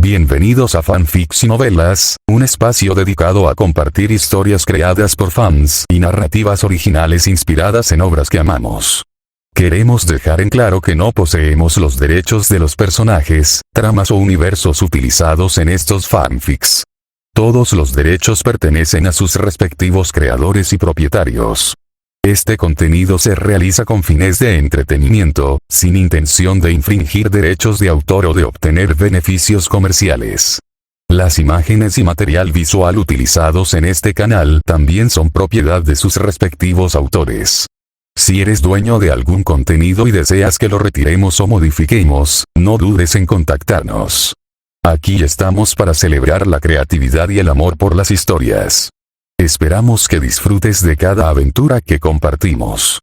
Bienvenidos a Fanfics y Novelas, un espacio dedicado a compartir historias creadas por fans y narrativas originales inspiradas en obras que amamos. Queremos dejar en claro que no poseemos los derechos de los personajes, tramas o universos utilizados en estos fanfics. Todos los derechos pertenecen a sus respectivos creadores y propietarios. Este contenido se realiza con fines de entretenimiento, sin intención de infringir derechos de autor o de obtener beneficios comerciales. Las imágenes y material visual utilizados en este canal también son propiedad de sus respectivos autores. Si eres dueño de algún contenido y deseas que lo retiremos o modifiquemos, no dudes en contactarnos. Aquí estamos para celebrar la creatividad y el amor por las historias. Esperamos que disfrutes de cada aventura que compartimos.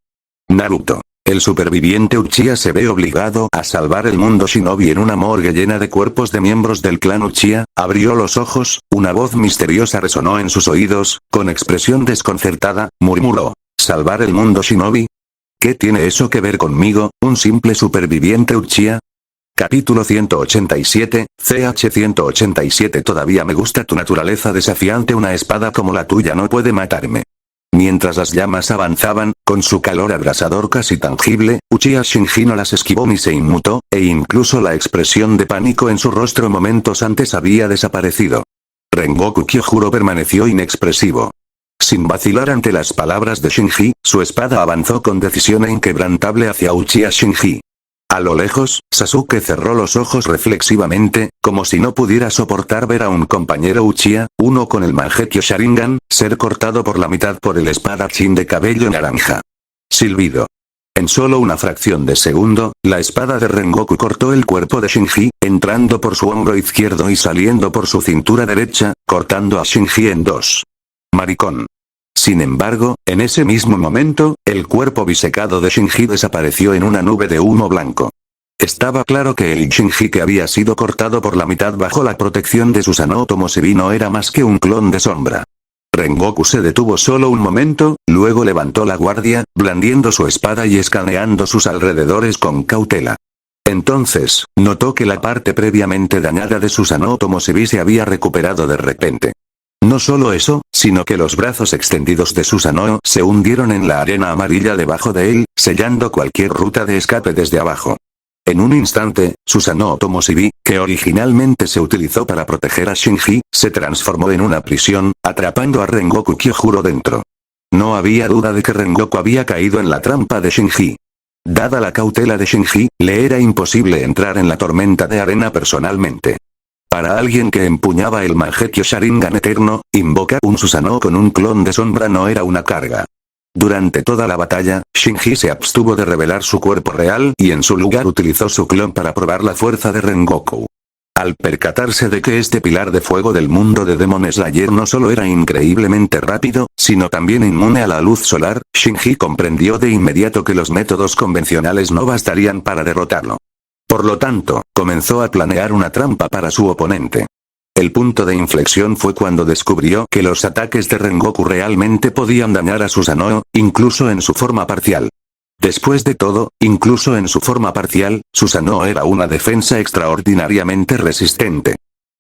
Naruto. El superviviente Uchiha se ve obligado a salvar el mundo shinobi en una morgue llena de cuerpos de miembros del clan Uchiha. Abrió los ojos, una voz misteriosa resonó en sus oídos, con expresión desconcertada, murmuró: ¿salvar el mundo shinobi? ¿Qué tiene eso que ver conmigo, un simple superviviente Uchiha? Capítulo 187, CH 187. Todavía me gusta tu naturaleza desafiante, una espada como la tuya no puede matarme. Mientras las llamas avanzaban, con su calor abrasador casi tangible, Uchiha Shinji no las esquivó ni se inmutó, e incluso la expresión de pánico en su rostro momentos antes había desaparecido. Rengoku Kyojuro permaneció inexpresivo. Sin vacilar ante las palabras de Shinji, su espada avanzó con decisión e inquebrantable hacia Uchiha Shinji. A lo lejos, Sasuke cerró los ojos reflexivamente, como si no pudiera soportar ver a un compañero Uchiha, uno con el Mangekyo Sharingan, ser cortado por la mitad por el espadachín de cabello naranja. Silbido. En solo una fracción de segundo, la espada de Rengoku cortó el cuerpo de Shinji, entrando por su hombro izquierdo y saliendo por su cintura derecha, cortando a Shinji en dos. Maricón. Sin embargo, en ese mismo momento, el cuerpo bisecado de Shinji desapareció en una nube de humo blanco. Estaba claro que el Shinji que había sido cortado por la mitad bajo la protección de Susanoo Tomosebi no era más que un clon de sombra. Rengoku se detuvo solo un momento, luego levantó la guardia, blandiendo su espada y escaneando sus alrededores con cautela. Entonces, notó que la parte previamente dañada de Susanoo Tomosebi se había recuperado de repente. No solo eso, sino que los brazos extendidos de Susanoo se hundieron en la arena amarilla debajo de él, sellando cualquier ruta de escape desde abajo. En un instante, Susanoo Tomosebi, que originalmente se utilizó para proteger a Shinji, se transformó en una prisión, atrapando a Rengoku Kyojuro dentro. No había duda de que Rengoku había caído en la trampa de Shinji. Dada la cautela de Shinji, le era imposible entrar en la tormenta de arena personalmente. Para alguien que empuñaba el Mangekyo Sharingan eterno, invocar un Susanoo con un clon de sombra no era una carga. Durante toda la batalla, Shinji se abstuvo de revelar su cuerpo real y en su lugar utilizó su clon para probar la fuerza de Rengoku. Al percatarse de que este pilar de fuego del mundo de Demon Slayer no solo era increíblemente rápido, sino también inmune a la luz solar, Shinji comprendió de inmediato que los métodos convencionales no bastarían para derrotarlo. Por lo tanto, comenzó a planear una trampa para su oponente. El punto de inflexión fue cuando descubrió que los ataques de Rengoku realmente podían dañar a Susanoo, incluso en su forma parcial. Después de todo, incluso en su forma parcial, Susanoo era una defensa extraordinariamente resistente.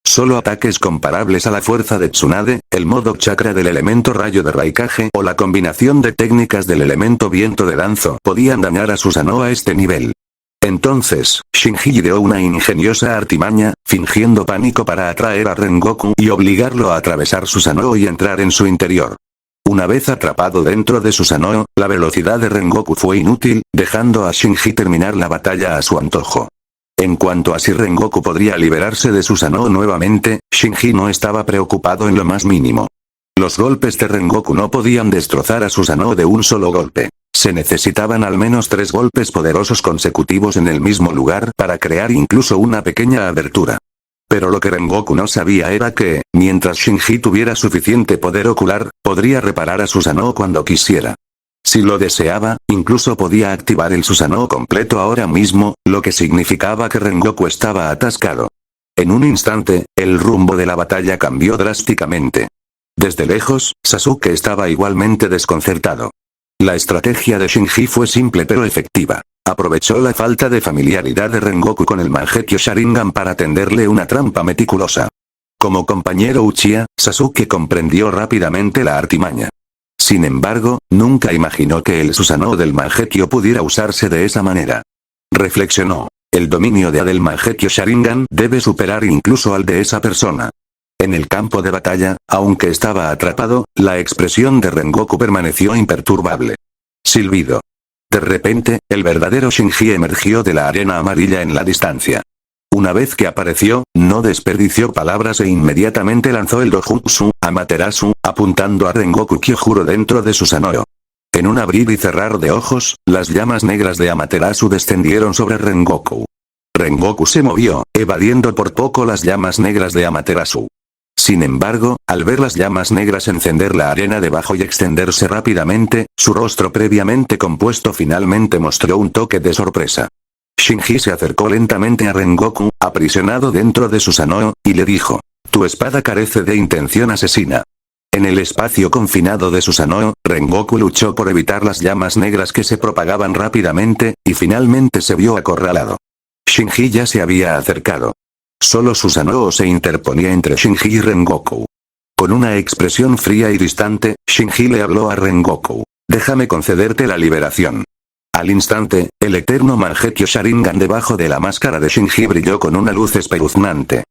Solo ataques comparables a la fuerza de Tsunade, el modo chakra del elemento rayo de Raikage o la combinación de técnicas del elemento viento de Danzo podían dañar a Susanoo a este nivel. Entonces, Shinji ideó una ingeniosa artimaña, fingiendo pánico para atraer a Rengoku y obligarlo a atravesar Susanoo y entrar en su interior. Una vez atrapado dentro de Susanoo, la velocidad de Rengoku fue inútil, dejando a Shinji terminar la batalla a su antojo. En cuanto a si Rengoku podría liberarse de Susanoo nuevamente, Shinji no estaba preocupado en lo más mínimo. Los golpes de Rengoku no podían destrozar a Susanoo de un solo golpe. Se necesitaban al menos 3 golpes poderosos consecutivos en el mismo lugar para crear incluso una pequeña abertura. Pero lo que Rengoku no sabía era que, mientras Shinji tuviera suficiente poder ocular, podría reparar a Susanoo cuando quisiera. Si lo deseaba, incluso podía activar el Susanoo completo ahora mismo, lo que significaba que Rengoku estaba atascado. En un instante, el rumbo de la batalla cambió drásticamente. Desde lejos, Sasuke estaba igualmente desconcertado. La estrategia de Shinji fue simple pero efectiva. aprovechó la falta de familiaridad de Rengoku con el Mangekyo Sharingan para tenderle una trampa meticulosa. Como compañero Uchiha, Sasuke comprendió rápidamente la artimaña. Sin embargo, nunca imaginó que el Susanoo del Mangekyo pudiera usarse de esa manera. Reflexionó. El dominio de del Mangekyo Sharingan debe superar incluso al de esa persona. En el campo de batalla, aunque estaba atrapado, la expresión de Rengoku permaneció imperturbable. Silbido. De repente, el verdadero Shinji emergió de la arena amarilla en la distancia. Una vez que apareció, no desperdició palabras e inmediatamente lanzó el Dojutsu, Amaterasu, apuntando a Rengoku Kyojuro dentro de Susanoo. En un abrir y cerrar de ojos, las llamas negras de Amaterasu descendieron sobre Rengoku. Rengoku se movió, evadiendo por poco las llamas negras de Amaterasu. Sin embargo, al ver las llamas negras encender la arena debajo y extenderse rápidamente, su rostro previamente compuesto finalmente mostró un toque de sorpresa. Shinji se acercó lentamente a Rengoku, aprisionado dentro de Susanoo, y le dijo: «Tu espada carece de intención asesina». En el espacio confinado de Susanoo, Rengoku luchó por evitar las llamas negras que se propagaban rápidamente, y finalmente se vio acorralado. Shinji ya se había acercado. Solo Susanoo se interponía entre Shinji y Rengoku. Con una expresión fría y distante, Shinji le habló a Rengoku: «Déjame concederte la liberación». Al instante, el eterno Mangekyo Sharingan debajo de la máscara de Shinji brilló con una luz espeluznante.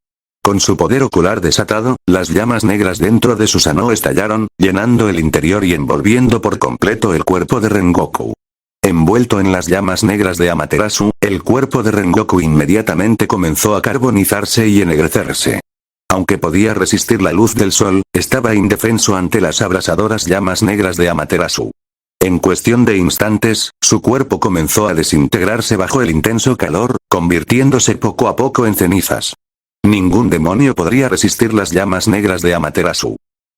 Con su poder ocular desatado, las llamas negras dentro de Susanoo estallaron, llenando el interior y envolviendo por completo el cuerpo de Rengoku. Envuelto en las llamas negras de Amaterasu, el cuerpo de Rengoku inmediatamente comenzó a carbonizarse y ennegrecerse. Aunque podía resistir la luz del sol, estaba indefenso ante las abrasadoras llamas negras de Amaterasu. En cuestión de instantes, su cuerpo comenzó a desintegrarse bajo el intenso calor, convirtiéndose poco a poco en cenizas. Ningún demonio podría resistir las llamas negras de Amaterasu.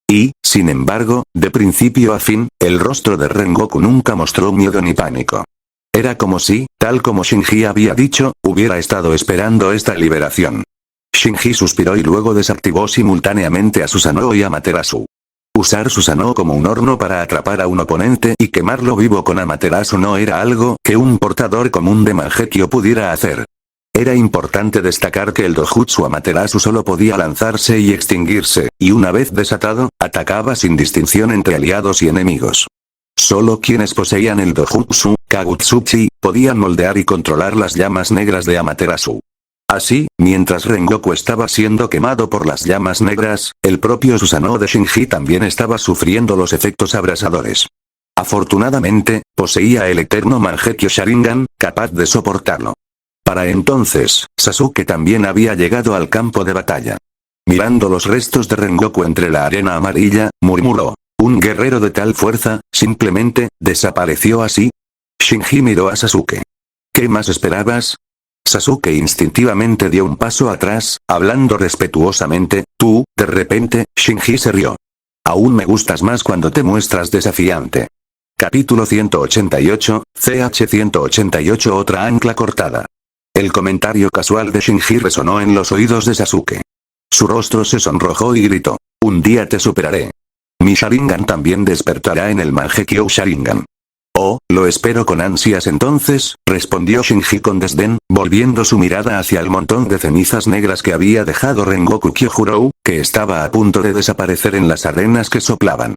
Y, sin embargo, de principio a fin, el rostro de Rengoku nunca mostró miedo ni pánico. Era como si, tal como Shinji había dicho, hubiera estado esperando esta liberación. Shinji suspiró y luego desactivó simultáneamente a Susanoo y Amaterasu. Usar Susanoo como un horno para atrapar a un oponente y quemarlo vivo con Amaterasu no era algo que un portador común de Mangekyo pudiera hacer. Era importante destacar que el Dojutsu Amaterasu solo podía lanzarse y extinguirse, y una vez desatado, atacaba sin distinción entre aliados y enemigos. Solo quienes poseían el Dojutsu, Kagutsuchi, podían moldear y controlar las llamas negras de Amaterasu. Así, mientras Rengoku estaba siendo quemado por las llamas negras, el propio Susanoo de Shinji también estaba sufriendo los efectos abrasadores. Afortunadamente, poseía el eterno Mangekyo Sharingan, capaz de soportarlo. Para entonces, Sasuke también había llegado al campo de batalla. Mirando los restos de Rengoku entre la arena amarilla, murmuró: «Un guerrero de tal fuerza, simplemente, desapareció así». Shinji miró a Sasuke. «¿Qué más esperabas?». Sasuke instintivamente dio un paso atrás, hablando respetuosamente: «Tú». De repente, Shinji se rió. «Aún me gustas más cuando te muestras desafiante». Capítulo 188, CH 188. Otra ancla cortada. El comentario casual de Shinji resonó en los oídos de Sasuke. Su rostro se sonrojó y gritó: «Un día te superaré. Mi Sharingan también despertará en el Mangekyo Sharingan». «Oh, lo espero con ansias entonces», respondió Shinji con desdén, volviendo su mirada hacia el montón de cenizas negras que había dejado Rengoku Kyojuro, que estaba a punto de desaparecer en las arenas que soplaban.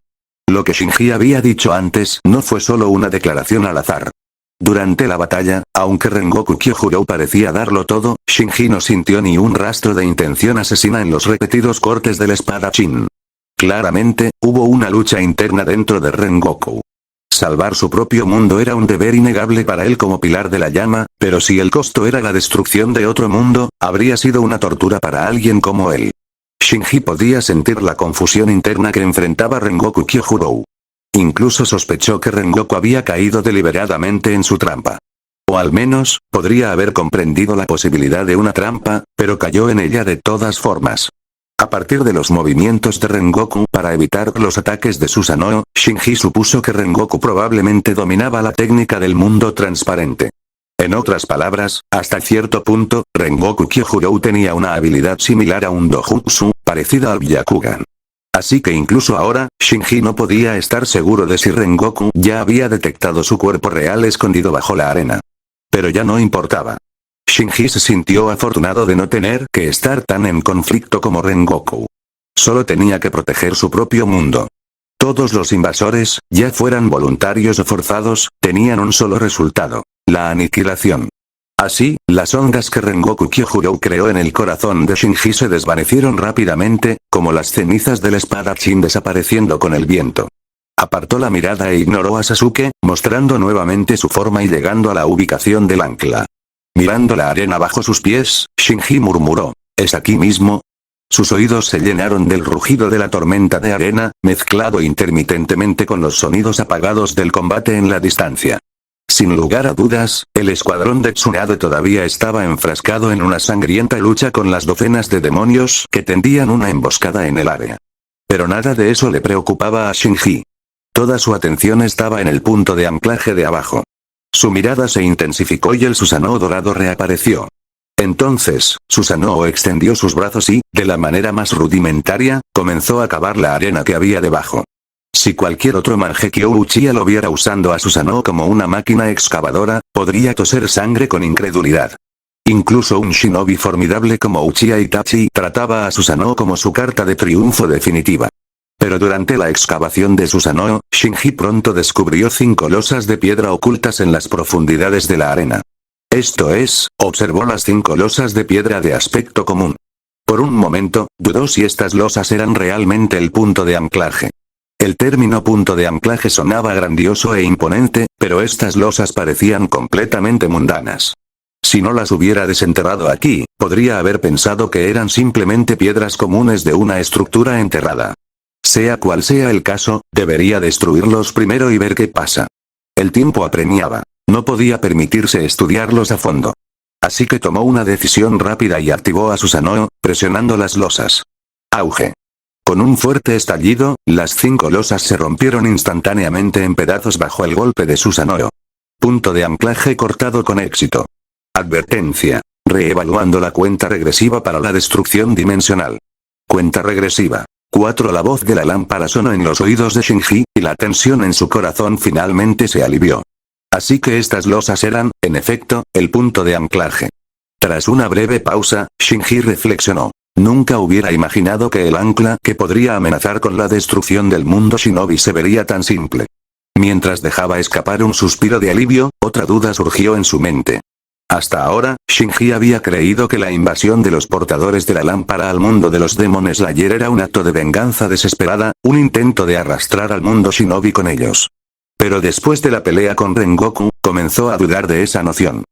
Lo que Shinji había dicho antes no fue solo una declaración al azar. Durante la batalla, aunque Rengoku Kyojuro parecía darlo todo, Shinji no sintió ni un rastro de intención asesina en los repetidos cortes del espadachín. Claramente, hubo una lucha interna dentro de Rengoku. Salvar su propio mundo era un deber innegable para él como pilar de la llama, pero si el costo era la destrucción de otro mundo, habría sido una tortura para alguien como él. Shinji podía sentir la confusión interna que enfrentaba Rengoku Kyojuro. Incluso sospechó que Rengoku había caído deliberadamente en su trampa. O al menos, podría haber comprendido la posibilidad de una trampa, pero cayó en ella de todas formas. A partir de los movimientos de Rengoku para evitar los ataques de Susanoo, Shinji supuso que Rengoku probablemente dominaba la técnica del mundo transparente. En otras palabras, hasta cierto punto, Rengoku Kyojuro tenía una habilidad similar a un Dojutsu, parecida al Byakugan. Así que incluso ahora, Shinji no podía estar seguro de si Rengoku ya había detectado su cuerpo real escondido bajo la arena. Pero ya no importaba. Shinji se sintió afortunado de no tener que estar tan en conflicto como Rengoku. Solo tenía que proteger su propio mundo. Todos los invasores, ya fueran voluntarios o forzados, tenían un solo resultado: la aniquilación. Así, las ondas que Rengoku Kyojuro creó en el corazón de Shinji se desvanecieron rápidamente, como las cenizas del espadachín desapareciendo con el viento. Apartó la mirada e ignoró a Sasuke, mostrando nuevamente su forma y llegando a la ubicación del ancla. Mirando la arena bajo sus pies, Shinji murmuró: ¿es aquí mismo? Sus oídos se llenaron del rugido de la tormenta de arena, mezclado intermitentemente con los sonidos apagados del combate en la distancia. Sin lugar a dudas, el escuadrón de Tsunade todavía estaba enfrascado en una sangrienta lucha con las docenas de demonios que tendían una emboscada en el área. Pero nada de eso le preocupaba a Shinji. Toda su atención estaba en el punto de anclaje de abajo. Su mirada se intensificó y el Susanoo dorado reapareció. Entonces, Susanoo extendió sus brazos y, de la manera más rudimentaria, comenzó a cavar la arena que había debajo. Si cualquier otro Mangekyo Uchiha lo viera usando a Susanoo como una máquina excavadora, podría toser sangre con incredulidad. Incluso un shinobi formidable como Uchiha Itachi trataba a Susanoo como su carta de triunfo definitiva. Pero durante la excavación de Susanoo, Shinji pronto descubrió 5 losas de piedra ocultas en las profundidades de la arena. Esto es, observó las 5 losas de piedra de aspecto común. Por un momento, dudó si estas losas eran realmente el punto de anclaje. El término punto de anclaje sonaba grandioso e imponente, pero estas losas parecían completamente mundanas. Si no las hubiera desenterrado aquí, podría haber pensado que eran simplemente piedras comunes de una estructura enterrada. Sea cual sea el caso, debería destruirlos primero y ver qué pasa. El tiempo apremiaba. No podía permitirse estudiarlos a fondo. Así que tomó una decisión rápida y activó a Susanoo, presionando las losas. Auge. Con un fuerte estallido, las 5 losas se rompieron instantáneamente en pedazos bajo el golpe de Susanoo. Punto de anclaje cortado con éxito. Advertencia. Reevaluando la cuenta regresiva para la destrucción dimensional. Cuenta regresiva. 4. La voz de la lámpara sonó en los oídos de Shinji, y la tensión en su corazón finalmente se alivió. Así que estas losas eran, en efecto, el punto de anclaje. Tras una breve pausa, Shinji reflexionó. Nunca hubiera imaginado que el ancla que podría amenazar con la destrucción del mundo shinobi se vería tan simple. Mientras dejaba escapar un suspiro de alivio, otra duda surgió en su mente. Hasta ahora, Shinji había creído que la invasión de los portadores de la lámpara al mundo de los Demon Slayer era un acto de venganza desesperada, un intento de arrastrar al mundo shinobi con ellos. Pero después de la pelea con Rengoku, comenzó a dudar de esa noción.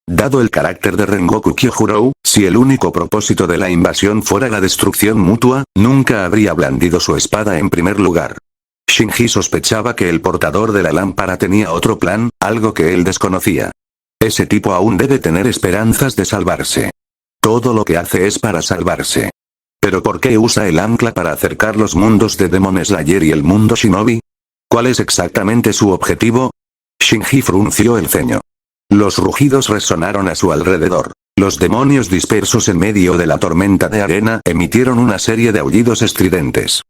Dado el carácter de Rengoku Kyojuro, si el único propósito de la invasión fuera la destrucción mutua, nunca habría blandido su espada en primer lugar. Shinji sospechaba que el portador de la lámpara tenía otro plan, algo que él desconocía. Ese tipo aún debe tener esperanzas de salvarse. Todo lo que hace es para salvarse. ¿Pero por qué usa el ancla para acercar los mundos de Demon Slayer y el mundo shinobi? ¿Cuál es exactamente su objetivo? Shinji frunció el ceño. Los rugidos resonaron a su alrededor. Los demonios dispersos en medio de la tormenta de arena emitieron una serie de aullidos estridentes.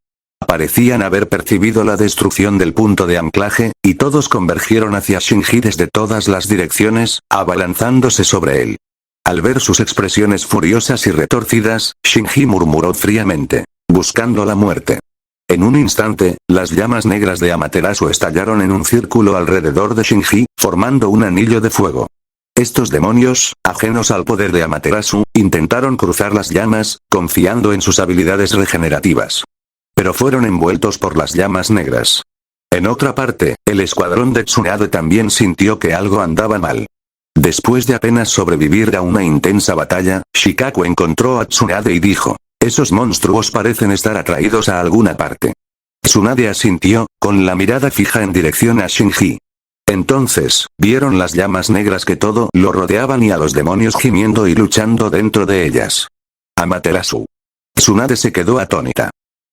Parecían haber percibido la destrucción del punto de anclaje, y todos convergieron hacia Shinji desde todas las direcciones, abalanzándose sobre él. Al ver sus expresiones furiosas y retorcidas, Shinji murmuró fríamente: buscando la muerte. En un instante, las llamas negras de Amaterasu estallaron en un círculo alrededor de Shinji, formando un anillo de fuego. Estos demonios, ajenos al poder de Amaterasu, intentaron cruzar las llamas, confiando en sus habilidades regenerativas. Pero fueron envueltos por las llamas negras. En otra parte, el escuadrón de Tsunade también sintió que algo andaba mal. Después de apenas sobrevivir a una intensa batalla, Shikaku encontró a Tsunade y dijo: esos monstruos parecen estar atraídos a alguna parte. Tsunade asintió, con la mirada fija en dirección a Shinji. Entonces, vieron las llamas negras que todo lo rodeaban y a los demonios gimiendo y luchando dentro de ellas. Amaterasu. Tsunade se quedó atónita.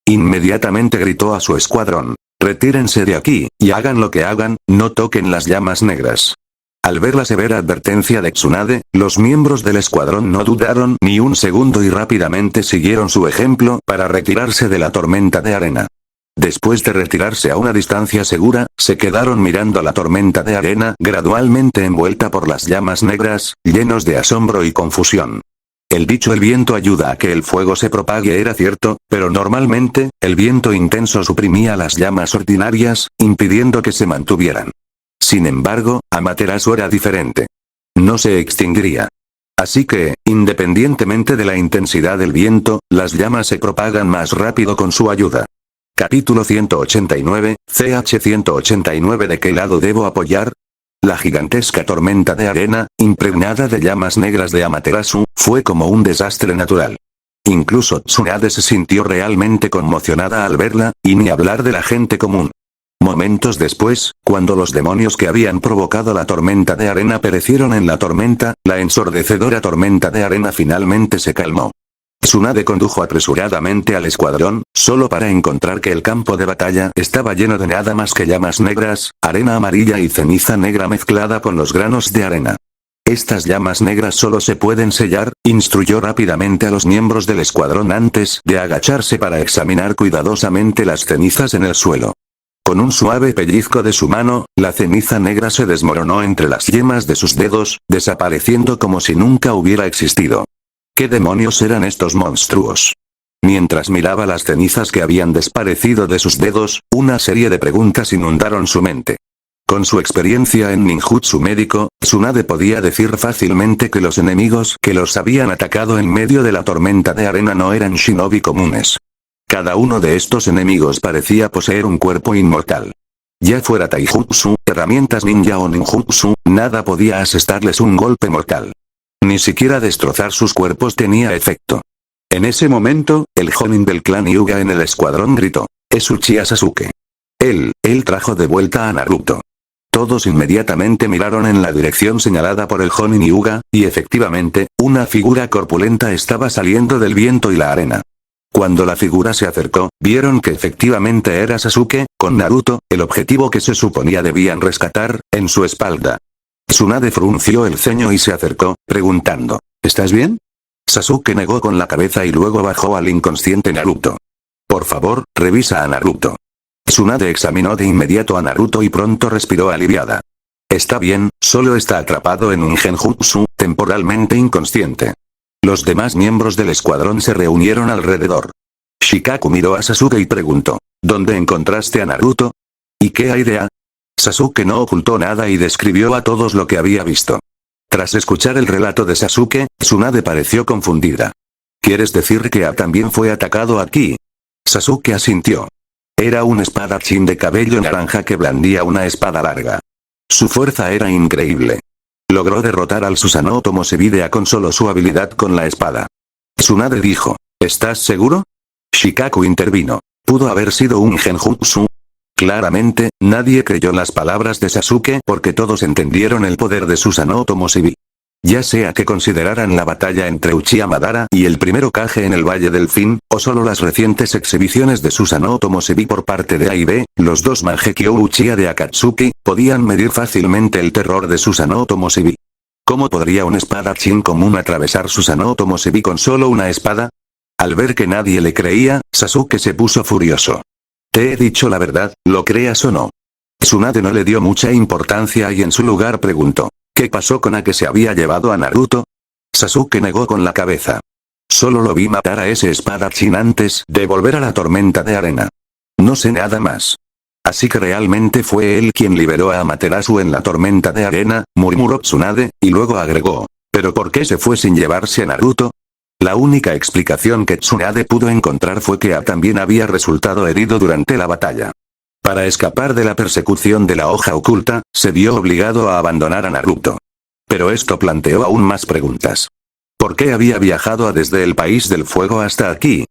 Inmediatamente gritó a su escuadrón: retírense de aquí, y hagan lo que hagan, no toquen las llamas negras. Al ver la severa advertencia de Tsunade, los miembros del escuadrón no dudaron ni un segundo y rápidamente siguieron su ejemplo para retirarse de la tormenta de arena. Después de retirarse a una distancia segura, se quedaron mirando la tormenta de arena gradualmente envuelta por las llamas negras, llenos de asombro y confusión. El dicho "el viento ayuda a que el fuego se propague" era cierto, pero normalmente, el viento intenso suprimía las llamas ordinarias, impidiendo que se mantuvieran. Sin embargo, Amaterasu era diferente. No se extinguiría. Así que, independientemente de la intensidad del viento, las llamas se propagan más rápido con su ayuda. Capítulo 189, CH 189 ¿De qué lado debo apoyar? La gigantesca tormenta de arena, impregnada de llamas negras de Amaterasu, fue como un desastre natural. Incluso Tsunade se sintió realmente conmocionada al verla, y ni hablar de la gente común. Momentos después, cuando los demonios que habían provocado la tormenta de arena perecieron en la tormenta, la ensordecedora tormenta de arena finalmente se calmó. Tsunade condujo apresuradamente al escuadrón, solo para encontrar que el campo de batalla estaba lleno de nada más que llamas negras, arena amarilla y ceniza negra mezclada con los granos de arena. Estas llamas negras solo se pueden sellar, instruyó rápidamente a los miembros del escuadrón antes de agacharse para examinar cuidadosamente las cenizas en el suelo. Con un suave pellizco de su mano, la ceniza negra se desmoronó entre las yemas de sus dedos, desapareciendo como si nunca hubiera existido. ¿Qué demonios eran estos monstruos? Mientras miraba las cenizas que habían desaparecido de sus dedos, una serie de preguntas inundaron su mente. Con su experiencia en ninjutsu médico, Tsunade podía decir fácilmente que los enemigos que los habían atacado en medio de la tormenta de arena no eran shinobi comunes. Cada uno de estos enemigos parecía poseer un cuerpo inmortal. Ya fuera taijutsu, herramientas ninja o ninjutsu, nada podía asestarles un golpe mortal. Ni siquiera destrozar sus cuerpos tenía efecto. En ese momento, el Jonin del clan Hyuga en el escuadrón gritó: "Es Uchiha Sasuke". Él trajo de vuelta a Naruto. Todos inmediatamente miraron en la dirección señalada por el Jonin Hyuga, y efectivamente, una figura corpulenta estaba saliendo del viento y la arena. Cuando la figura se acercó, vieron que efectivamente era Sasuke, con Naruto, el objetivo que se suponía debían rescatar, en su espalda. Tsunade frunció el ceño y se acercó, preguntando: ¿Estás bien? Sasuke negó con la cabeza y luego bajó al inconsciente Naruto. Por favor, revisa a Naruto. Tsunade examinó de inmediato a Naruto y pronto respiró aliviada. Está bien, solo está atrapado en un genjutsu, temporalmente inconsciente. Los demás miembros del escuadrón se reunieron alrededor. Shikaku miró a Sasuke y preguntó: ¿Dónde encontraste a Naruto? ¿Y qué hay de A? Sasuke no ocultó nada y describió a todos lo que había visto. Tras escuchar el relato de Sasuke, Tsunade pareció confundida. ¿Quieres decir que A también fue atacado aquí? Sasuke asintió. Era un espadachín de cabello naranja que blandía una espada larga. Su fuerza era increíble. Logró derrotar al Susanoo Tomoshibide con solo su habilidad con la espada. Tsunade dijo: ¿Estás seguro? Shikaku intervino. ¿Pudo haber sido un genjutsu? Claramente, nadie creyó las palabras de Sasuke porque todos entendieron el poder de Susanoo Tomoshibide. Ya sea que consideraran la batalla entre Uchiha Madara y el primer Hokage en el Valle del Fin, o solo las recientes exhibiciones de Susanoo Tomoshibide por parte de A y B, los dos Mangekyou Uchiha de Akatsuki, podían medir fácilmente el terror de Susanoo Tomoshibide. ¿Cómo podría un espadachín común atravesar Susanoo Tomoshibide con solo una espada? Al ver que nadie le creía, Sasuke se puso furioso. Te he dicho la verdad, lo creas o no. Tsunade no le dio mucha importancia y en su lugar preguntó: ¿Qué pasó con A que se había llevado a Naruto? Sasuke negó con la cabeza. Solo lo vi matar a ese espadachín antes de volver a la tormenta de arena. No sé nada más. Así que realmente fue él quien liberó a Amaterasu en la tormenta de arena, murmuró Tsunade, y luego agregó: ¿pero por qué se fue sin llevarse a Naruto? La única explicación que Tsunade pudo encontrar fue que A también había resultado herido durante la batalla. Para escapar de la persecución de la hoja oculta, se vio obligado a abandonar a Naruto. Pero esto planteó aún más preguntas. ¿Por qué había viajado desde el país del fuego hasta aquí?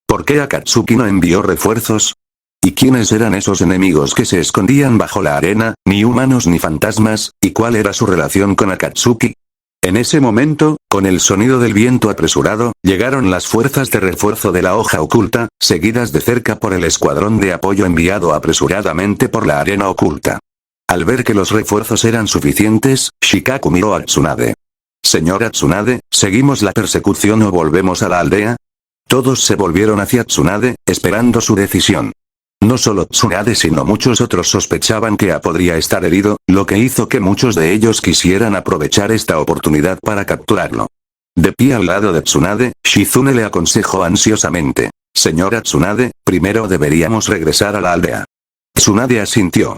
¿Por qué Akatsuki no envió refuerzos? ¿Y quiénes eran esos enemigos que se escondían bajo la arena, ni humanos ni fantasmas, y cuál era su relación con Akatsuki? En ese momento, con el sonido del viento apresurado, llegaron las fuerzas de refuerzo de la hoja oculta, seguidas de cerca por el escuadrón de apoyo enviado apresuradamente por la arena oculta. Al ver que los refuerzos eran suficientes, Shikaku miró a Tsunade. Señora Tsunade, ¿seguimos la persecución o volvemos a la aldea? Todos se volvieron hacia Tsunade, esperando su decisión. No solo Tsunade sino muchos otros sospechaban que podría estar herido, lo que hizo que muchos de ellos quisieran aprovechar esta oportunidad para capturarlo. De pie al lado de Tsunade, Shizune le aconsejó ansiosamente. Señora Tsunade, primero deberíamos regresar a la aldea. Tsunade asintió.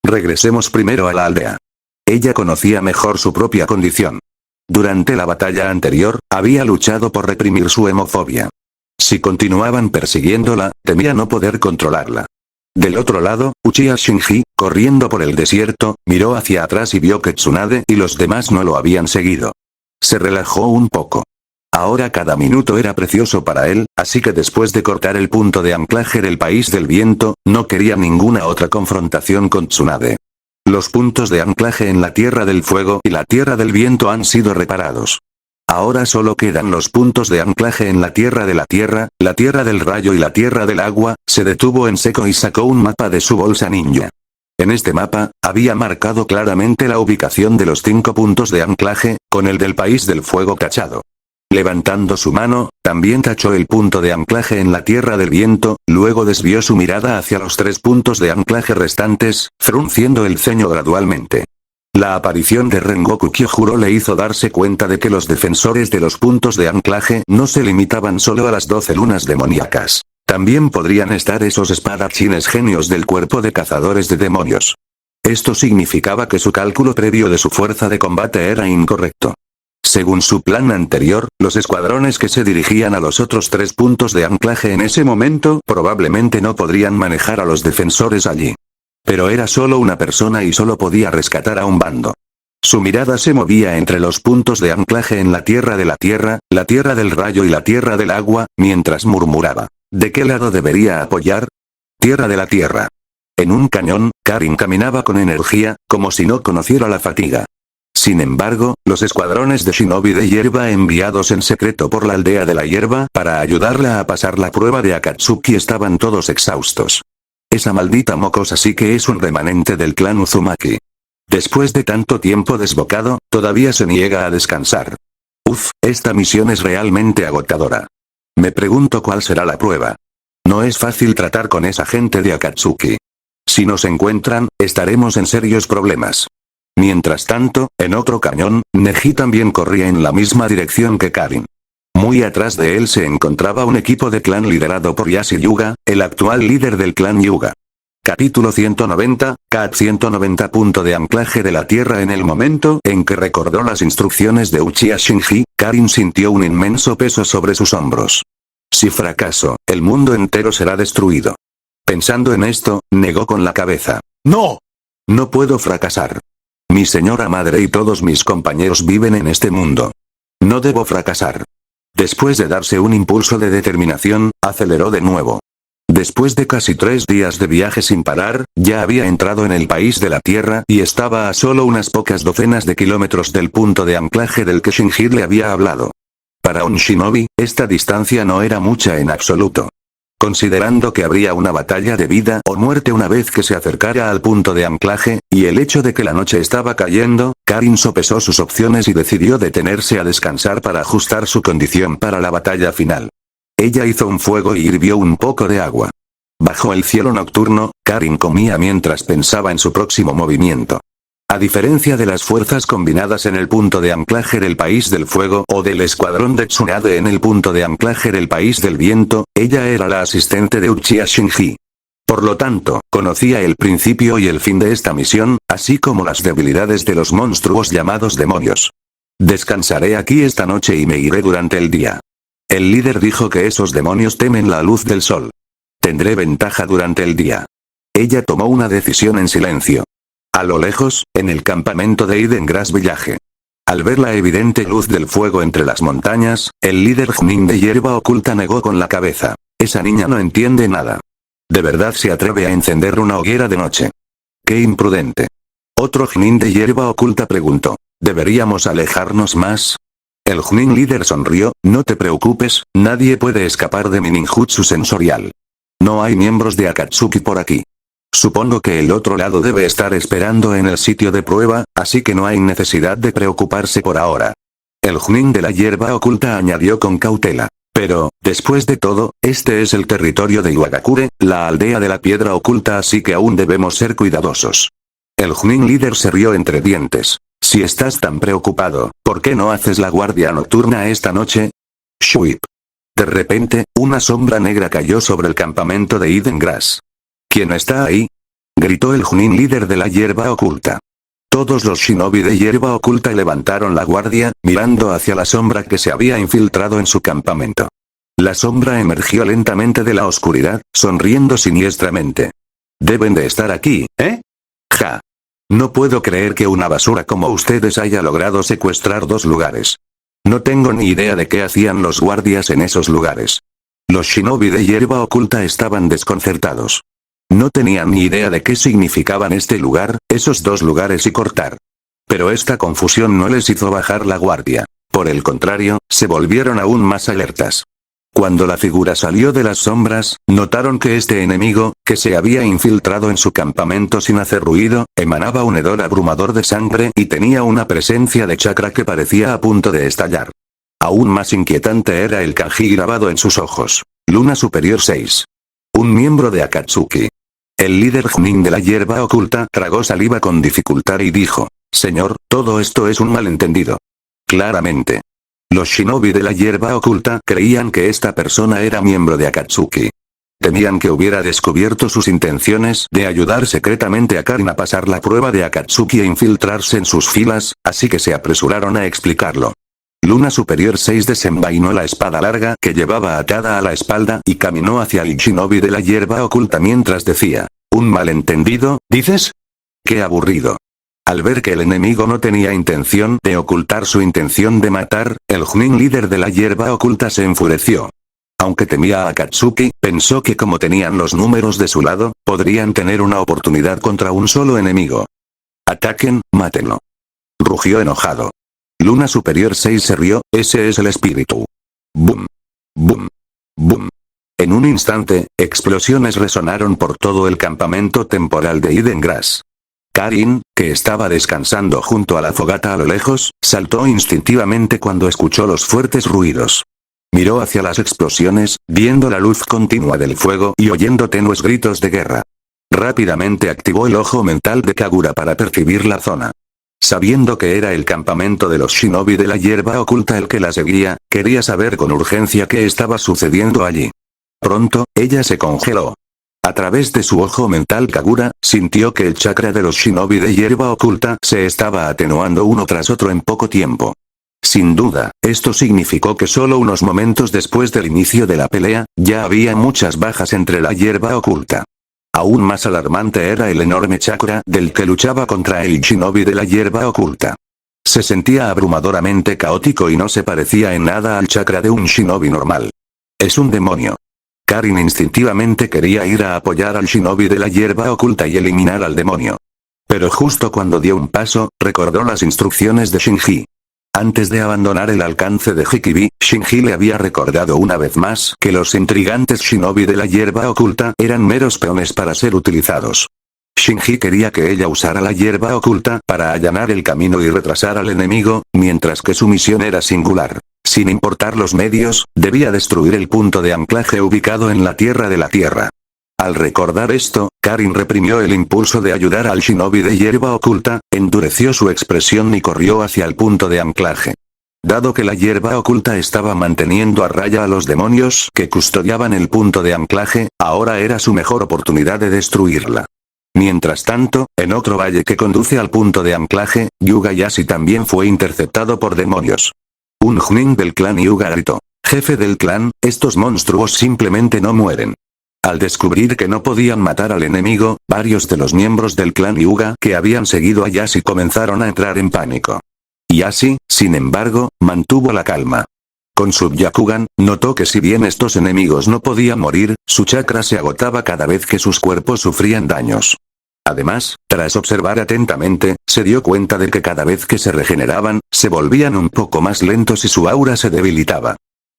Regresemos primero a la aldea. Ella conocía mejor su propia condición. Durante la batalla anterior, había luchado por reprimir su hemofobia. Si continuaban persiguiéndola, temía no poder controlarla. Del otro lado, Uchiha Shinji, corriendo por el desierto, miró hacia atrás y vio que Tsunade y los demás no lo habían seguido. Se relajó un poco. Ahora cada minuto era precioso para él, así que después de cortar el punto de anclaje del país del viento, no quería ninguna otra confrontación con Tsunade. Los puntos de anclaje en la Tierra del Fuego y la Tierra del Viento han sido reparados. Ahora solo quedan los puntos de anclaje en la Tierra de la Tierra, la Tierra del Rayo y la Tierra del Agua. Se detuvo en seco y sacó un mapa de su bolsa ninja. En este mapa, había marcado claramente la ubicación de los 5 puntos de anclaje, con el del país del fuego tachado. Levantando su mano, también tachó el punto de anclaje en la Tierra del Viento, luego desvió su mirada hacia los 3 puntos de anclaje restantes, frunciendo el ceño gradualmente. La aparición de Rengoku Kyojuro le hizo darse cuenta de que los defensores de los puntos de anclaje no se limitaban solo a las 12 lunas demoníacas. También podrían estar esos espadachines genios del cuerpo de cazadores de demonios. Esto significaba que su cálculo previo de su fuerza de combate era incorrecto. Según su plan anterior, los escuadrones que se dirigían a los otros 3 puntos de anclaje en ese momento probablemente no podrían manejar a los defensores allí. Pero era solo una persona y solo podía rescatar a un bando. Su mirada se movía entre los puntos de anclaje en la Tierra de la Tierra, la Tierra del Rayo y la Tierra del Agua, mientras murmuraba. ¿De qué lado debería apoyar? Tierra de la Tierra. En un cañón, Karin caminaba con energía, como si no conociera la fatiga. Sin embargo, los escuadrones de shinobi de hierba enviados en secreto por la aldea de la hierba para ayudarla a pasar la prueba de Akatsuki estaban todos exhaustos. Esa maldita mocosa sí que es un remanente del clan Uzumaki. Después de tanto tiempo desbocado, todavía se niega a descansar. Uf, esta misión es realmente agotadora. Me pregunto cuál será la prueba. No es fácil tratar con esa gente de Akatsuki. Si nos encuentran, estaremos en serios problemas. Mientras tanto, en otro cañón, Neji también corría en la misma dirección que Karin. Muy atrás de él se encontraba un equipo de clan liderado por Yashi Yuga, el actual líder del clan Yuga. Capítulo 190, Cat 190. Punto de anclaje de la Tierra. En el momento en que recordó las instrucciones de Uchiha Shinji, Karin sintió un inmenso peso sobre sus hombros. Si fracaso, el mundo entero será destruido. Pensando en esto, negó con la cabeza. ¡No! No puedo fracasar. Mi señora madre y todos mis compañeros viven en este mundo. No debo fracasar. Después de darse un impulso de determinación, aceleró de nuevo. Después de casi 3 días de viaje sin parar, ya había entrado en el país de la Tierra y estaba a solo unas pocas docenas de kilómetros del punto de anclaje del que Shinji le había hablado. Para un shinobi, esta distancia no era mucha en absoluto. Considerando que habría una batalla de vida o muerte una vez que se acercara al punto de anclaje, y el hecho de que la noche estaba cayendo, Karin sopesó sus opciones y decidió detenerse a descansar para ajustar su condición para la batalla final. Ella hizo un fuego y hirvió un poco de agua. Bajo el cielo nocturno, Karin comía mientras pensaba en su próximo movimiento. A diferencia de las fuerzas combinadas en el punto de anclaje del país del fuego o del escuadrón de Tsunade en el punto de anclaje del país del viento, ella era la asistente de Uchiha Shinji. Por lo tanto, conocía el principio y el fin de esta misión, así como las debilidades de los monstruos llamados demonios. Descansaré aquí esta noche y me iré durante el día. El líder dijo que esos demonios temen la luz del sol. Tendré ventaja durante el día. Ella tomó una decisión en silencio. A lo lejos, en el campamento de Eden Grass Village. Al ver la evidente luz del fuego entre las montañas, el líder Junin de hierba oculta negó con la cabeza. Esa niña no entiende nada. ¿De verdad se atreve a encender una hoguera de noche? ¡Qué imprudente! Otro Junin de hierba oculta preguntó. ¿Deberíamos alejarnos más? El Junin líder sonrió. No te preocupes, nadie puede escapar de mi ninjutsu sensorial. No hay miembros de Akatsuki por aquí. Supongo que el otro lado debe estar esperando en el sitio de prueba, así que no hay necesidad de preocuparse por ahora. El Junin de la hierba oculta añadió con cautela. Pero, después de todo, este es el territorio de Iwagakure, la aldea de la piedra oculta, así que aún debemos ser cuidadosos. El Chunin líder se rió entre dientes. Si estás tan preocupado, ¿por qué no haces la guardia nocturna esta noche? Shuip. De repente, una sombra negra cayó sobre el campamento de Eden Grass. ¿Quién está ahí?, gritó el Chunin líder de la hierba oculta. Todos los shinobi de hierba oculta levantaron la guardia, mirando hacia la sombra que se había infiltrado en su campamento. La sombra emergió lentamente de la oscuridad, sonriendo siniestramente. Deben de estar aquí, ¿eh? Ja. No puedo creer que una basura como ustedes haya logrado secuestrar 2 lugares. No tengo ni idea de qué hacían los guardias en esos lugares. Los shinobi de hierba oculta estaban desconcertados. No tenían ni idea de qué significaban este lugar, esos 2 lugares y cortar. Pero esta confusión no les hizo bajar la guardia. Por el contrario, se volvieron aún más alertas. Cuando la figura salió de las sombras, notaron que este enemigo, que se había infiltrado en su campamento sin hacer ruido, emanaba un hedor abrumador de sangre y tenía una presencia de chakra que parecía a punto de estallar. Aún más inquietante era el kanji grabado en sus ojos. Luna Superior 6. Un miembro de Akatsuki. El líder Chunin de la hierba oculta tragó saliva con dificultad y dijo: Señor, todo esto es un malentendido. Claramente. Los shinobi de la hierba oculta creían que esta persona era miembro de Akatsuki. Temían que hubiera descubierto sus intenciones de ayudar secretamente a Karin a pasar la prueba de Akatsuki e infiltrarse en sus filas, así que se apresuraron a explicarlo. Luna Superior 6 desenvainó la espada larga que llevaba atada a la espalda y caminó hacia el shinobi de la hierba oculta mientras decía: ¿Un malentendido, dices? ¡Qué aburrido! Al ver que el enemigo no tenía intención de ocultar su intención de matar, el Chunin líder de la hierba oculta se enfureció. Aunque temía a Akatsuki, pensó que como tenían los números de su lado, podrían tener una oportunidad contra un solo enemigo. Ataquen, mátenlo. Rugió enojado. Luna Superior 6 se rió, ese es el espíritu. Boom. Boom. Boom. En un instante, explosiones resonaron por todo el campamento temporal de Eden Grass. Karin, que estaba descansando junto a la fogata a lo lejos, saltó instintivamente cuando escuchó los fuertes ruidos. Miró hacia las explosiones, viendo la luz continua del fuego y oyendo tenues gritos de guerra. Rápidamente activó el ojo mental de Kagura para percibir la zona. Sabiendo que era el campamento de los shinobi de la hierba oculta el que la seguía, quería saber con urgencia qué estaba sucediendo allí. Pronto, ella se congeló. A través de su ojo mental Kagura, sintió que el chakra de los shinobi de hierba oculta se estaba atenuando uno tras otro en poco tiempo. Sin duda, esto significó que solo unos momentos después del inicio de la pelea, ya había muchas bajas entre la hierba oculta. Aún más alarmante era el enorme chakra del que luchaba contra el shinobi de la hierba oculta. Se sentía abrumadoramente caótico y no se parecía en nada al chakra de un shinobi normal. Es un demonio. Karin instintivamente quería ir a apoyar al shinobi de la hierba oculta y eliminar al demonio. Pero justo cuando dio un paso, recordó las instrucciones de Shinji. Antes de abandonar el alcance de Hikibi, Shinji le había recordado una vez más que los intrigantes shinobi de la hierba oculta eran meros peones para ser utilizados. Shinji quería que ella usara la hierba oculta para allanar el camino y retrasar al enemigo, mientras que su misión era singular. Sin importar los medios, debía destruir el punto de anclaje ubicado en la tierra de la tierra. Al recordar esto, Karin reprimió el impulso de ayudar al shinobi de hierba oculta, endureció su expresión y corrió hacia el punto de anclaje. Dado que la hierba oculta estaba manteniendo a raya a los demonios que custodiaban el punto de anclaje, ahora era su mejor oportunidad de destruirla. Mientras tanto, en otro valle que conduce al punto de anclaje, Yugayashi también fue interceptado por demonios. Un Chunin del clan Hyuga gritó: «Jefe del clan, estos monstruos simplemente no mueren». Al descubrir que no podían matar al enemigo, varios de los miembros del clan Hyuga que habían seguido a Yashi comenzaron a entrar en pánico. Yashi, sin embargo, mantuvo la calma. Con su Byakugan, notó que si bien estos enemigos no podían morir, su chakra se agotaba cada vez que sus cuerpos sufrían daños. Además, tras observar atentamente, se dio cuenta de que cada vez que se regeneraban, se volvían un poco más lentos y su aura se debilitaba.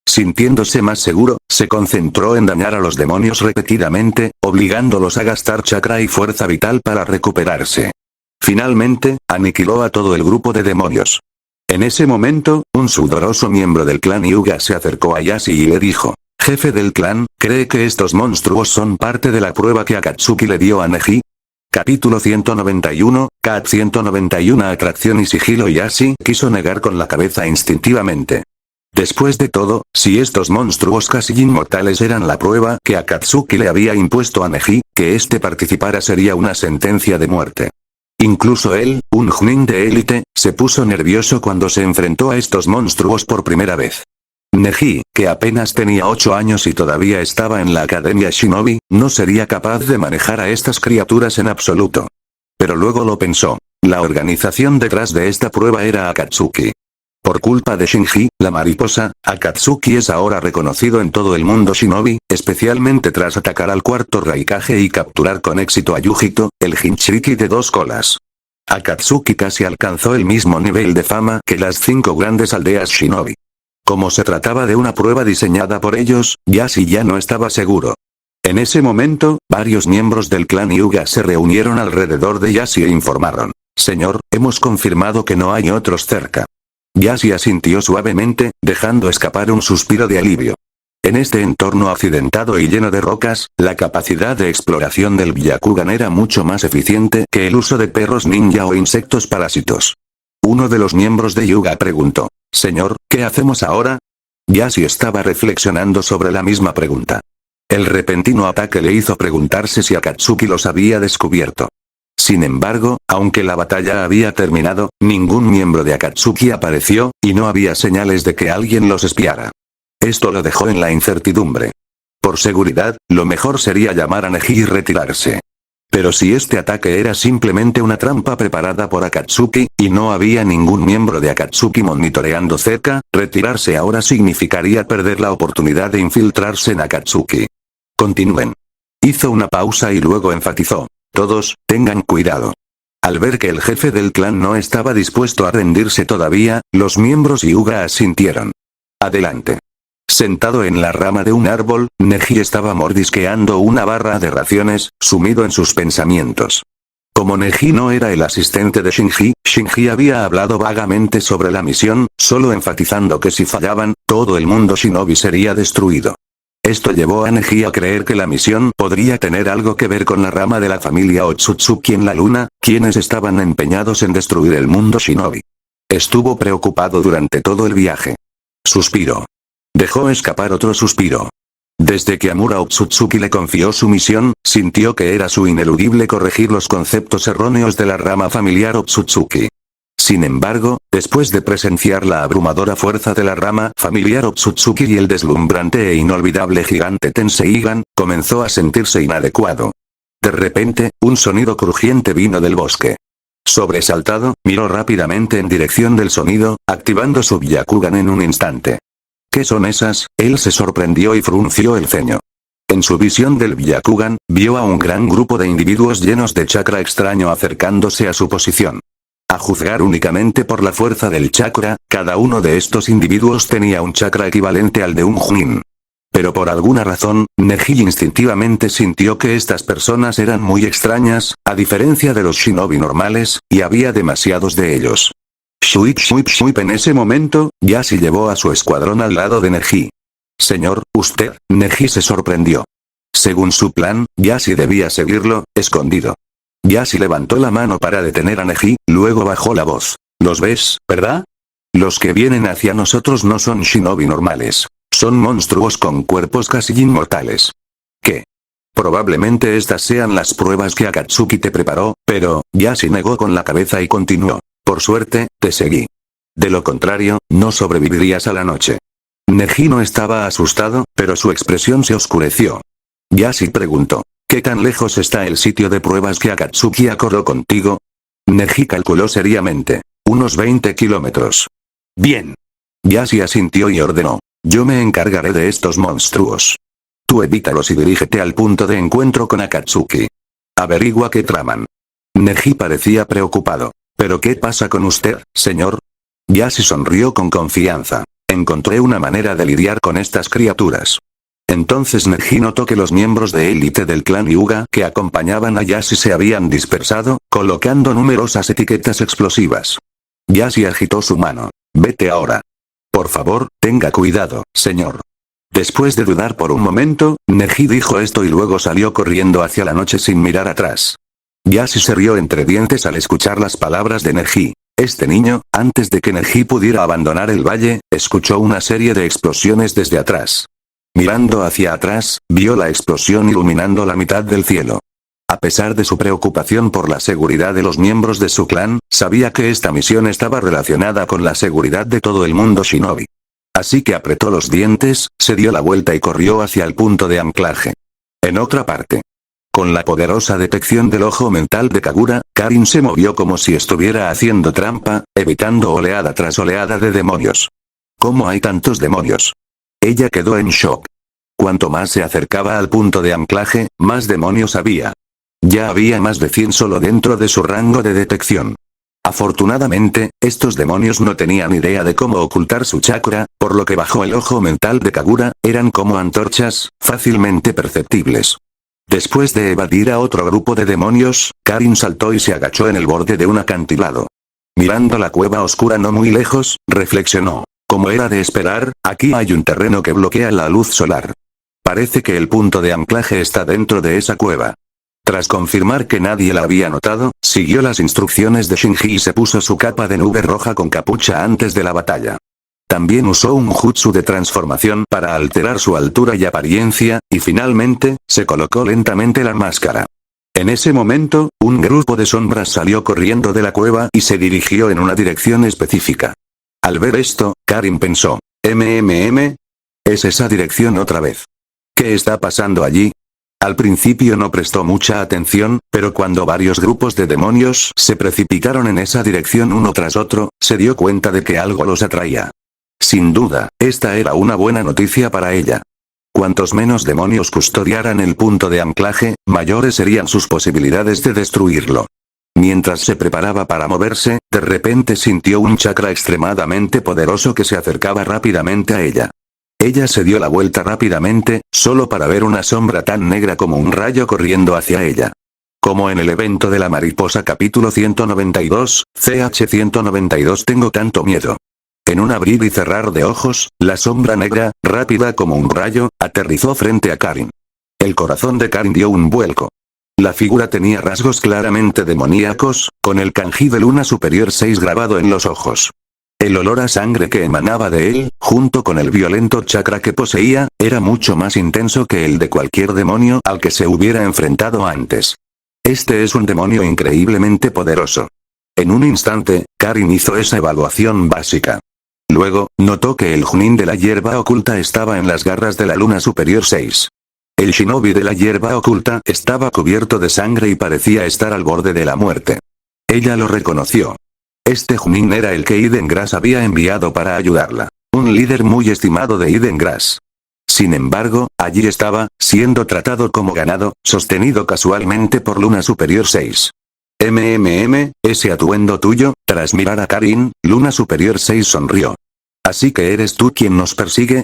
Sintiéndose más seguro, se concentró en dañar a los demonios repetidamente, obligándolos a gastar chakra y fuerza vital para recuperarse. Finalmente, aniquiló a todo el grupo de demonios. En ese momento, un sudoroso miembro del clan Hyuga se acercó a Yashi y le dijo: jefe del clan, ¿cree que estos monstruos son parte de la prueba que Akatsuki le dio a Neji? Capítulo 191, Cat 191 Atracción y sigilo. Yashi quiso negar con la cabeza instintivamente. Después de todo, si estos monstruos casi inmortales eran la prueba que Akatsuki le había impuesto a Neji, que éste participara sería una sentencia de muerte. Incluso él, un Chunin de élite, se puso nervioso cuando se enfrentó a estos monstruos por primera vez. Neji, que apenas tenía 8 años y todavía estaba en la Academia Shinobi, no sería capaz de manejar a estas criaturas en absoluto. Pero luego lo pensó. La organización detrás de esta prueba era Akatsuki. Por culpa de Shinji, la mariposa, Akatsuki es ahora reconocido en todo el mundo Shinobi, especialmente tras atacar al cuarto Raikage y capturar con éxito a Yujito, el Jinchuriki de 2 colas. Akatsuki casi alcanzó el mismo nivel de fama que las 5 grandes aldeas Shinobi. Como se trataba de una prueba diseñada por ellos, Yashi ya no estaba seguro. En ese momento, varios miembros del clan Hyuga se reunieron alrededor de Yashi e informaron: señor, hemos confirmado que no hay otros cerca. Yashi asintió suavemente, dejando escapar un suspiro de alivio. En este entorno accidentado y lleno de rocas, la capacidad de exploración del Byakugan era mucho más eficiente que el uso de perros ninja o insectos parásitos. Uno de los miembros de Hyuga preguntó: señor, ¿qué hacemos ahora? Yashi estaba reflexionando sobre la misma pregunta. El repentino ataque le hizo preguntarse si Akatsuki los había descubierto. Sin embargo, aunque la batalla había terminado, ningún miembro de Akatsuki apareció, y no había señales de que alguien los espiara. Esto lo dejó en la incertidumbre. Por seguridad, lo mejor sería llamar a Neji y retirarse. Pero si este ataque era simplemente una trampa preparada por Akatsuki, y no había ningún miembro de Akatsuki monitoreando cerca, retirarse ahora significaría perder la oportunidad de infiltrarse en Akatsuki. Continúen. Hizo una pausa y luego enfatizó: todos, tengan cuidado. Al ver que el jefe del clan no estaba dispuesto a rendirse todavía, los miembros Hyuga asintieron. Adelante. Sentado en la rama de un árbol, Neji estaba mordisqueando una barra de raciones, sumido en sus pensamientos. Como Neji no era el asistente de Shinji, Shinji había hablado vagamente sobre la misión, solo enfatizando que si fallaban, todo el mundo Shinobi sería destruido. Esto llevó a Neji a creer que la misión podría tener algo que ver con la rama de la familia Otsutsuki en la luna, quienes estaban empeñados en destruir el mundo Shinobi. Estuvo preocupado durante todo el viaje. Suspiró. Dejó escapar otro suspiro. Desde que Amura Otsutsuki le confió su misión, sintió que era su ineludible corregir los conceptos erróneos de la rama familiar Otsutsuki. Sin embargo, después de presenciar la abrumadora fuerza de la rama familiar Otsutsuki y el deslumbrante e inolvidable gigante Tenseigan, comenzó a sentirse inadecuado. De repente, un sonido crujiente vino del bosque. Sobresaltado, miró rápidamente en dirección del sonido, activando su Byakugan en un instante. ¿Qué son esas? Él se sorprendió y frunció el ceño. En su visión del Byakugan, vio a un gran grupo de individuos llenos de chakra extraño acercándose a su posición. A juzgar únicamente por la fuerza del chakra, cada uno de estos individuos tenía un chakra equivalente al de un Chunin. Pero por alguna razón, Neji instintivamente sintió que estas personas eran muy extrañas, a diferencia de los shinobi normales, y había demasiados de ellos. Shuip shuip shuip. En ese momento, Yashi llevó a su escuadrón al lado de Neji. Señor, usted, Neji se sorprendió. Según su plan, Yashi debía seguirlo, escondido. Yashi levantó la mano para detener a Neji, luego bajó la voz. ¿Los ves, verdad? Los que vienen hacia nosotros no son shinobi normales. Son monstruos con cuerpos casi inmortales. ¿Qué? Probablemente estas sean las pruebas que Akatsuki te preparó, pero, Yashi negó con la cabeza y continuó. Por suerte, te seguí. De lo contrario, no sobrevivirías a la noche. Neji no estaba asustado, pero su expresión se oscureció. Yashi preguntó. ¿Qué tan lejos está el sitio de pruebas que Akatsuki acordó contigo? Neji calculó seriamente. Unos 20 kilómetros. Bien. Yashi asintió y ordenó. Yo me encargaré de estos monstruos. Tú evítalos y dirígete al punto de encuentro con Akatsuki. Averigua qué traman. Neji parecía preocupado. ¿Pero qué pasa con usted, señor? Yashi sonrió con confianza. Encontré una manera de lidiar con estas criaturas. Entonces Neji notó que los miembros de élite del clan Hyuga que acompañaban a Yashi se habían dispersado, colocando numerosas etiquetas explosivas. Yashi agitó su mano. Vete ahora. Por favor, tenga cuidado, señor. Después de dudar por un momento, Neji dijo esto y luego salió corriendo hacia la noche sin mirar atrás. Yasi se rió entre dientes al escuchar las palabras de Neji. Este niño, antes de que Neji pudiera abandonar el valle, escuchó una serie de explosiones desde atrás. Mirando hacia atrás, vio la explosión iluminando la mitad del cielo. A pesar de su preocupación por la seguridad de los miembros de su clan, sabía que esta misión estaba relacionada con la seguridad de todo el mundo shinobi. Así que apretó los dientes, se dio la vuelta y corrió hacia el punto de anclaje. En otra parte. Con la poderosa detección del ojo mental de Kagura, Karin se movió como si estuviera haciendo trampa, evitando oleada tras oleada de demonios. ¿Cómo hay tantos demonios? Ella quedó en shock. Cuanto más se acercaba al punto de anclaje, más demonios había. Ya había más de 100 solo dentro de su rango de detección. Afortunadamente, estos demonios no tenían idea de cómo ocultar su chakra, por lo que bajo el ojo mental de Kagura, eran como antorchas, fácilmente perceptibles. Después de evadir a otro grupo de demonios, Karin saltó y se agachó en el borde de un acantilado. Mirando la cueva oscura no muy lejos, reflexionó. Como era de esperar, aquí hay un terreno que bloquea la luz solar. Parece que el punto de anclaje está dentro de esa cueva. Tras confirmar que nadie la había notado, siguió las instrucciones de Shinji y se puso su capa de nube roja con capucha antes de la batalla. También usó un jutsu de transformación para alterar su altura y apariencia, y finalmente, se colocó lentamente la máscara. En ese momento, un grupo de sombras salió corriendo de la cueva y se dirigió en una dirección específica. Al ver esto, Karin pensó, ¿es esa dirección otra vez? ¿Qué está pasando allí? Al principio no prestó mucha atención, pero cuando varios grupos de demonios se precipitaron en esa dirección uno tras otro, se dio cuenta de que algo los atraía. Sin duda, esta era una buena noticia para ella. Cuantos menos demonios custodiaran el punto de anclaje, mayores serían sus posibilidades de destruirlo. Mientras se preparaba para moverse, de repente sintió un chakra extremadamente poderoso que se acercaba rápidamente a ella. Ella se dio la vuelta rápidamente, solo para ver una sombra tan negra como un rayo corriendo hacia ella. Como en el evento de la mariposa capítulo 192, CH 192 tengo tanto miedo. En un abrir y cerrar de ojos, la sombra negra, rápida como un rayo, aterrizó frente a Karin. El corazón de Karin dio un vuelco. La figura tenía rasgos claramente demoníacos, con el kanji de Luna Superior 6 grabado en los ojos. El olor a sangre que emanaba de él, junto con el violento chakra que poseía, era mucho más intenso que el de cualquier demonio al que se hubiera enfrentado antes. Este es un demonio increíblemente poderoso. En un instante, Karin hizo esa evaluación básica. Luego, notó que el Junin de la hierba oculta estaba en las garras de la Luna Superior 6. El shinobi de la hierba oculta estaba cubierto de sangre y parecía estar al borde de la muerte. Ella lo reconoció. Este Junin era el que Iden Grass había enviado para ayudarla. Un líder muy estimado de Iden Grass. Sin embargo, allí estaba, siendo tratado como ganado, sostenido casualmente por Luna Superior 6. Ese atuendo tuyo, tras mirar a Karin, Luna Superior 6 sonrió. Así que eres tú quien nos persigue,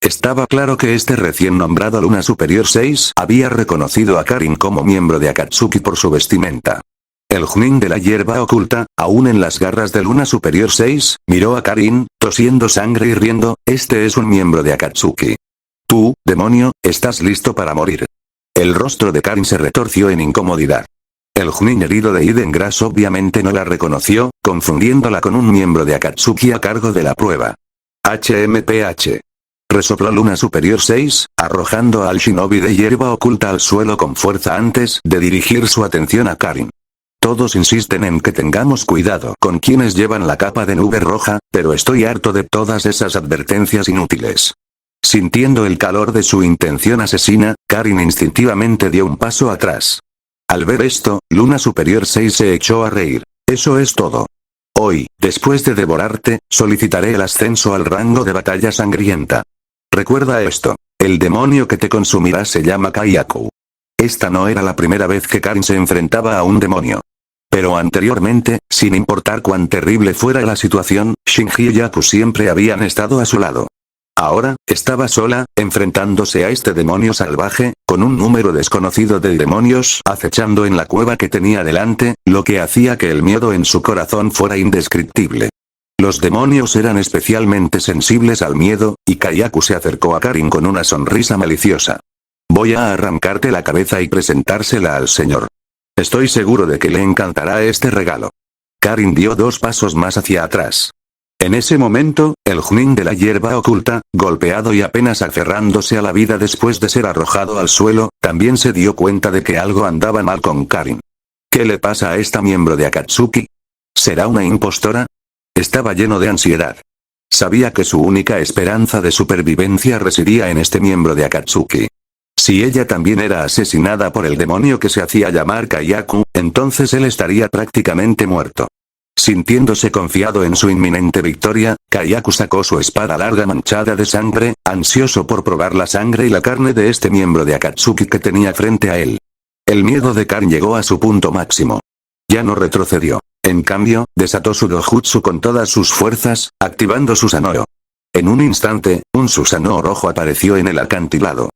Estaba claro que este recién nombrado Luna Superior 6 había reconocido a Karin como miembro de Akatsuki por su vestimenta. El Junin de la hierba oculta, aún en las garras de Luna Superior 6, miró a Karin, tosiendo sangre y riendo, este es un miembro de Akatsuki. Tú, demonio, estás listo para morir. El rostro de Karin se retorció en incomodidad. El Junin herido de Iden Grass obviamente no la reconoció, confundiéndola con un miembro de Akatsuki a cargo de la prueba. HMPH. Resopló Luna Superior 6, arrojando al shinobi de hierba oculta al suelo con fuerza antes de dirigir su atención a Karin. Todos insisten en que tengamos cuidado con quienes llevan la capa de nube roja, pero estoy harto de todas esas advertencias inútiles. Sintiendo el calor de su intención asesina, Karin instintivamente dio un paso atrás. Al ver esto, Luna Superior 6 se echó a reír. Eso es todo. Hoy, después de devorarte, solicitaré el ascenso al rango de batalla sangrienta. Recuerda esto. El demonio que te consumirá se llama Kaiaku. Esta no era la primera vez que Karin se enfrentaba a un demonio. Pero anteriormente, sin importar cuán terrible fuera la situación, Shinji y Yaku siempre habían estado a su lado. Ahora, estaba sola, enfrentándose a este demonio salvaje, con un número desconocido de demonios acechando en la cueva que tenía delante, lo que hacía que el miedo en su corazón fuera indescriptible. Los demonios eran especialmente sensibles al miedo, y Kayaku se acercó a Karin con una sonrisa maliciosa. Voy a arrancarte la cabeza y presentársela al señor. Estoy seguro de que le encantará este regalo. Karin dio 2 pasos más hacia atrás. En ese momento, el Junin de la hierba oculta, golpeado y apenas aferrándose a la vida después de ser arrojado al suelo, también se dio cuenta de que algo andaba mal con Karin. ¿Qué le pasa a esta miembro de Akatsuki? ¿Será una impostora? Estaba lleno de ansiedad. Sabía que su única esperanza de supervivencia residía en este miembro de Akatsuki. Si ella también era asesinada por el demonio que se hacía llamar Kayaku, entonces él estaría prácticamente muerto. Sintiéndose confiado en su inminente victoria, Kayaku sacó su espada larga manchada de sangre, ansioso por probar la sangre y la carne de este miembro de Akatsuki que tenía frente a él. El miedo de Karin llegó a su punto máximo. Ya no retrocedió. En cambio, desató su dojutsu con todas sus fuerzas, activando Susanoo. En un instante, un Susanoo rojo apareció en el acantilado.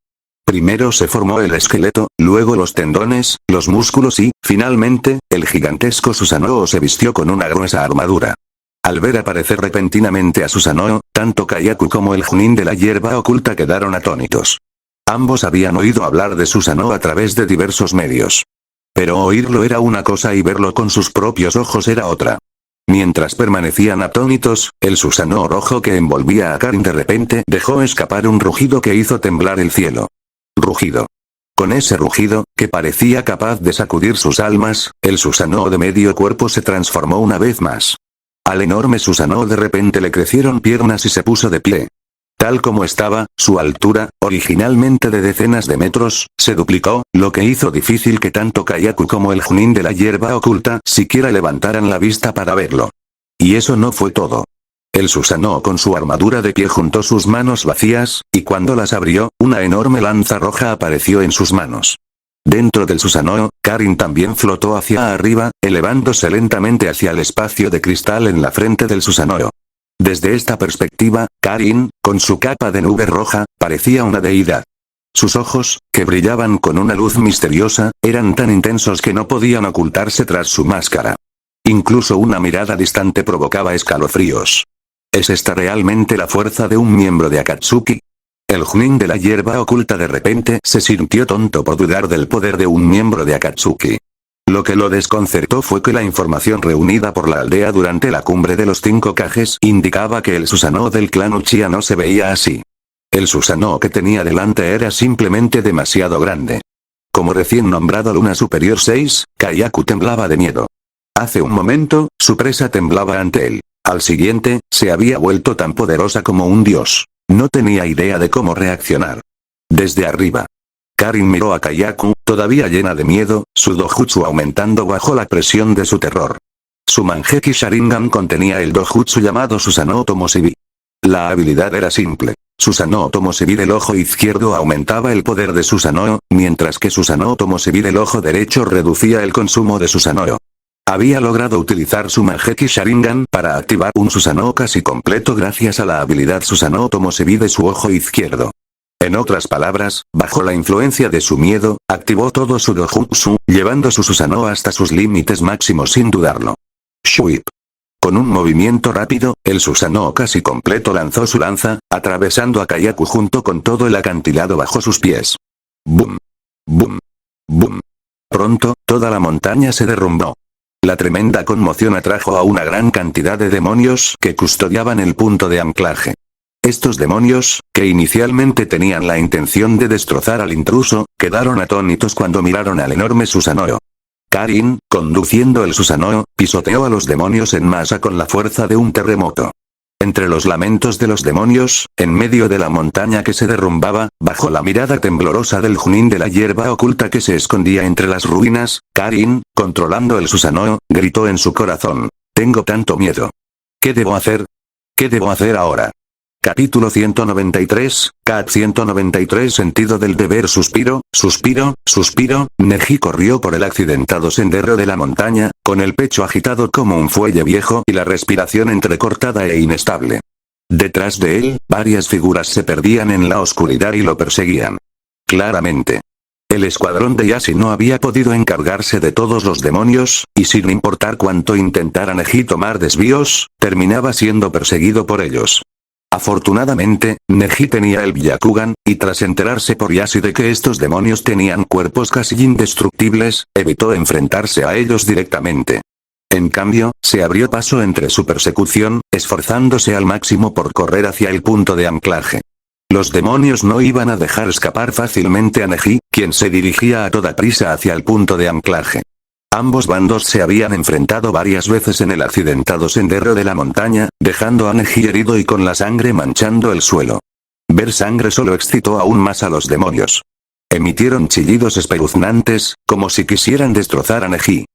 Primero se formó el esqueleto, luego los tendones, los músculos y, finalmente, el gigantesco Susanoo se vistió con una gruesa armadura. Al ver aparecer repentinamente a Susanoo, tanto Kayaku como el Junin de la hierba oculta quedaron atónitos. Ambos habían oído hablar de Susanoo a través de diversos medios. Pero oírlo era una cosa y verlo con sus propios ojos era otra. Mientras permanecían atónitos, el Susanoo rojo que envolvía a Karin de repente dejó escapar un rugido que hizo temblar el cielo. Rugido. Con ese rugido, que parecía capaz de sacudir sus almas, el Susanoo de medio cuerpo se transformó una vez más. Al enorme Susanoo de repente le crecieron piernas y se puso de pie. Tal como estaba, su altura, originalmente de decenas de metros, se duplicó, lo que hizo difícil que tanto Kayaku como el Junin de la hierba oculta siquiera levantaran la vista para verlo. Y eso no fue todo. El Susanoo con su armadura de pie juntó sus manos vacías, y cuando las abrió, una enorme lanza roja apareció en sus manos. Dentro del Susanoo, Karin también flotó hacia arriba, elevándose lentamente hacia el espacio de cristal en la frente del Susanoo. Desde esta perspectiva, Karin, con su capa de nube roja, parecía una deidad. Sus ojos, que brillaban con una luz misteriosa, eran tan intensos que no podían ocultarse tras su máscara. Incluso una mirada distante provocaba escalofríos. ¿Es esta realmente la fuerza de un miembro de Akatsuki? El Junin de la hierba oculta de repente se sintió tonto por dudar del poder de un miembro de Akatsuki. Lo que lo desconcertó fue que la información reunida por la aldea durante la cumbre de los 5 Kages indicaba que el Susanoo del clan Uchiha no se veía así. El Susanoo que tenía delante era simplemente demasiado grande. Como recién nombrado Luna Superior 6, Kayaku temblaba de miedo. Hace un momento, su presa temblaba ante él. Al siguiente, se había vuelto tan poderosa como un dios. No tenía idea de cómo reaccionar. Desde arriba. Karin miró a Kayaku, todavía llena de miedo, su dojutsu aumentando bajo la presión de su terror. Su Manjeki Sharingan contenía el dojutsu llamado Susanoo Tomosebi. La habilidad era simple. Susanoo Tomosebi del ojo izquierdo aumentaba el poder de Susanoo, mientras que Susanoo Tomosebi del ojo derecho reducía el consumo de Susanoo. Había logrado utilizar su Manjeki Sharingan para activar un Susanoo casi completo gracias a la habilidad Susanoo Tomosebi de su ojo izquierdo. En otras palabras, bajo la influencia de su miedo, activó todo su dojutsu, llevando su Susanoo hasta sus límites máximos sin dudarlo. Shuip. Con un movimiento rápido, el Susanoo casi completo lanzó su lanza, atravesando a Kayaku junto con todo el acantilado bajo sus pies. ¡Bum! ¡Bum! ¡Bum! Pronto, toda la montaña se derrumbó. La tremenda conmoción atrajo a una gran cantidad de demonios que custodiaban el punto de anclaje. Estos demonios, que inicialmente tenían la intención de destrozar al intruso, quedaron atónitos cuando miraron al enorme Susanoo. Karin, conduciendo el Susanoo, pisoteó a los demonios en masa con la fuerza de un terremoto. Entre los lamentos de los demonios, en medio de la montaña que se derrumbaba, bajo la mirada temblorosa del Junin de la hierba oculta que se escondía entre las ruinas, Karin, controlando el Susanoo, gritó en su corazón. Tengo tanto miedo. ¿Qué debo hacer? ¿Qué debo hacer ahora? Capítulo 193, Cat 193 Sentido del deber suspiro, suspiro, suspiro, Neji corrió por el accidentado sendero de la montaña, con el pecho agitado como un fuelle viejo y la respiración entrecortada e inestable. Detrás de él, varias figuras se perdían en la oscuridad y lo perseguían. Claramente. El escuadrón de Yashi no había podido encargarse de todos los demonios, y sin importar cuánto intentara Neji tomar desvíos, terminaba siendo perseguido por ellos. Afortunadamente, Neji tenía el Byakugan, y tras enterarse por Yashi de que estos demonios tenían cuerpos casi indestructibles, evitó enfrentarse a ellos directamente. En cambio, se abrió paso entre su persecución, esforzándose al máximo por correr hacia el punto de anclaje. Los demonios no iban a dejar escapar fácilmente a Neji, quien se dirigía a toda prisa hacia el punto de anclaje. Ambos bandos se habían enfrentado varias veces en el accidentado sendero de la montaña, dejando a Neji herido y con la sangre manchando el suelo. Ver sangre solo excitó aún más a los demonios. Emitieron chillidos espeluznantes, como si quisieran destrozar a Neji.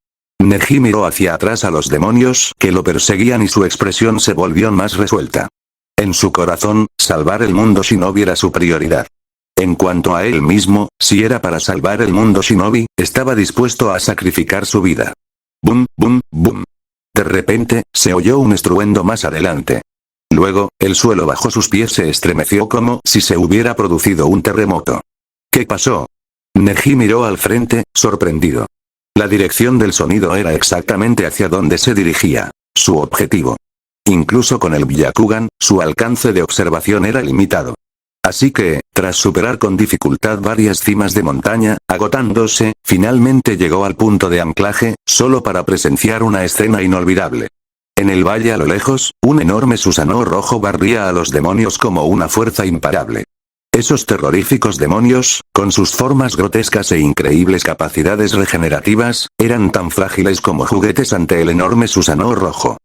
Neji miró hacia atrás a los demonios que lo perseguían y su expresión se volvió más resuelta. En su corazón, salvar el mundo shinobi era su prioridad. En cuanto a él mismo, si era para salvar el mundo shinobi, estaba dispuesto a sacrificar su vida. Bum, bum, bum. De repente, se oyó un estruendo más adelante. Luego, el suelo bajo sus pies se estremeció como si se hubiera producido un terremoto. ¿Qué pasó? Neji miró al frente, sorprendido. La dirección del sonido era exactamente hacia donde se dirigía su objetivo. Incluso con el Byakugan, su alcance de observación era limitado. Así que, tras superar con dificultad varias cimas de montaña, agotándose, finalmente llegó al punto de anclaje, solo para presenciar una escena inolvidable. En el valle a lo lejos, un enorme Susanoo rojo barría a los demonios como una fuerza imparable. Esos terroríficos demonios, con sus formas grotescas e increíbles capacidades regenerativas, eran tan frágiles como juguetes ante el enorme Susanoo rojo.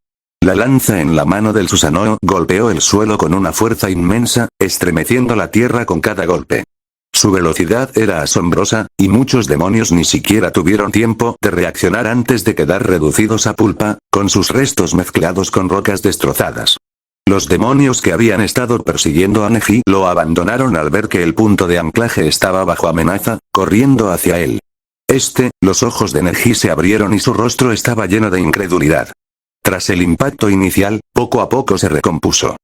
La lanza en la mano del Susanoo golpeó el suelo con una fuerza inmensa, estremeciendo la tierra con cada golpe. Su velocidad era asombrosa, y muchos demonios ni siquiera tuvieron tiempo de reaccionar antes de quedar reducidos a pulpa, con sus restos mezclados con rocas destrozadas. Los demonios que habían estado persiguiendo a Neji lo abandonaron al ver que el punto de anclaje estaba bajo amenaza, corriendo hacia él. Los ojos de Neji se abrieron y su rostro estaba lleno de incredulidad. Tras el impacto inicial, poco a poco se recompuso.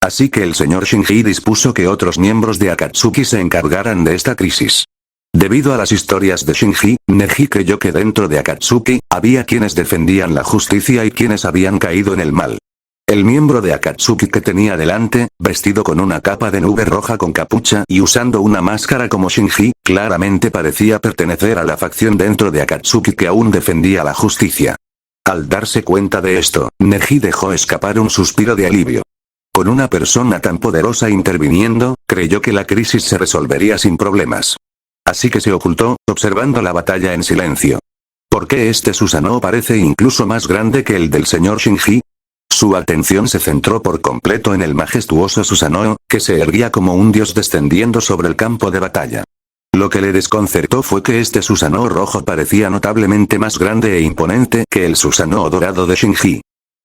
Así que el señor Shinji dispuso que otros miembros de Akatsuki se encargaran de esta crisis. Debido a las historias de Shinji, Neji creyó que dentro de Akatsuki, había quienes defendían la justicia y quienes habían caído en el mal. El miembro de Akatsuki que tenía delante, vestido con una capa de nube roja con capucha y usando una máscara como Shinji, claramente parecía pertenecer a la facción dentro de Akatsuki que aún defendía la justicia. Al darse cuenta de esto, Neji dejó escapar un suspiro de alivio. Con una persona tan poderosa interviniendo, creyó que la crisis se resolvería sin problemas. Así que se ocultó, observando la batalla en silencio. ¿Por qué este Susanoo parece incluso más grande que el del señor Shinji? Su atención se centró por completo en el majestuoso Susanoo, que se erguía como un dios descendiendo sobre el campo de batalla. Lo que le desconcertó fue que este Susanoo rojo parecía notablemente más grande e imponente que el Susanoo dorado de Shinji.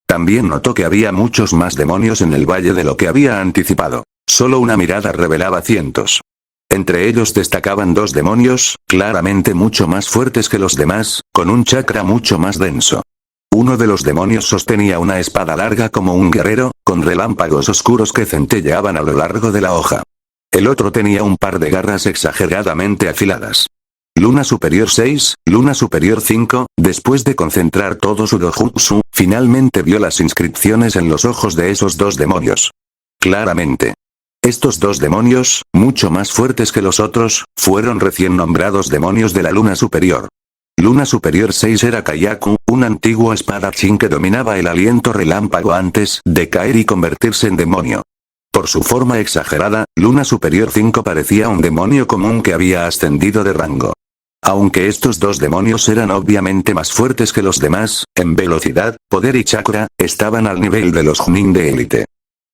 También notó que había muchos más demonios en el valle de lo que había anticipado. Solo una mirada revelaba cientos. Entre ellos destacaban dos demonios, claramente mucho más fuertes que los demás, con un chakra mucho más denso. Uno de los demonios sostenía una espada larga como un guerrero, con relámpagos oscuros que centelleaban a lo largo de la hoja. El otro tenía un par de garras exageradamente afiladas. Luna Superior 6, Luna Superior 5, después de concentrar todo su dojutsu, finalmente vio las inscripciones en los ojos de esos dos demonios. Claramente. Estos dos demonios, mucho más fuertes que los otros, fueron recién nombrados demonios de la Luna Superior. Luna Superior 6 era Kayaku, un antiguo espadachín que dominaba el aliento relámpago antes de caer y convertirse en demonio. Por su forma exagerada, Luna Superior 5 parecía un demonio común que había ascendido de rango. Aunque estos dos demonios eran obviamente más fuertes que los demás, en velocidad, poder y chakra, estaban al nivel de los Chunin de élite.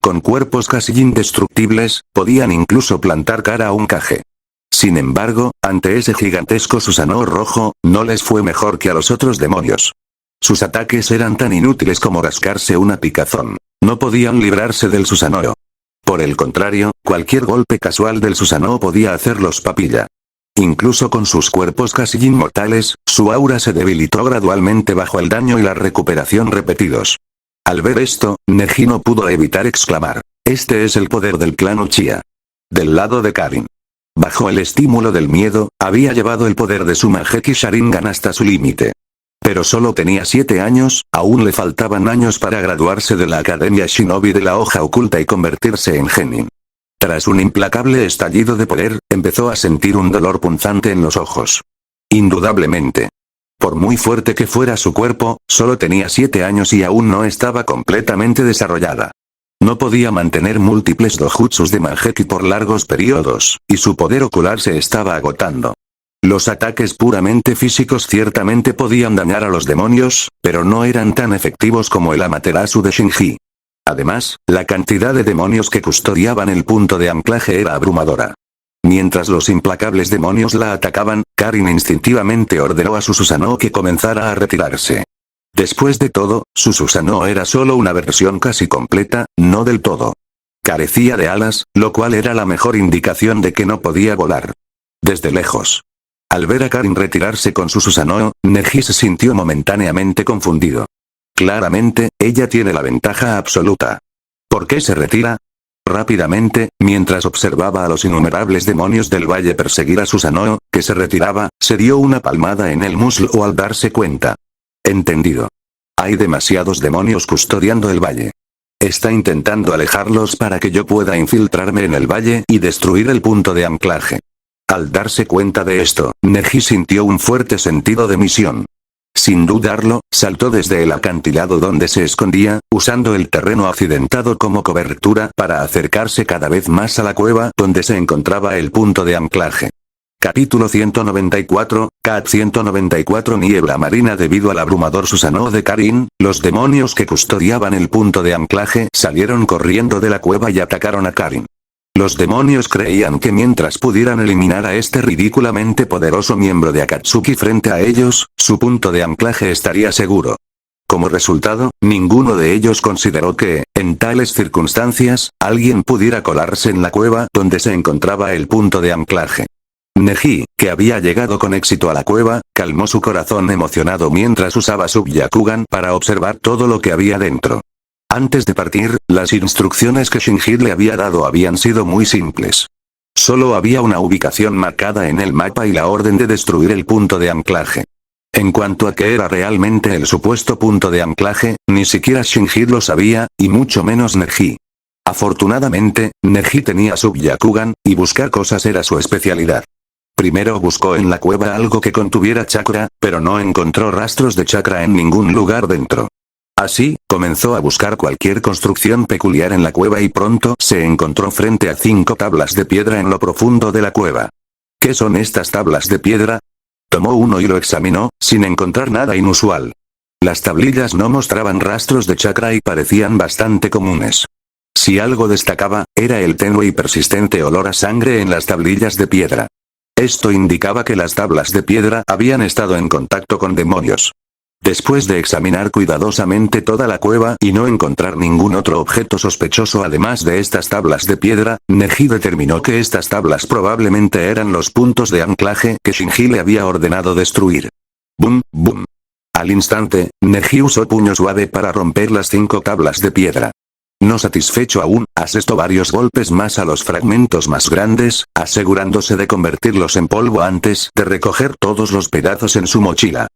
Con cuerpos casi indestructibles, podían incluso plantar cara a un Kage. Sin embargo, ante ese gigantesco Susanoo rojo, no les fue mejor que a los otros demonios. Sus ataques eran tan inútiles como rascarse una picazón. No podían librarse del Susanoo. Por el contrario, cualquier golpe casual del Susanoo podía hacerlos papilla. Incluso con sus cuerpos casi inmortales, su aura se debilitó gradualmente bajo el daño y la recuperación repetidos. Al ver esto, Neji no pudo evitar exclamar: "Este es el poder del clan Uchiha". Del lado de Karin. Bajo el estímulo del miedo, había llevado el poder de su Mangekyou Sharingan hasta su límite. Pero solo tenía 7 años, aún le faltaban años para graduarse de la Academia Shinobi de la Hoja Oculta y convertirse en genin. Tras un implacable estallido de poder, empezó a sentir un dolor punzante en los ojos. Indudablemente. Por muy fuerte que fuera su cuerpo, solo tenía 7 años y aún no estaba completamente desarrollada. No podía mantener múltiples dojutsus de Mangekyou por largos periodos, y su poder ocular se estaba agotando. Los ataques puramente físicos ciertamente podían dañar a los demonios, pero no eran tan efectivos como el Amaterasu de Shinji. Además, la cantidad de demonios que custodiaban el punto de anclaje era abrumadora. Mientras los implacables demonios la atacaban, Karin instintivamente ordenó a su Susanoo que comenzara a retirarse. Después de todo, su Susanoo era solo una versión casi completa, no del todo. Carecía de alas, lo cual era la mejor indicación de que no podía volar. Desde lejos. Al ver a Karin retirarse con su Susanoo, Neji se sintió momentáneamente confundido. Claramente, ella tiene la ventaja absoluta. ¿Por qué se retira? Rápidamente, mientras observaba a los innumerables demonios del valle perseguir a Susanoo, que se retiraba, se dio una palmada en el muslo al darse cuenta. Entendido. Hay demasiados demonios custodiando el valle. Está intentando alejarlos para que yo pueda infiltrarme en el valle y destruir el punto de anclaje. Al darse cuenta de esto, Neji sintió un fuerte sentido de misión. Sin dudarlo, saltó desde el acantilado donde se escondía, usando el terreno accidentado como cobertura para acercarse cada vez más a la cueva donde se encontraba el punto de anclaje. Capítulo 194, Cat 194 Niebla marina. Debido al abrumador Susanoo de Karin, los demonios que custodiaban el punto de anclaje salieron corriendo de la cueva y atacaron a Karin. Los demonios creían que mientras pudieran eliminar a este ridículamente poderoso miembro de Akatsuki frente a ellos, su punto de anclaje estaría seguro. Como resultado, ninguno de ellos consideró que, en tales circunstancias, alguien pudiera colarse en la cueva donde se encontraba el punto de anclaje. Neji, que había llegado con éxito a la cueva, calmó su corazón emocionado mientras usaba su Byakugan para observar todo lo que había dentro. Antes de partir, las instrucciones que Shinji le había dado habían sido muy simples. Solo había una ubicación marcada en el mapa y la orden de destruir el punto de anclaje. En cuanto a qué era realmente el supuesto punto de anclaje, ni siquiera Shinji lo sabía, y mucho menos Neji. Afortunadamente, Neji tenía su Byakugan, y buscar cosas era su especialidad. Primero buscó en la cueva algo que contuviera chakra, pero no encontró rastros de chakra en ningún lugar dentro. Así, comenzó a buscar cualquier construcción peculiar en la cueva y pronto se encontró frente a 5 tablas de piedra en lo profundo de la cueva. ¿Qué son estas tablas de piedra? Tomó uno y lo examinó, sin encontrar nada inusual. Las tablillas no mostraban rastros de chakra y parecían bastante comunes. Si algo destacaba, era el tenue y persistente olor a sangre en las tablillas de piedra. Esto indicaba que las tablas de piedra habían estado en contacto con demonios. Después de examinar cuidadosamente toda la cueva y no encontrar ningún otro objeto sospechoso además de estas tablas de piedra, Neji determinó que estas tablas probablemente eran los puntos de anclaje que Shinji le había ordenado destruir. ¡Bum, bum! Al instante, Neji usó puño suave para romper las 5 tablas de piedra. No satisfecho aún, asestó varios golpes más a los fragmentos más grandes, asegurándose de convertirlos en polvo antes de recoger todos los pedazos en su mochila.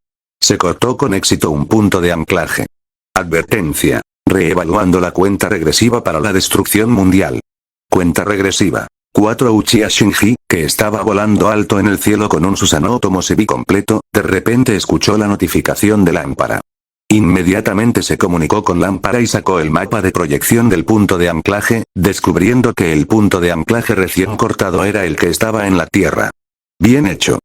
Se cortó con éxito un punto de anclaje. Advertencia. Reevaluando la cuenta regresiva para la destrucción mundial. Cuenta regresiva. 4 Uchiha Shinji, que estaba volando alto en el cielo con un Susanoo Tomosebi completo, de repente escuchó la notificación de lámpara. Inmediatamente se comunicó con lámpara y sacó el mapa de proyección del punto de anclaje, descubriendo que el punto de anclaje recién cortado era el que estaba en la tierra. Bien hecho.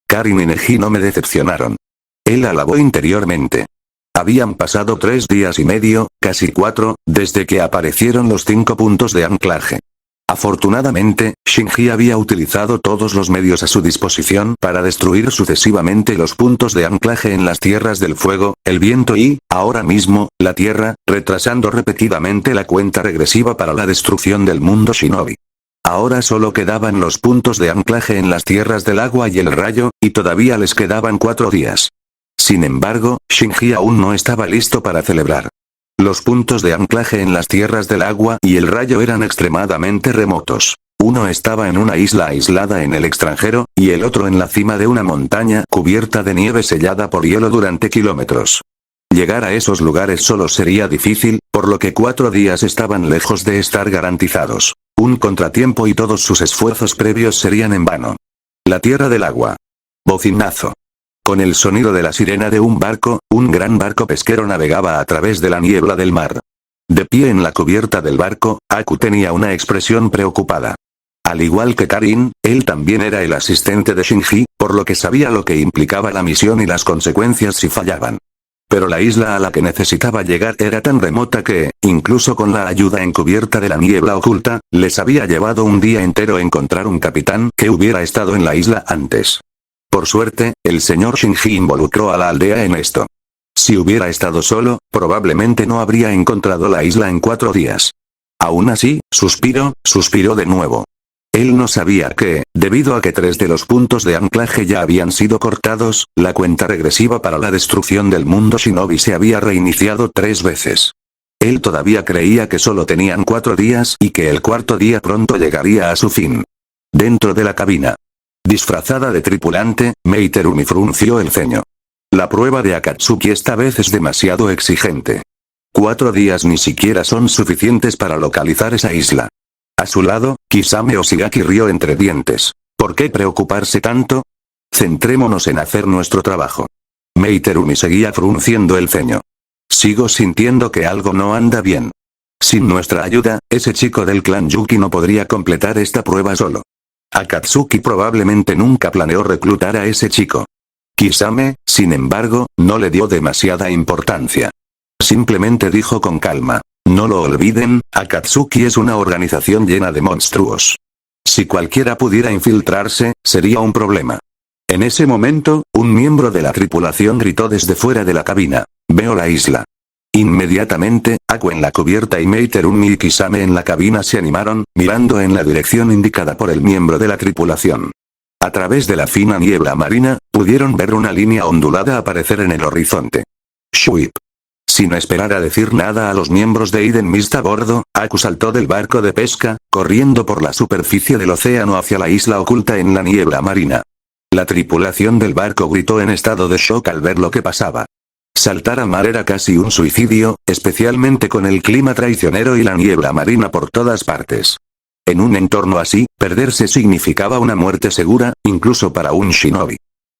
Karin y Neji no me decepcionaron. Él alabó interiormente. Habían pasado 3 días y medio, casi 4, desde que aparecieron los 5 puntos de anclaje. Afortunadamente, Shinji había utilizado todos los medios a su disposición para destruir sucesivamente los puntos de anclaje en las tierras del fuego, el viento y, ahora mismo, la tierra, retrasando repetidamente la cuenta regresiva para la destrucción del mundo shinobi. Ahora solo quedaban los puntos de anclaje en las tierras del agua y el rayo, y todavía les quedaban 4 días. Sin embargo, Shinji aún no estaba listo para celebrar. Los puntos de anclaje en las tierras del agua y el rayo eran extremadamente remotos. Uno estaba en una isla aislada en el extranjero, y el otro en la cima de una montaña cubierta de nieve sellada por hielo durante kilómetros. Llegar a esos lugares solo sería difícil, por lo que 4 días estaban lejos de estar garantizados. Un contratiempo y todos sus esfuerzos previos serían en vano. La tierra del agua. Bocinazo. Con el sonido de la sirena de un barco, un gran barco pesquero navegaba a través de la niebla del mar. De pie en la cubierta del barco, Aku tenía una expresión preocupada. Al igual que Karin, él también era el asistente de Shinji, por lo que sabía lo que implicaba la misión y las consecuencias si fallaban. Pero la isla a la que necesitaba llegar era tan remota que, incluso con la ayuda encubierta de la niebla oculta, les había llevado un día entero encontrar un capitán que hubiera estado en la isla antes. Por suerte, el señor Shinji involucró a la aldea en esto. Si hubiera estado solo, probablemente no habría encontrado la isla en 4 días. Aún así, suspiró de nuevo. Él no sabía que, debido a que 3 de los puntos de anclaje ya habían sido cortados, la cuenta regresiva para la destrucción del mundo shinobi se había reiniciado 3 veces. Él todavía creía que solo tenían 4 días y que el 4.º día pronto llegaría a su fin. Dentro de la cabina. Disfrazada de tripulante, Mei Terumi frunció el ceño. La prueba de Akatsuki esta vez es demasiado exigente. 4 días ni siquiera son suficientes para localizar esa isla. A su lado, Kisame Oshigaki rió entre dientes. ¿Por qué preocuparse tanto? Centrémonos en hacer nuestro trabajo. Mei Terumi seguía frunciendo el ceño. Sigo sintiendo que algo no anda bien. Sin nuestra ayuda, ese chico del clan Yuki no podría completar esta prueba solo. Akatsuki probablemente nunca planeó reclutar a ese chico. Kisame, sin embargo, no le dio demasiada importancia. Simplemente dijo con calma. No lo olviden, Akatsuki es una organización llena de monstruos. Si cualquiera pudiera infiltrarse, sería un problema. En ese momento, un miembro de la tripulación gritó desde fuera de la cabina. Veo la isla. Inmediatamente, Aku en la cubierta y Mei Terumi y Kisame en la cabina se animaron, mirando en la dirección indicada por el miembro de la tripulación. A través de la fina niebla marina, pudieron ver una línea ondulada aparecer en el horizonte. Shuip. Sin esperar a decir nada a los miembros de Eden Mist a bordo, Aku saltó del barco de pesca, corriendo por la superficie del océano hacia la isla oculta en la niebla marina. La tripulación del barco gritó en estado de shock al ver lo que pasaba. Saltar al mar era casi un suicidio, especialmente con el clima traicionero y la niebla marina por todas partes. En un entorno así, perderse significaba una muerte segura, incluso para un shinobi.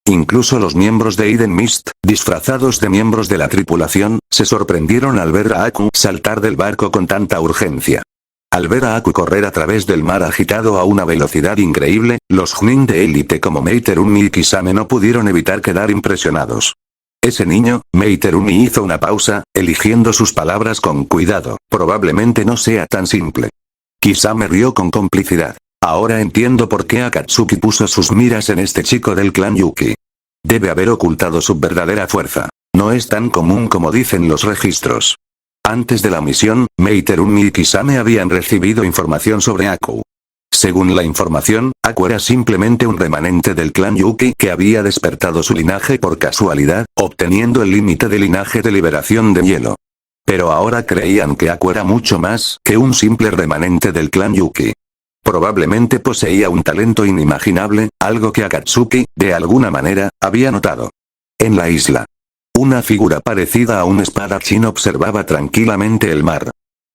Incluso los miembros de Eden Mist, disfrazados de miembros de la tripulación, se sorprendieron al ver a Aku saltar del barco con tanta urgencia. Al ver a Aku correr a través del mar agitado a una velocidad increíble, los Chunin de élite como Mei Terumi y Kisame no pudieron evitar quedar impresionados. Ese niño, Mei Terumi hizo una pausa, eligiendo sus palabras con cuidado, probablemente no sea tan simple. Kisame rió con complicidad. Ahora entiendo por qué Akatsuki puso sus miras en este chico del clan Yuki. Debe haber ocultado su verdadera fuerza. No es tan común como dicen los registros. Antes de la misión, Mei Terumi y Kisame habían recibido información sobre Aku. Según la información, Aku era simplemente un remanente del clan Yuki que había despertado su linaje por casualidad, obteniendo el límite de linaje de liberación de hielo. Pero ahora creían que Aku era mucho más que un simple remanente del clan Yuki. Probablemente poseía un talento inimaginable, algo que Akatsuki, de alguna manera, había notado. En la isla. Una figura parecida a un espadachín observaba tranquilamente el mar.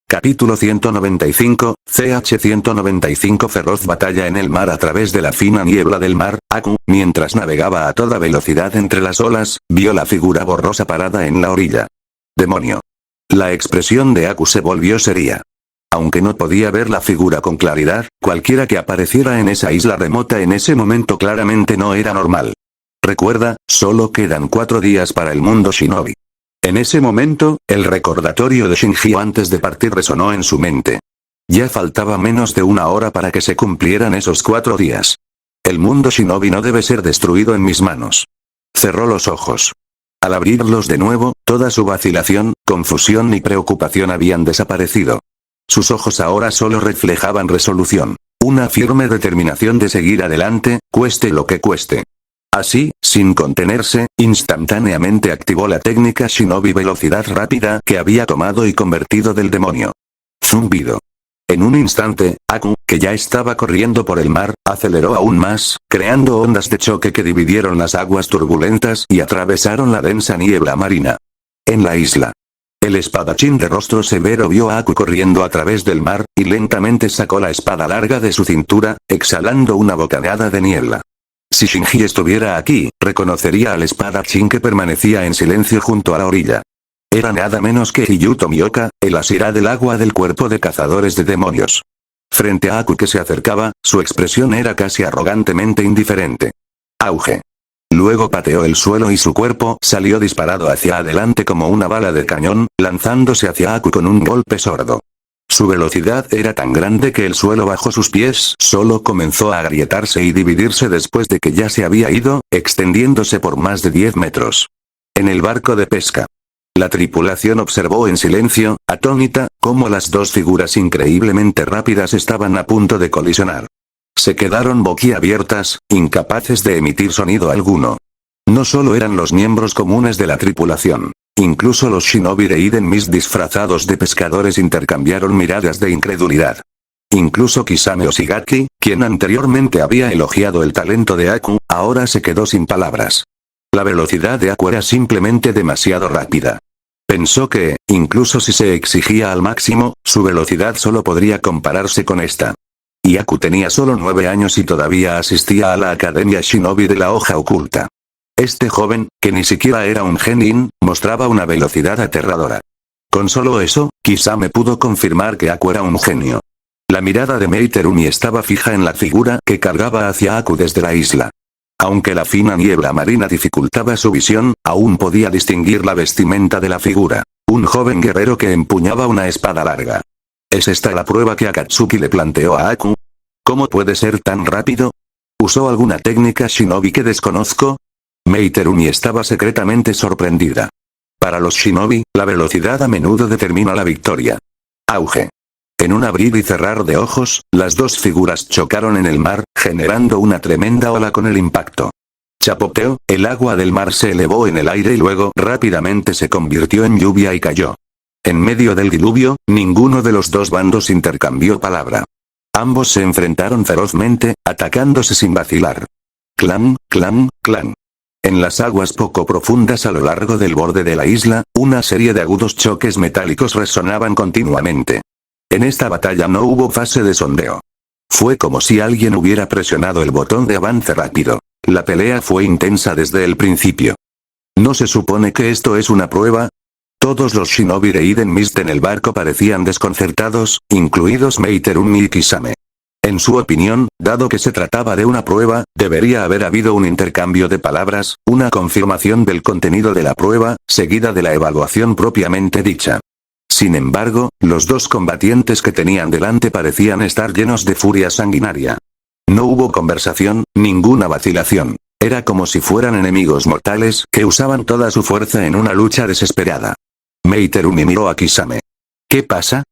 Capítulo 195, CH 195 Feroz batalla en el mar a través de la fina niebla del mar. Aku, mientras navegaba a toda velocidad entre las olas, vio la figura borrosa parada en la orilla. ¡Demonio! La expresión de Aku se volvió seria. Aunque no podía ver la figura con claridad, cualquiera que apareciera en esa isla remota en ese momento claramente no era normal. Recuerda, solo quedan 4 días para el mundo shinobi. En ese momento, el recordatorio de Shinji antes de partir resonó en su mente. Ya faltaba menos de 1 hora para que se cumplieran esos 4 días. El mundo shinobi no debe ser destruido en mis manos. Cerró los ojos. Al abrirlos de nuevo, toda su vacilación, confusión y preocupación habían desaparecido. Sus ojos ahora solo reflejaban resolución. Una firme determinación de seguir adelante, cueste lo que cueste. Así, sin contenerse, instantáneamente activó la técnica Shinobi Velocidad Rápida que había tomado y convertido del demonio. Zumbido. En un instante, Aku, que ya estaba corriendo por el mar, aceleró aún más, creando ondas de choque que dividieron las aguas turbulentas y atravesaron la densa niebla marina. En la isla. El espadachín de rostro severo vio a Aku corriendo a través del mar, y lentamente sacó la espada larga de su cintura, exhalando una bocanada de niebla. Si Shinji estuviera aquí, reconocería al espadachín que permanecía en silencio junto a la orilla. Era nada menos que Hiyuto Mioka, el Asira del agua del cuerpo de cazadores de demonios. Frente a Aku que se acercaba, su expresión era casi arrogantemente indiferente. Auge. Luego pateó el suelo y su cuerpo salió disparado hacia adelante como una bala de cañón, lanzándose hacia Aku con un golpe sordo. Su velocidad era tan grande que el suelo bajo sus pies solo comenzó a agrietarse y dividirse después de que ya se había ido, extendiéndose por más de 10 metros. En el barco de pesca. La tripulación observó en silencio, atónita, cómo las dos figuras increíblemente rápidas estaban a punto de colisionar. Se quedaron boquiabiertas, incapaces de emitir sonido alguno. No solo eran los miembros comunes de la tripulación. Incluso los shinobi de Iden Mist disfrazados de pescadores intercambiaron miradas de incredulidad. Incluso Kisame Oshigaki, quien anteriormente había elogiado el talento de Aku, ahora se quedó sin palabras. La velocidad de Aku era simplemente demasiado rápida. Pensó que, incluso si se exigía al máximo, su velocidad solo podría compararse con esta. Y Aku tenía solo 9 años y todavía asistía a la Academia Shinobi de la Hoja Oculta. Este joven, que ni siquiera era un genin, mostraba una velocidad aterradora. Con solo eso, Kisame pudo confirmar que Aku era un genio. La mirada de Meiterumi estaba fija en la figura que cargaba hacia Aku desde la isla. Aunque la fina niebla marina dificultaba su visión, aún podía distinguir la vestimenta de la figura. Un joven guerrero que empuñaba una espada larga. ¿Es esta la prueba que Akatsuki le planteó a Aku? ¿Cómo puede ser tan rápido? ¿Usó alguna técnica shinobi que desconozco? Meiterumi estaba secretamente sorprendida. Para los shinobi, la velocidad a menudo determina la victoria. Auge. En un abrir y cerrar de ojos, las dos figuras chocaron en el mar, generando una tremenda ola con el impacto. Chapoteo, el agua del mar se elevó en el aire y luego rápidamente se convirtió en lluvia y cayó. En medio del diluvio, ninguno de los dos bandos intercambió palabra. Ambos se enfrentaron ferozmente, atacándose sin vacilar. Clan, clan, clan. En las aguas poco profundas a lo largo del borde de la isla, una serie de agudos choques metálicos resonaban continuamente. En esta batalla no hubo fase de sondeo. Fue como si alguien hubiera presionado el botón de avance rápido. La pelea fue intensa desde el principio. ¿No se supone que esto es una prueba? Todos los shinobi de Iden Mist en el barco parecían desconcertados, incluidos Meiterumi y Kisame. En su opinión, dado que se trataba de una prueba, debería haber habido un intercambio de palabras, una confirmación del contenido de la prueba, seguida de la evaluación propiamente dicha. Sin embargo, los dos combatientes que tenían delante parecían estar llenos de furia sanguinaria. No hubo conversación, ninguna vacilación. Era como si fueran enemigos mortales que usaban toda su fuerza en una lucha desesperada. Meiterumi miró a Kisame. ¿Qué pasa?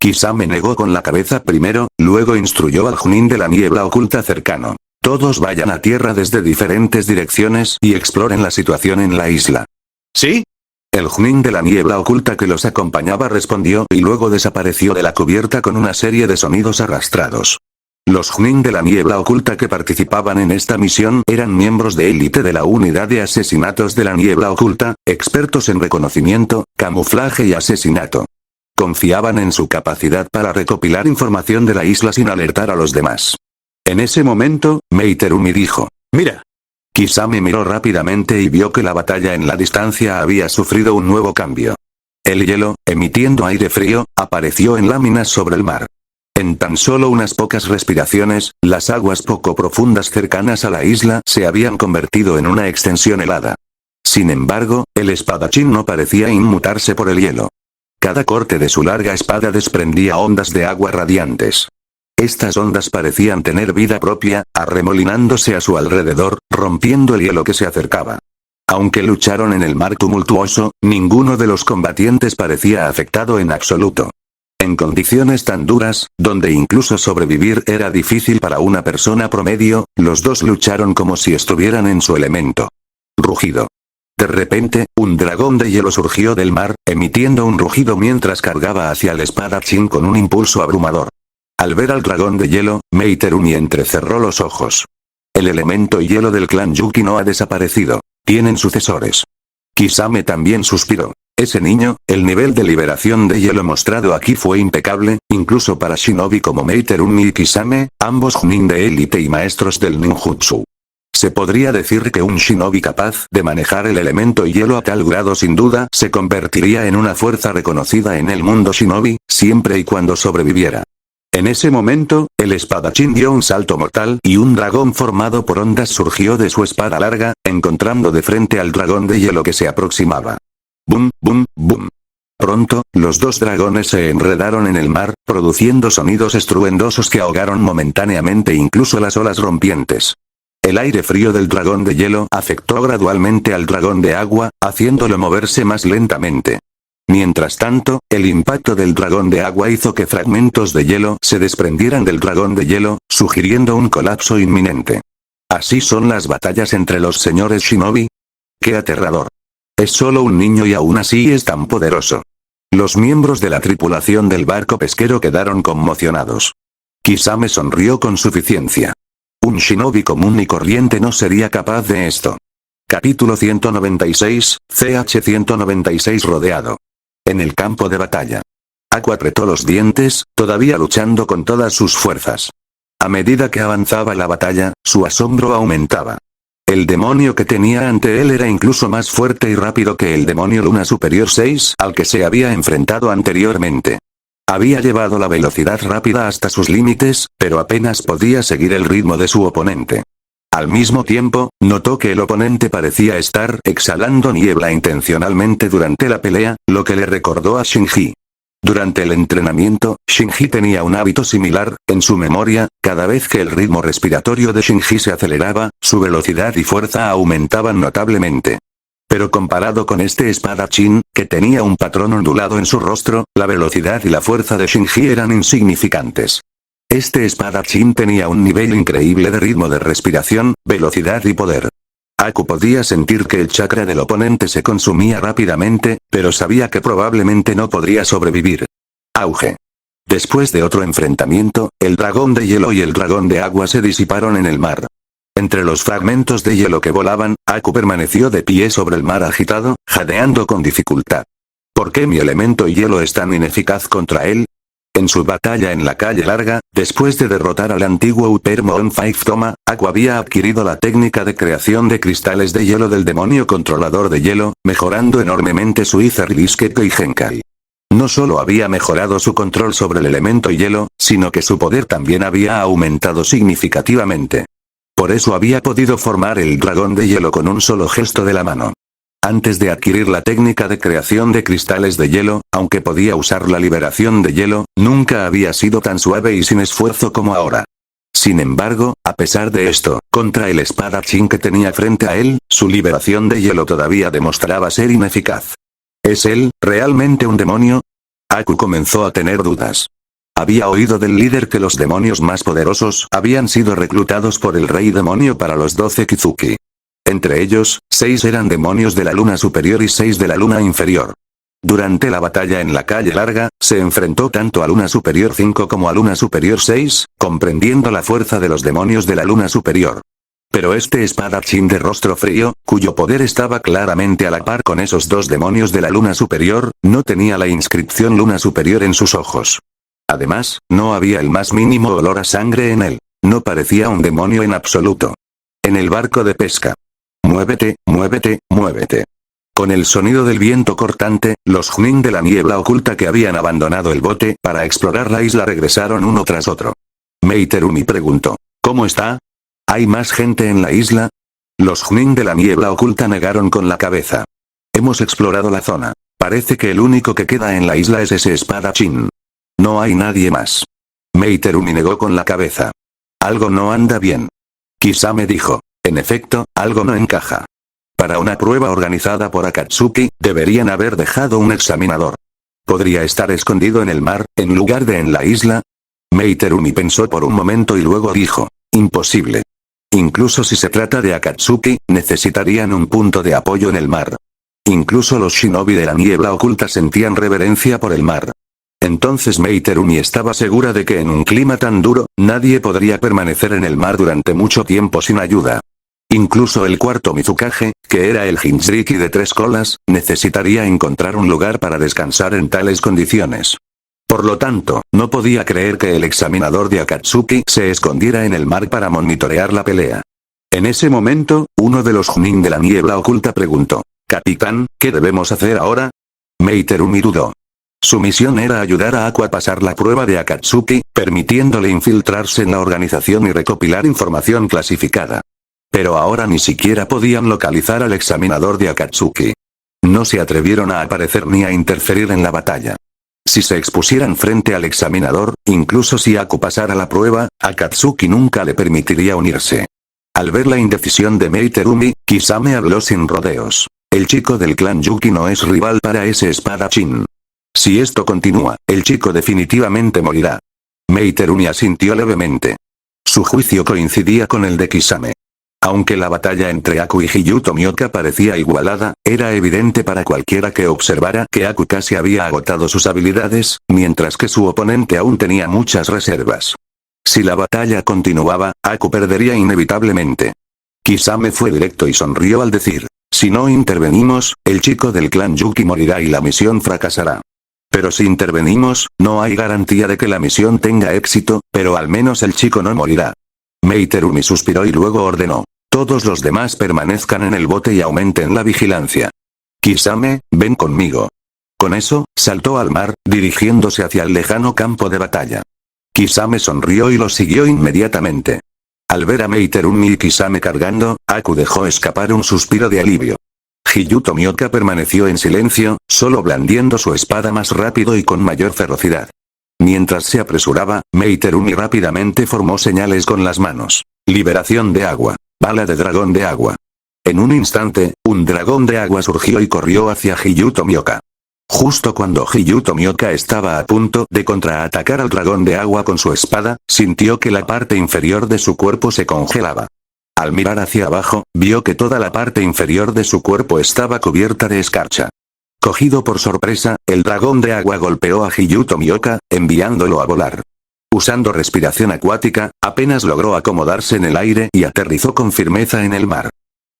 Kisame negó con la cabeza primero, luego instruyó al Junin de la niebla oculta cercano. Todos vayan a tierra desde diferentes direcciones y exploren la situación en la isla. ¿Sí? El Junin de la niebla oculta que los acompañaba respondió y luego desapareció de la cubierta con una serie de sonidos arrastrados. Los Junin de la niebla oculta que participaban en esta misión eran miembros de élite de la unidad de asesinatos de la niebla oculta, expertos en reconocimiento, camuflaje y asesinato. Confiaban en su capacidad para recopilar información de la isla sin alertar a los demás. En ese momento, Meiterumi dijo, «Mira». Kisame miró rápidamente y vio que la batalla en la distancia había sufrido un nuevo cambio. El hielo, emitiendo aire frío, apareció en láminas sobre el mar. En tan solo unas pocas respiraciones, las aguas poco profundas cercanas a la isla se habían convertido en una extensión helada. Sin embargo, el espadachín no parecía inmutarse por el hielo. Cada corte de su larga espada desprendía ondas de agua radiantes. Estas ondas parecían tener vida propia, arremolinándose a su alrededor, rompiendo el hielo que se acercaba. Aunque lucharon en el mar tumultuoso, ninguno de los combatientes parecía afectado en absoluto. En condiciones tan duras, donde incluso sobrevivir era difícil para una persona promedio, los dos lucharon como si estuvieran en su elemento. Rugido. De repente, un dragón de hielo surgió del mar, emitiendo un rugido mientras cargaba hacia el espadachín con un impulso abrumador. Al ver al dragón de hielo, Meiterumi entrecerró los ojos. El elemento hielo del clan Yuki no ha desaparecido. Tienen sucesores. Kisame también suspiró. Ese niño, el nivel de liberación de hielo mostrado aquí fue impecable, incluso para shinobi como Meiterumi y Kisame, ambos Chunin de élite y maestros del ninjutsu. Se podría decir que un shinobi capaz de manejar el elemento hielo a tal grado sin duda se convertiría en una fuerza reconocida en el mundo shinobi, siempre y cuando sobreviviera. En ese momento, el espadachín dio un salto mortal y un dragón formado por ondas surgió de su espada larga, encontrando de frente al dragón de hielo que se aproximaba. Bum, bum, bum. Pronto, los dos dragones se enredaron en el mar, produciendo sonidos estruendosos que ahogaron momentáneamente incluso las olas rompientes. El aire frío del dragón de hielo afectó gradualmente al dragón de agua, haciéndolo moverse más lentamente. Mientras tanto, el impacto del dragón de agua hizo que fragmentos de hielo se desprendieran del dragón de hielo, sugiriendo un colapso inminente. ¿Así son las batallas entre los señores shinobi? ¡Qué aterrador! Es solo un niño y aún así es tan poderoso. Los miembros de la tripulación del barco pesquero quedaron conmocionados. Kisame sonrió con suficiencia. Un shinobi común y corriente no sería capaz de esto. Capítulo 196, CH 196 rodeado. En el campo de batalla. Aku apretó los dientes, todavía luchando con todas sus fuerzas. A medida que avanzaba la batalla, su asombro aumentaba. El demonio que tenía ante él era incluso más fuerte y rápido que el demonio Luna Superior 6 al que se había enfrentado anteriormente. Había llevado la velocidad rápida hasta sus límites, pero apenas podía seguir el ritmo de su oponente. Al mismo tiempo, notó que el oponente parecía estar exhalando niebla intencionalmente durante la pelea, lo que le recordó a Shinji. Durante el entrenamiento, Shinji tenía un hábito similar, en su memoria, cada vez que el ritmo respiratorio de Shinji se aceleraba, su velocidad y fuerza aumentaban notablemente. Pero comparado con este espadachín, que tenía un patrón ondulado en su rostro, la velocidad y la fuerza de Shinji eran insignificantes. Este espadachín tenía un nivel increíble de ritmo de respiración, velocidad y poder. Aku podía sentir que el chakra del oponente se consumía rápidamente, pero sabía que probablemente no podría sobrevivir. Auge. Después de otro enfrentamiento, el dragón de hielo y el dragón de agua se disiparon en el mar. Entre los fragmentos de hielo que volaban, Aku permaneció de pie sobre el mar agitado, jadeando con dificultad. ¿Por qué mi elemento hielo es tan ineficaz contra él? En su batalla en la calle larga, después de derrotar al antiguo Upper Moon Five Toma, Aku había adquirido la técnica de creación de cristales de hielo del demonio controlador de hielo, mejorando enormemente su Ether Release Kekkei Genkai. No solo había mejorado su control sobre el elemento hielo, sino que su poder también había aumentado significativamente. Por eso había podido formar el dragón de hielo con un solo gesto de la mano. Antes de adquirir la técnica de creación de cristales de hielo, aunque podía usar la liberación de hielo, nunca había sido tan suave y sin esfuerzo como ahora. Sin embargo, a pesar de esto, contra el espadachín que tenía frente a él, su liberación de hielo todavía demostraba ser ineficaz. ¿Es él, realmente un demonio? Aku comenzó a tener dudas. Había oído del líder que los demonios más poderosos habían sido reclutados por el rey demonio para los 12 Kizuki. Entre ellos, 6 eran demonios de la luna superior y 6 de la luna inferior. Durante la batalla en la calle larga, se enfrentó tanto a luna superior 5 como a luna superior 6, comprendiendo la fuerza de los demonios de la luna superior. Pero este espadachín de rostro frío, cuyo poder estaba claramente a la par con esos dos demonios de la luna superior, no tenía la inscripción luna superior en sus ojos. Además, no había el más mínimo olor a sangre en él. No parecía un demonio en absoluto. En el barco de pesca. Muévete, muévete, muévete. Con el sonido del viento cortante, los Chunin de la niebla oculta que habían abandonado el bote para explorar la isla regresaron uno tras otro. Meiterumi preguntó. ¿Cómo está? ¿Hay más gente en la isla? Los Chunin de la niebla oculta negaron con la cabeza. Hemos explorado la zona. Parece que el único que queda en la isla es ese espadachín. No hay nadie más. Meiterumi negó con la cabeza. Algo no anda bien. Kisame dijo. En efecto, algo no encaja. Para una prueba organizada por Akatsuki, deberían haber dejado un examinador. ¿Podría estar escondido en el mar, en lugar de en la isla? Meiterumi pensó por un momento y luego dijo. Imposible. Incluso si se trata de Akatsuki, necesitarían un punto de apoyo en el mar. Incluso los shinobi de la niebla oculta sentían reverencia por el mar. Entonces Mei Terumi estaba segura de que en un clima tan duro, nadie podría permanecer en el mar durante mucho tiempo sin ayuda. Incluso el cuarto Mizukage, que era el Jinchuriki de 3 colas, necesitaría encontrar un lugar para descansar en tales condiciones. Por lo tanto, no podía creer que el examinador de Akatsuki se escondiera en el mar para monitorear la pelea. En ese momento, uno de los Chunin de la niebla oculta preguntó: «Capitán, ¿qué debemos hacer ahora?» Mei Terumi dudó. Su misión era ayudar a Aku a pasar la prueba de Akatsuki, permitiéndole infiltrarse en la organización y recopilar información clasificada. Pero ahora ni siquiera podían localizar al examinador de Akatsuki. No se atrevieron a aparecer ni a interferir en la batalla. Si se expusieran frente al examinador, incluso si Aku pasara la prueba, Akatsuki nunca le permitiría unirse. Al ver la indecisión de Mei Terumi, Kisame habló sin rodeos. El chico del clan Yuki no es rival para ese espadachín. Si esto continúa, el chico definitivamente morirá. Mei Terumi asintió levemente. Su juicio coincidía con el de Kisame. Aunque la batalla entre Aku y Hiyu Tomioka parecía igualada, era evidente para cualquiera que observara que Aku casi había agotado sus habilidades, mientras que su oponente aún tenía muchas reservas. Si la batalla continuaba, Aku perdería inevitablemente. Kisame fue directo y sonrió al decir: «Si no intervenimos, el chico del clan Yuki morirá y la misión fracasará. Pero si intervenimos, no hay garantía de que la misión tenga éxito, pero al menos el chico no morirá». Mei Terumi suspiró y luego ordenó: «Todos los demás permanezcan en el bote y aumenten la vigilancia. Kisame, ven conmigo». Con eso, saltó al mar, dirigiéndose hacia el lejano campo de batalla. Kisame sonrió y lo siguió inmediatamente. Al ver a Mei Terumi y Kisame cargando, Aku dejó escapar un suspiro de alivio. Hiyu Tomioka permaneció en silencio, solo blandiendo su espada más rápido y con mayor ferocidad. Mientras se apresuraba, Mei Terumi rápidamente formó señales con las manos. Liberación de agua. Bala de dragón de agua. En un instante, un dragón de agua surgió y corrió hacia Hiyu Tomioka. Justo cuando Hiyu Tomioka estaba a punto de contraatacar al dragón de agua con su espada, sintió que la parte inferior de su cuerpo se congelaba. Al mirar hacia abajo, vio que toda la parte inferior de su cuerpo estaba cubierta de escarcha. Cogido por sorpresa, el dragón de agua golpeó a Hiyu Tomioka, enviándolo a volar. Usando respiración acuática, apenas logró acomodarse en el aire y aterrizó con firmeza en el mar.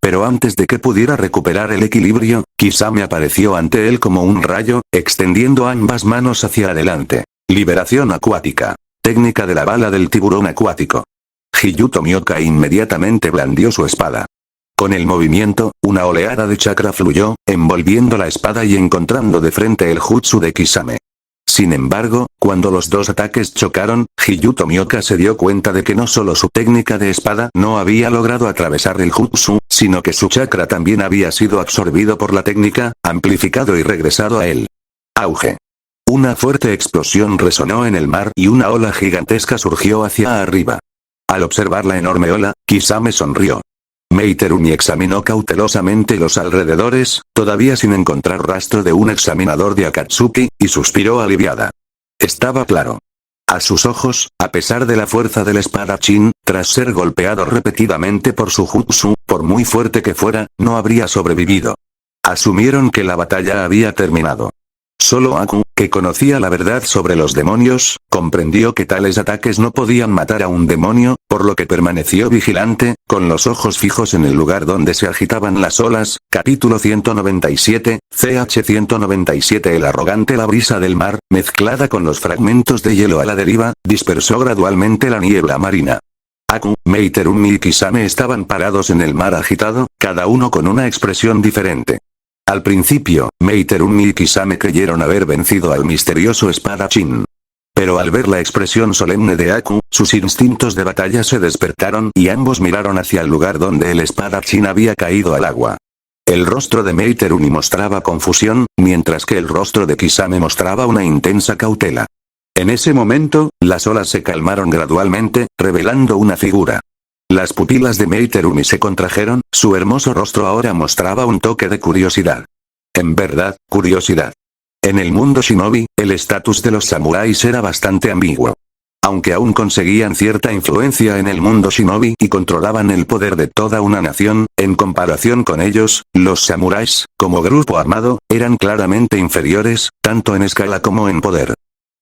Pero antes de que pudiera recuperar el equilibrio, Kisame apareció ante él como un rayo, extendiendo ambas manos hacia adelante. Liberación acuática. Técnica de la bala del tiburón acuático. Hiyu Tomioka inmediatamente blandió su espada. Con el movimiento, una oleada de chakra fluyó, envolviendo la espada y encontrando de frente el jutsu de Kisame. Sin embargo, cuando los dos ataques chocaron, Hiyu Tomioka se dio cuenta de que no solo su técnica de espada no había logrado atravesar el jutsu, sino que su chakra también había sido absorbido por la técnica, amplificado y regresado a él. Auge. Una fuerte explosión resonó en el mar y una ola gigantesca surgió hacia arriba. Al observar la enorme ola, Kisame sonrió. Mei Terumi examinó cautelosamente los alrededores, todavía sin encontrar rastro de un examinador de Akatsuki, y suspiró aliviada. Estaba claro. A sus ojos, a pesar de la fuerza del espadachín, tras ser golpeado repetidamente por su jutsu, por muy fuerte que fuera, no habría sobrevivido. Asumieron que la batalla había terminado. Solo Aku, que conocía la verdad sobre los demonios, comprendió que tales ataques no podían matar a un demonio, por lo que permaneció vigilante, con los ojos fijos en el lugar donde se agitaban las olas. Capítulo 197, CH 197. El arrogante la brisa del mar, mezclada con los fragmentos de hielo a la deriva, dispersó gradualmente la niebla marina. Aku, Mei Terumi y Kisame estaban parados en el mar agitado, cada uno con una expresión diferente. Al principio, Mei Terumi y Kisame creyeron haber vencido al misterioso espadachín. Pero al ver la expresión solemne de Aku, sus instintos de batalla se despertaron y ambos miraron hacia el lugar donde el espadachín había caído al agua. El rostro de Mei Terumi mostraba confusión, mientras que el rostro de Kisame mostraba una intensa cautela. En ese momento, las olas se calmaron gradualmente, revelando una figura. Las pupilas de Mei Terumi se contrajeron, su hermoso rostro ahora mostraba un toque de curiosidad. En verdad, curiosidad. En el mundo shinobi, el estatus de los samuráis era bastante ambiguo. Aunque aún conseguían cierta influencia en el mundo shinobi y controlaban el poder de toda una nación, en comparación con ellos, los samuráis, como grupo armado, eran claramente inferiores, tanto en escala como en poder.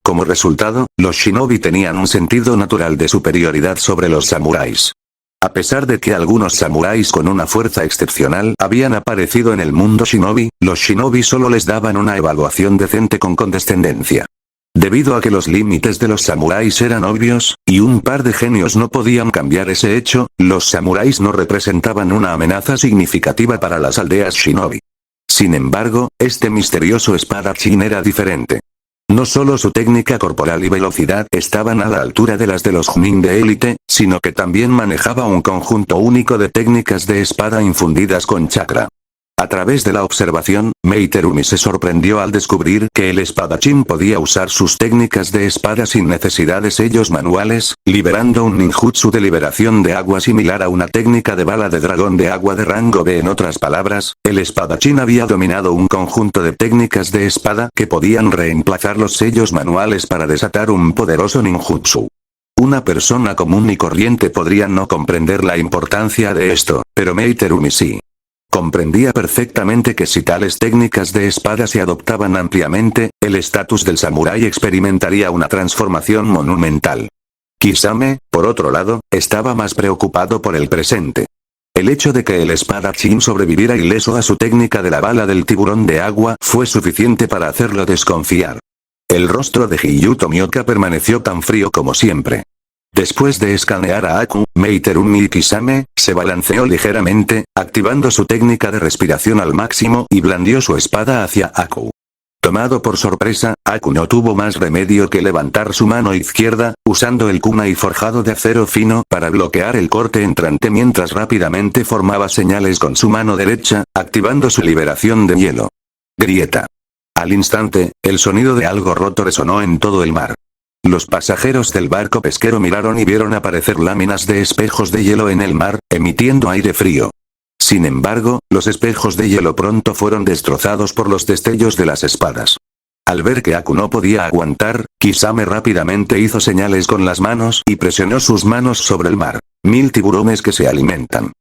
Como resultado, los shinobi tenían un sentido natural de superioridad sobre los samuráis. A pesar de que algunos samuráis con una fuerza excepcional habían aparecido en el mundo shinobi, los shinobi solo les daban una evaluación decente con condescendencia. Debido a que los límites de los samuráis eran obvios, y un par de genios no podían cambiar ese hecho, los samuráis no representaban una amenaza significativa para las aldeas shinobi. Sin embargo, este misterioso espadachín era diferente. No solo su técnica corporal y velocidad estaban a la altura de las de los Chunin de élite, sino que también manejaba un conjunto único de técnicas de espada infundidas con chakra. A través de la observación, Meiterumi se sorprendió al descubrir que el espadachín podía usar sus técnicas de espada sin necesidad de sellos manuales, liberando un ninjutsu de liberación de agua similar a una técnica de bala de dragón de agua de rango B. En otras palabras, el espadachín había dominado un conjunto de técnicas de espada que podían reemplazar los sellos manuales para desatar un poderoso ninjutsu. Una persona común y corriente podría no comprender la importancia de esto, pero Meiterumi sí. Comprendía perfectamente que si tales técnicas de espada se adoptaban ampliamente, el estatus del samurái experimentaría una transformación monumental. Kisame, por otro lado, estaba más preocupado por el presente. El hecho de que el espadachín sobreviviera ileso a su técnica de la bala del tiburón de agua fue suficiente para hacerlo desconfiar. El rostro de Hiyu Tomioka permaneció tan frío como siempre. Después de escanear a Aku, Meiterumi y Kisame, se balanceó ligeramente, activando su técnica de respiración al máximo y blandió su espada hacia Aku. Tomado por sorpresa, Aku no tuvo más remedio que levantar su mano izquierda, usando el kunai forjado de acero fino para bloquear el corte entrante mientras rápidamente formaba señales con su mano derecha, activando su liberación de hielo. Grieta. Al instante, el sonido de algo roto resonó en todo el mar. Los pasajeros del barco pesquero miraron y vieron aparecer láminas de espejos de hielo en el mar, emitiendo aire frío. Sin embargo, los espejos de hielo pronto fueron destrozados por los destellos de las espadas. Al ver que Aku no podía aguantar, Kisame rápidamente hizo señales con las manos y presionó sus manos sobre el mar. 1000 tiburones que se alimentan.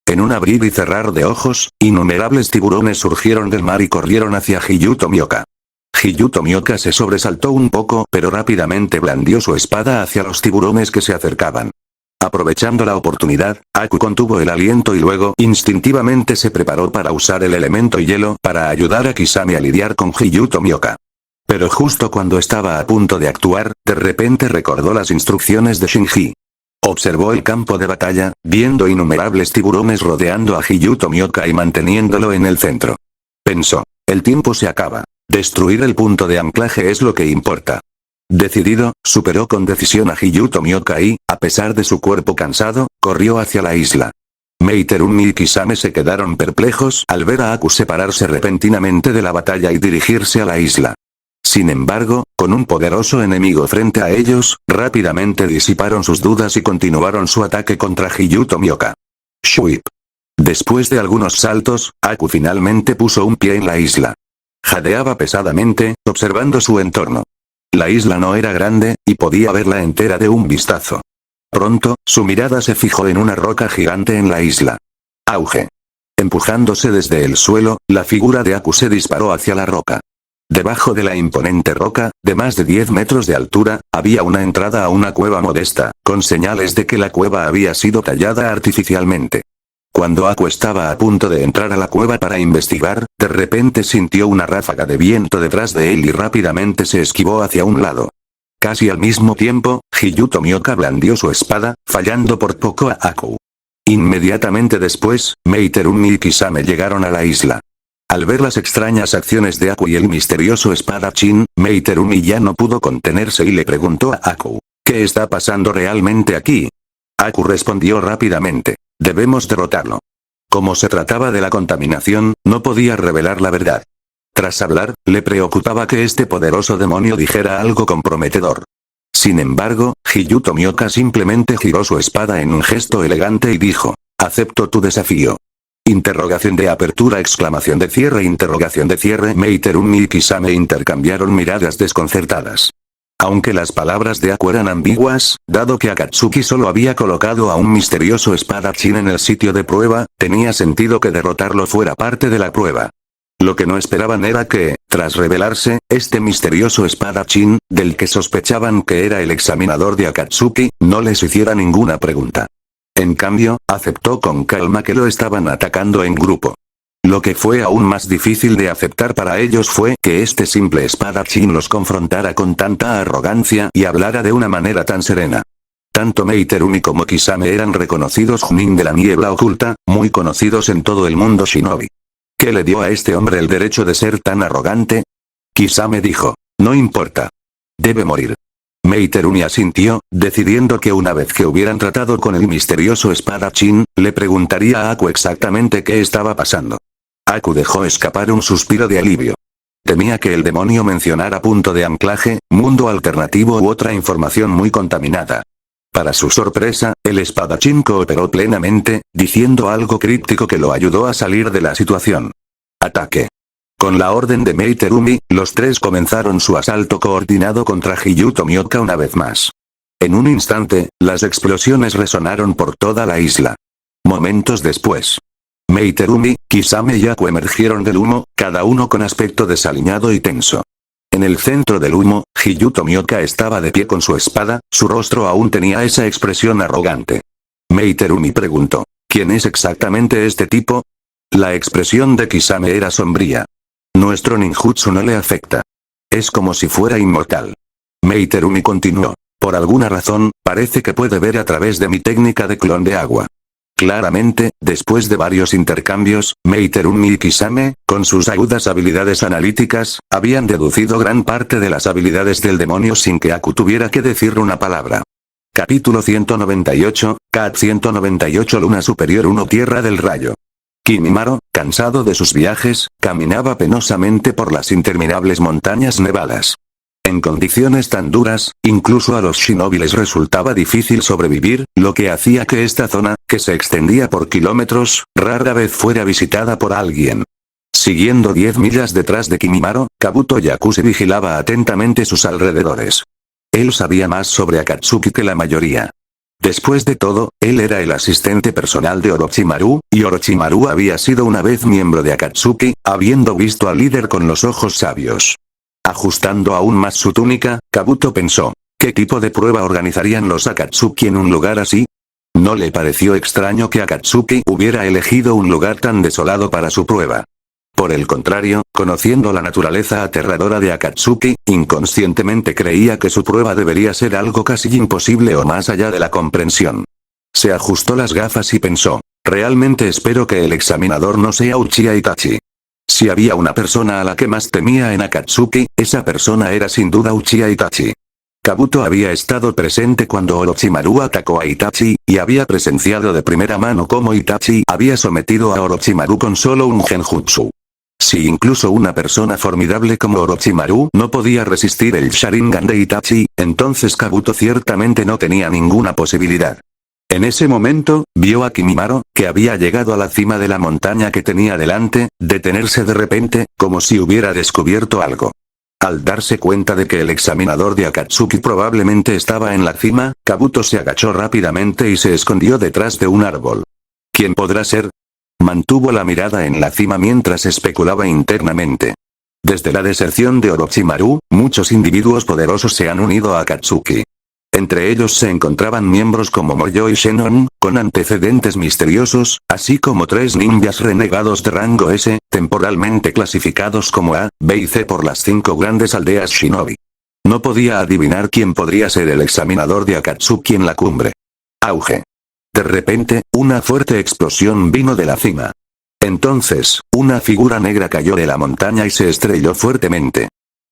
En un abrir y cerrar de ojos, innumerables tiburones surgieron del mar y corrieron hacia Hiyu Tomioka. Hiyu Tomioka se sobresaltó un poco pero rápidamente blandió su espada hacia los tiburones que se acercaban. Aprovechando la oportunidad, Aku contuvo el aliento y luego instintivamente se preparó para usar el elemento hielo para ayudar a Kisame a lidiar con Hiyu Tomioka. Pero justo cuando estaba a punto de actuar, de repente recordó las instrucciones de Shinji. Observó el campo de batalla, viendo innumerables tiburones rodeando a Hiyu Tomioka y manteniéndolo en el centro. Pensó, el tiempo se acaba. Destruir el punto de anclaje es lo que importa. Decidido, superó con decisión a Hiyu Tomioka y, a pesar de su cuerpo cansado, corrió hacia la isla. Meiterumi y Kisame se quedaron perplejos al ver a Aku separarse repentinamente de la batalla y dirigirse a la isla. Sin embargo, con un poderoso enemigo frente a ellos, rápidamente disiparon sus dudas y continuaron su ataque contra Hiyu Tomioka. Shuip. Después de algunos saltos, Aku finalmente puso un pie en la isla. Jadeaba pesadamente, observando su entorno. La isla no era grande, y podía verla entera de un vistazo. Pronto, su mirada se fijó en una roca gigante en la isla. Auge. Empujándose desde el suelo, la figura de Aku se disparó hacia la roca. Debajo de la imponente roca, de más de 10 metros de altura, había una entrada a una cueva modesta, con señales de que la cueva había sido tallada artificialmente. Cuando Aku estaba a punto de entrar a la cueva para investigar, de repente sintió una ráfaga de viento detrás de él y rápidamente se esquivó hacia un lado. Casi al mismo tiempo, Hiyu Tomioka blandió su espada, fallando por poco a Aku. Inmediatamente después, Meiterumi y Kisame llegaron a la isla. Al ver las extrañas acciones de Aku y el misterioso espadachín, Meiterumi ya no pudo contenerse y le preguntó a Aku, ¿qué está pasando realmente aquí? Aku respondió rápidamente. Debemos derrotarlo. Como se trataba de la contaminación, no podía revelar la verdad. Tras hablar, le preocupaba que este poderoso demonio dijera algo comprometedor. Sin embargo, Hiyu Tomioka simplemente giró su espada en un gesto elegante y dijo, acepto tu desafío. Interrogación de apertura, exclamación de cierre, interrogación de cierre. Meiterumi y Kisame intercambiaron miradas desconcertadas. Aunque las palabras de Aku eran ambiguas, dado que Akatsuki solo había colocado a un misterioso espadachín en el sitio de prueba, tenía sentido que derrotarlo fuera parte de la prueba. Lo que no esperaban era que, tras revelarse, este misterioso espadachín, del que sospechaban que era el examinador de Akatsuki, no les hiciera ninguna pregunta. En cambio, aceptó con calma que lo estaban atacando en grupo. Lo que fue aún más difícil de aceptar para ellos fue que este simple espadachín los confrontara con tanta arrogancia y hablara de una manera tan serena. Tanto Meiterumi como Kisame eran reconocidos Chunin de la niebla oculta, muy conocidos en todo el mundo shinobi. ¿Qué le dio a este hombre el derecho de ser tan arrogante? Kisame dijo, no importa. Debe morir. Meiterumi asintió, decidiendo que una vez que hubieran tratado con el misterioso espadachín, le preguntaría a Aku exactamente qué estaba pasando. Aku dejó escapar un suspiro de alivio. Temía que el demonio mencionara punto de anclaje, mundo alternativo u otra información muy contaminada. Para su sorpresa, el espadachín cooperó plenamente, diciendo algo críptico que lo ayudó a salir de la situación. Ataque. Con la orden de Meiterumi, los tres comenzaron su asalto coordinado contra Hiyu Tomioka una vez más. En un instante, las explosiones resonaron por toda la isla. Momentos después, Meiterumi, Kisame y Aku emergieron del humo, cada uno con aspecto desaliñado y tenso. En el centro del humo, Hiyu Tomioka estaba de pie con su espada, su rostro aún tenía esa expresión arrogante. Meiterumi preguntó, ¿quién es exactamente este tipo? La expresión de Kisame era sombría. Nuestro ninjutsu no le afecta. Es como si fuera inmortal. Meiterumi continuó, por alguna razón, parece que puede ver a través de mi técnica de clon de agua. Claramente, después de varios intercambios, Meiterumi y Kisame, con sus agudas habilidades analíticas, habían deducido gran parte de las habilidades del demonio sin que Aku tuviera que decir una palabra. Capítulo 198, Cat 198 Luna Superior 1 Tierra del Rayo. Kimimaro, cansado de sus viajes, caminaba penosamente por las interminables montañas nevadas. En condiciones tan duras, incluso a los shinobi les resultaba difícil sobrevivir, lo que hacía que esta zona, que se extendía por kilómetros, rara vez fuera visitada por alguien. Siguiendo 10 millas detrás de Kimimaro, Kabuto Yakushi vigilaba atentamente sus alrededores. Él sabía más sobre Akatsuki que la mayoría. Después de todo, él era el asistente personal de Orochimaru, y Orochimaru había sido una vez miembro de Akatsuki, habiendo visto al líder con los ojos sabios. Ajustando aún más su túnica, Kabuto pensó, ¿qué tipo de prueba organizarían los Akatsuki en un lugar así? No le pareció extraño que Akatsuki hubiera elegido un lugar tan desolado para su prueba. Por el contrario, conociendo la naturaleza aterradora de Akatsuki, inconscientemente creía que su prueba debería ser algo casi imposible o más allá de la comprensión. Se ajustó las gafas y pensó, realmente espero que el examinador no sea Uchiha Itachi. Si había una persona a la que más temía en Akatsuki, esa persona era sin duda Uchiha Itachi. Kabuto había estado presente cuando Orochimaru atacó a Itachi, y había presenciado de primera mano cómo Itachi había sometido a Orochimaru con solo un genjutsu. Si incluso una persona formidable como Orochimaru no podía resistir el Sharingan de Itachi, entonces Kabuto ciertamente no tenía ninguna posibilidad. En ese momento, vio a Kimimaro, que había llegado a la cima de la montaña que tenía delante, detenerse de repente, como si hubiera descubierto algo. Al darse cuenta de que el examinador de Akatsuki probablemente estaba en la cima, Kabuto se agachó rápidamente y se escondió detrás de un árbol. ¿Quién podrá ser? Mantuvo la mirada en la cima mientras especulaba internamente. Desde la deserción de Orochimaru, muchos individuos poderosos se han unido a Akatsuki. Entre ellos se encontraban miembros como Moyo y Shenron, con antecedentes misteriosos, así como 3 ninjas renegados de rango S, temporalmente clasificados como A, B y C por las 5 grandes aldeas shinobi. No podía adivinar quién podría ser el examinador de Akatsuki en la cumbre. Auge. De repente, una fuerte explosión vino de la cima. Entonces, una figura negra cayó de la montaña y se estrelló fuertemente.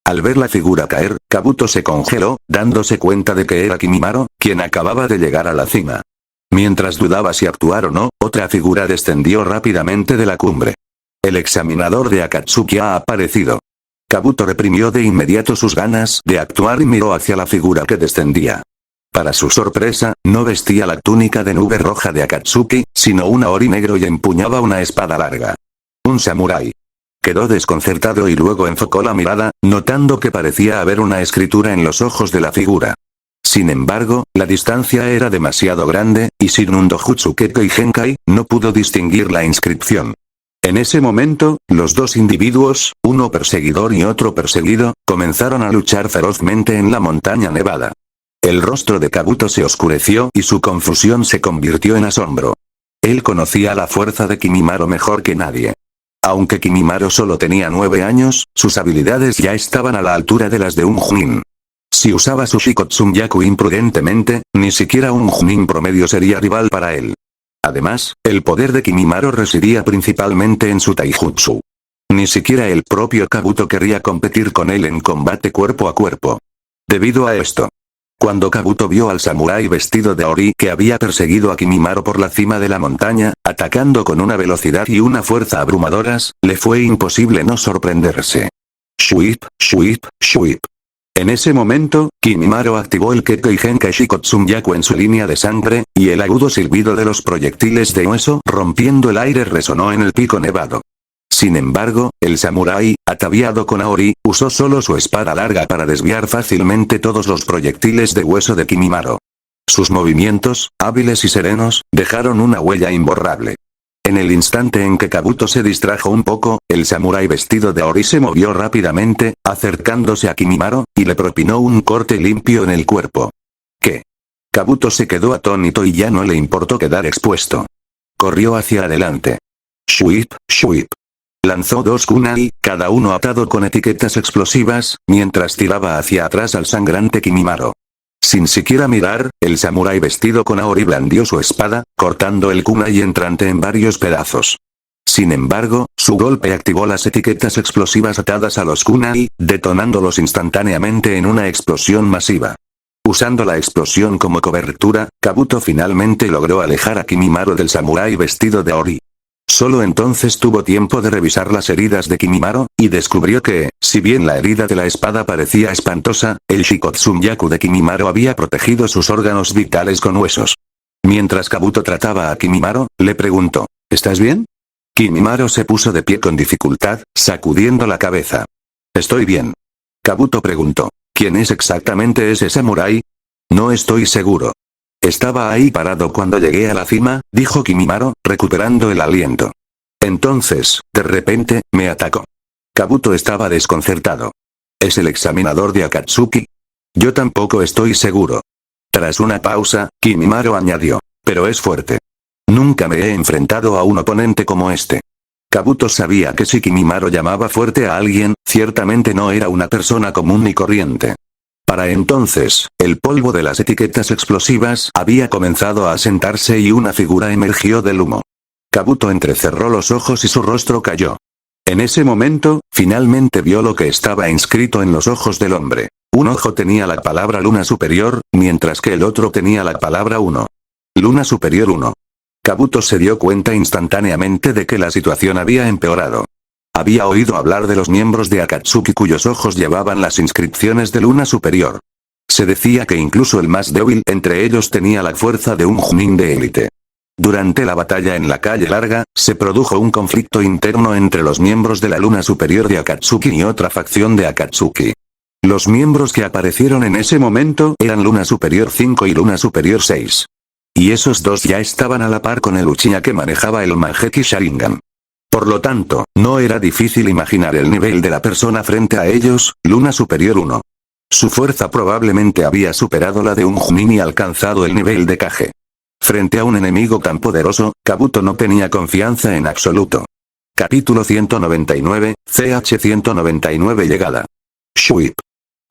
Al ver la figura caer, Kabuto se congeló, dándose cuenta de que era Kimimaro, quien acababa de llegar a la cima. Mientras dudaba si actuar o no, otra figura descendió rápidamente de la cumbre. El examinador de Akatsuki ha aparecido. Kabuto reprimió de inmediato sus ganas de actuar y miró hacia la figura que descendía. Para su sorpresa, no vestía la túnica de nube roja de Akatsuki, sino un ori negro y empuñaba una espada larga. Un samurái. Quedó desconcertado y luego enfocó la mirada, notando que parecía haber una escritura en los ojos de la figura. Sin embargo, la distancia era demasiado grande, y sin un dojutsu Kekkei Genkai, no pudo distinguir la inscripción. En ese momento, los dos individuos, uno perseguidor y otro perseguido, comenzaron a luchar ferozmente en la montaña nevada. El rostro de Kabuto se oscureció y su confusión se convirtió en asombro. Él conocía la fuerza de Kimimaro mejor que nadie. Aunque Kimimaro solo tenía 9 años, sus habilidades ya estaban a la altura de las de un Chunin. Si usaba su Shikotsunyaku imprudentemente, ni siquiera un Chunin promedio sería rival para él. Además, el poder de Kimimaro residía principalmente en su taijutsu. Ni siquiera el propio Kabuto querría competir con él en combate cuerpo a cuerpo. Debido a esto, cuando Kabuto vio al samurái vestido de ori que había perseguido a Kimimaro por la cima de la montaña, atacando con una velocidad y una fuerza abrumadoras, le fue imposible no sorprenderse. Shuip, shuip, shuip. En ese momento, Kimimaro activó el Kekkei Genkai Shikotsunyaku en su línea de sangre, y el agudo silbido de los proyectiles de hueso rompiendo el aire resonó en el pico nevado. Sin embargo, el samurái, ataviado con Aori, usó solo su espada larga para desviar fácilmente todos los proyectiles de hueso de Kimimaro. Sus movimientos, hábiles y serenos, dejaron una huella imborrable. En el instante en que Kabuto se distrajo un poco, el samurái vestido de ori se movió rápidamente, acercándose a Kimimaro, y le propinó un corte limpio en el cuerpo. ¿Qué? Kabuto se quedó atónito y ya no le importó quedar expuesto. Corrió hacia adelante. Shuip, shuip. Lanzó 2 kunai, cada uno atado con etiquetas explosivas, mientras tiraba hacia atrás al sangrante Kimimaro. Sin siquiera mirar, el samurái vestido con aori blandió su espada, cortando el kunai entrante en varios pedazos. Sin embargo, su golpe activó las etiquetas explosivas atadas a los kunai, detonándolos instantáneamente en una explosión masiva. Usando la explosión como cobertura, Kabuto finalmente logró alejar a Kimimaro del samurái vestido de ori. Solo entonces tuvo tiempo de revisar las heridas de Kimimaro, y descubrió que, si bien la herida de la espada parecía espantosa, el Shikotsunyaku de Kimimaro había protegido sus órganos vitales con huesos. Mientras Kabuto trataba a Kimimaro, le preguntó, ¿estás bien? Kimimaro se puso de pie con dificultad, sacudiendo la cabeza. Estoy bien. Kabuto preguntó, ¿quién es exactamente ese samurái? No estoy seguro. Estaba ahí parado cuando llegué a la cima, dijo Kimimaro, recuperando el aliento. Entonces, de repente, me atacó. Kabuto estaba desconcertado. ¿Es el examinador de Akatsuki? Yo tampoco estoy seguro. Tras una pausa, Kimimaro añadió, pero es fuerte. Nunca me he enfrentado a un oponente como este. Kabuto sabía que si Kimimaro llamaba fuerte a alguien, ciertamente no era una persona común ni corriente. Para entonces, el polvo de las etiquetas explosivas había comenzado a asentarse y una figura emergió del humo. Kabuto entrecerró los ojos y su rostro cayó. En ese momento, finalmente vio lo que estaba inscrito en los ojos del hombre. Un ojo tenía la palabra Luna Superior, mientras que el otro tenía la palabra 1. Luna Superior 1. Kabuto se dio cuenta instantáneamente de que la situación había empeorado. Había oído hablar de los miembros de Akatsuki cuyos ojos llevaban las inscripciones de Luna Superior. Se decía que incluso el más débil entre ellos tenía la fuerza de un Chunin de élite. Durante la batalla en la calle larga, se produjo un conflicto interno entre los miembros de la Luna Superior de Akatsuki y otra facción de Akatsuki. Los miembros que aparecieron en ese momento eran Luna Superior 5 y Luna Superior 6. Y esos dos ya estaban a la par con el Uchiha que manejaba el Mangekyou Sharingan. Por lo tanto, no era difícil imaginar el nivel de la persona frente a ellos, Luna Superior 1. Su fuerza probablemente había superado la de un Chunin y alcanzado el nivel de Kage. Frente a un enemigo tan poderoso, Kabuto no tenía confianza en absoluto. Capítulo 199, CH 199 llegada. Shuip.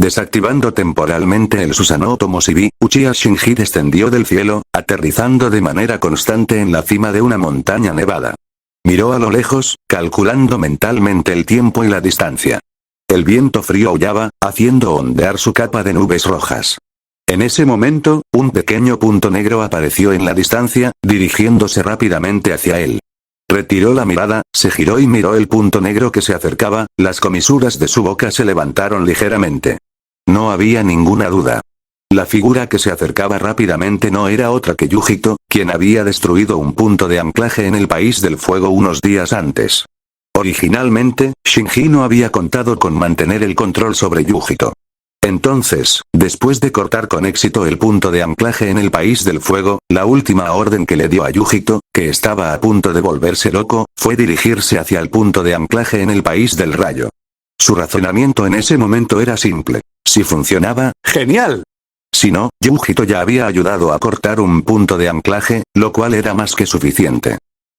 Desactivando temporalmente el Susanoo Tomoshiki, Uchiha Shinji descendió del cielo, aterrizando de manera constante en la cima de una montaña nevada. Miró a lo lejos, calculando mentalmente el tiempo y la distancia. El viento frío aullaba, haciendo ondear su capa de nubes rojas. En ese momento, un pequeño punto negro apareció en la distancia, dirigiéndose rápidamente hacia él. Retiró la mirada, se giró y miró el punto negro que se acercaba, las comisuras de su boca se levantaron ligeramente. No había ninguna duda. La figura que se acercaba rápidamente no era otra que Yujito, quien había destruido un punto de anclaje en el País del Fuego unos días antes. Originalmente, Shinji no había contado con mantener el control sobre Yujito. Entonces, después de cortar con éxito el punto de anclaje en el país del fuego, la última orden que le dio a Yujito, que estaba a punto de volverse loco, fue dirigirse hacia el punto de anclaje en el país del rayo. Su razonamiento en ese momento era simple. Si funcionaba, ¡genial! Si no, Yujito ya había ayudado a cortar un punto de anclaje, lo cual era más que suficiente.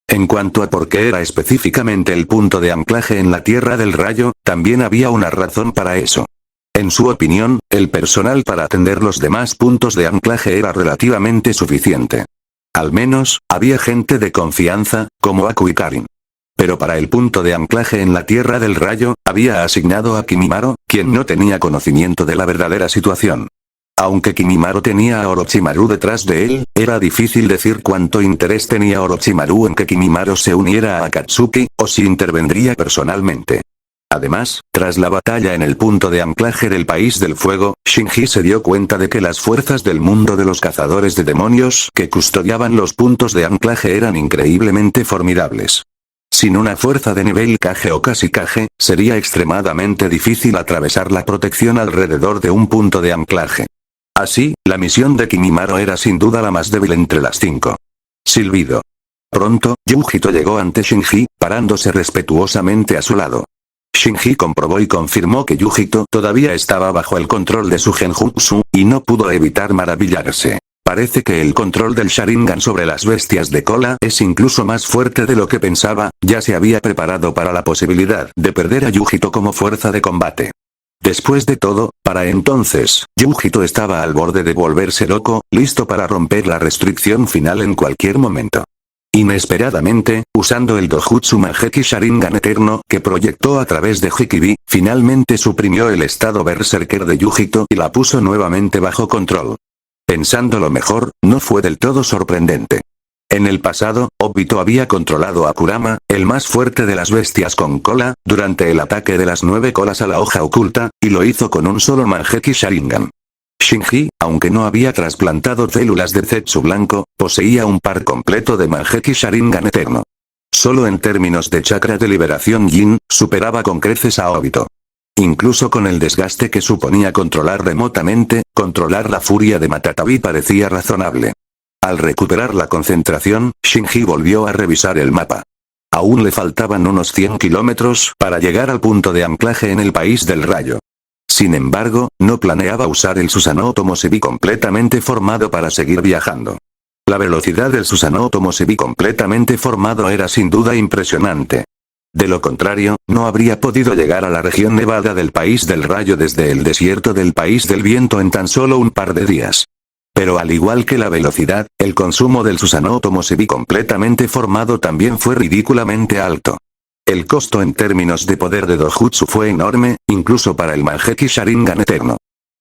En cuanto a por qué era específicamente el punto de anclaje en la Tierra del Rayo, también había una razón para eso. En su opinión, el personal para atender los demás puntos de anclaje era relativamente suficiente. Al menos, había gente de confianza, como Aku y Karin. Pero para el punto de anclaje en la Tierra del Rayo, había asignado a Kimimaro, quien no tenía conocimiento de la verdadera situación. Aunque Kimimaro tenía a Orochimaru detrás de él, era difícil decir cuánto interés tenía Orochimaru en que Kimimaro se uniera a Akatsuki, o si intervendría personalmente. Además, tras la batalla en el punto de anclaje del país del fuego, Shinji se dio cuenta de que las fuerzas del mundo de los cazadores de demonios que custodiaban los puntos de anclaje eran increíblemente formidables. Sin una fuerza de nivel Kage o casi Kage, sería extremadamente difícil atravesar la protección alrededor de un punto de anclaje. Así, la misión de Kimimaro era sin duda la más débil entre las 5. Silbido. Pronto, Yujito llegó ante Shinji, parándose respetuosamente a su lado. Shinji comprobó y confirmó que Yujito todavía estaba bajo el control de su genjutsu, y no pudo evitar maravillarse. Parece que el control del Sharingan sobre las bestias de cola es incluso más fuerte de lo que pensaba, ya se había preparado para la posibilidad de perder a Yujito como fuerza de combate. Después de todo, para entonces, Yujito estaba al borde de volverse loco, listo para romper la restricción final en cualquier momento. Inesperadamente, usando el Dojutsu Mangekyou Sharingan Eterno que proyectó a través de Hikibi, finalmente suprimió el estado berserker de Yujito y la puso nuevamente bajo control. Pensándolo mejor, no fue del todo sorprendente. En el pasado, Obito había controlado a Kurama, el más fuerte de las bestias con cola, durante el ataque de las 9 colas a la hoja oculta, y lo hizo con un solo Mangekyou Sharingan. Shinji, aunque no había trasplantado células de Zetsu blanco, poseía un par completo de Mangekyou Sharingan Eterno. Solo en términos de chakra de liberación Yin, superaba con creces a Obito. Incluso con el desgaste que suponía controlar remotamente, controlar la furia de Matatabi parecía razonable. Al recuperar la concentración, Shinji volvió a revisar el mapa. Aún le faltaban unos 100 kilómetros para llegar al punto de anclaje en el país del rayo. Sin embargo, no planeaba usar el Susanoo Tomosebi completamente formado para seguir viajando. La velocidad del Susanoo Tomosebi completamente formado era sin duda impresionante. De lo contrario, no habría podido llegar a la región nevada del país del rayo desde el desierto del país del viento en tan solo un par de días. Pero al igual que la velocidad, el consumo del Susanoo Tomosebi completamente formado también fue ridículamente alto. El costo en términos de poder de Dojutsu fue enorme, incluso para el Mangekyou Sharingan Eterno.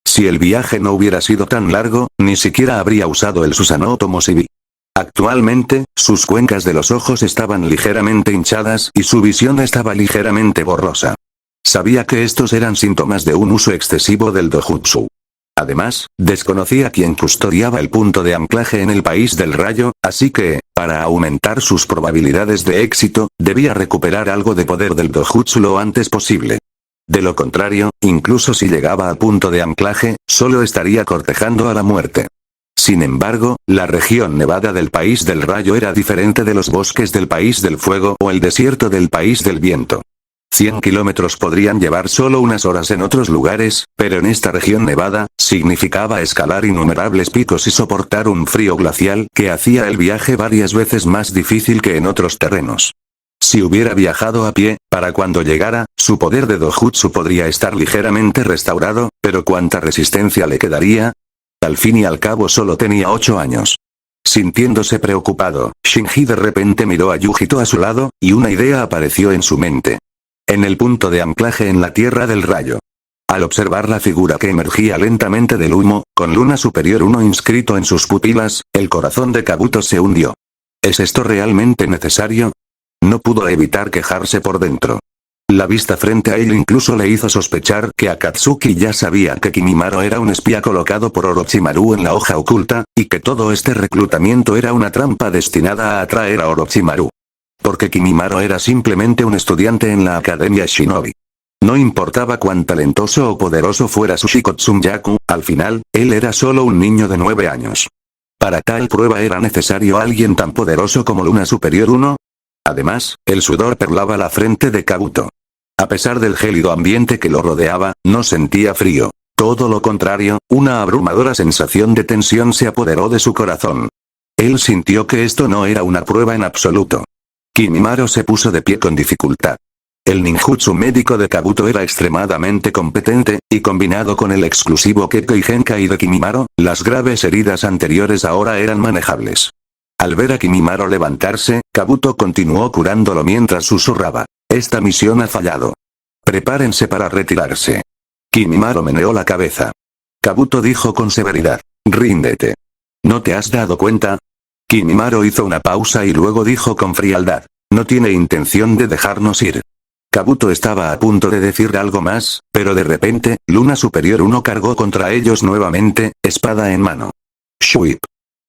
Si el viaje no hubiera sido tan largo, ni siquiera habría usado el Susanoo Tomosebi. Actualmente, sus cuencas de los ojos estaban ligeramente hinchadas y su visión estaba ligeramente borrosa. Sabía que estos eran síntomas de un uso excesivo del Dojutsu. Además, desconocía quién custodiaba el punto de anclaje en el país del rayo, así que, para aumentar sus probabilidades de éxito, debía recuperar algo de poder del Dojutsu lo antes posible. De lo contrario, incluso si llegaba al punto de anclaje, solo estaría cortejando a la muerte. Sin embargo, la región nevada del país del rayo era diferente de los bosques del país del fuego o el desierto del país del viento. 100 kilómetros podrían llevar solo unas horas en otros lugares, pero en esta región nevada, significaba escalar innumerables picos y soportar un frío glacial que hacía el viaje varias veces más difícil que en otros terrenos. Si hubiera viajado a pie, para cuando llegara, su poder de Dojutsu podría estar ligeramente restaurado, pero ¿cuánta resistencia le quedaría? Al fin y al cabo solo tenía 8 años. Sintiéndose preocupado, Shinji de repente miró a Yujito a su lado, y una idea apareció en su mente. En el punto de anclaje en la Tierra del Rayo. Al observar la figura que emergía lentamente del humo, con Luna Superior 1 inscrito en sus pupilas, el corazón de Kabuto se hundió. ¿Es esto realmente necesario? No pudo evitar quejarse por dentro. La vista frente a él incluso le hizo sospechar que Akatsuki ya sabía que Kimimaro era un espía colocado por Orochimaru en la hoja oculta, y que todo este reclutamiento era una trampa destinada a atraer a Orochimaru. Porque Kimimaro era simplemente un estudiante en la Academia Shinobi. No importaba cuán talentoso o poderoso fuera su Shikotsunyaku, al final, él era solo un niño de 9 años. Para tal prueba era necesario alguien tan poderoso como Luna Superior 1. Además, el sudor perlaba la frente de Kabuto. A pesar del gélido ambiente que lo rodeaba, no sentía frío. Todo lo contrario, una abrumadora sensación de tensión se apoderó de su corazón. Él sintió que esto no era una prueba en absoluto. Kimimaro se puso de pie con dificultad. El ninjutsu médico de Kabuto era extremadamente competente, y combinado con el exclusivo Kekkei Genkai de Kimimaro, las graves heridas anteriores ahora eran manejables. Al ver a Kimimaro levantarse, Kabuto continuó curándolo mientras susurraba. Esta misión ha fallado. Prepárense para retirarse. Kimimaro meneó la cabeza. Kabuto dijo con severidad. Ríndete. ¿No te has dado cuenta? Kimimaro hizo una pausa y luego dijo con frialdad. No tiene intención de dejarnos ir. Kabuto estaba a punto de decir algo más, pero de repente, Luna Superior 1 cargó contra ellos nuevamente, espada en mano. Shuip.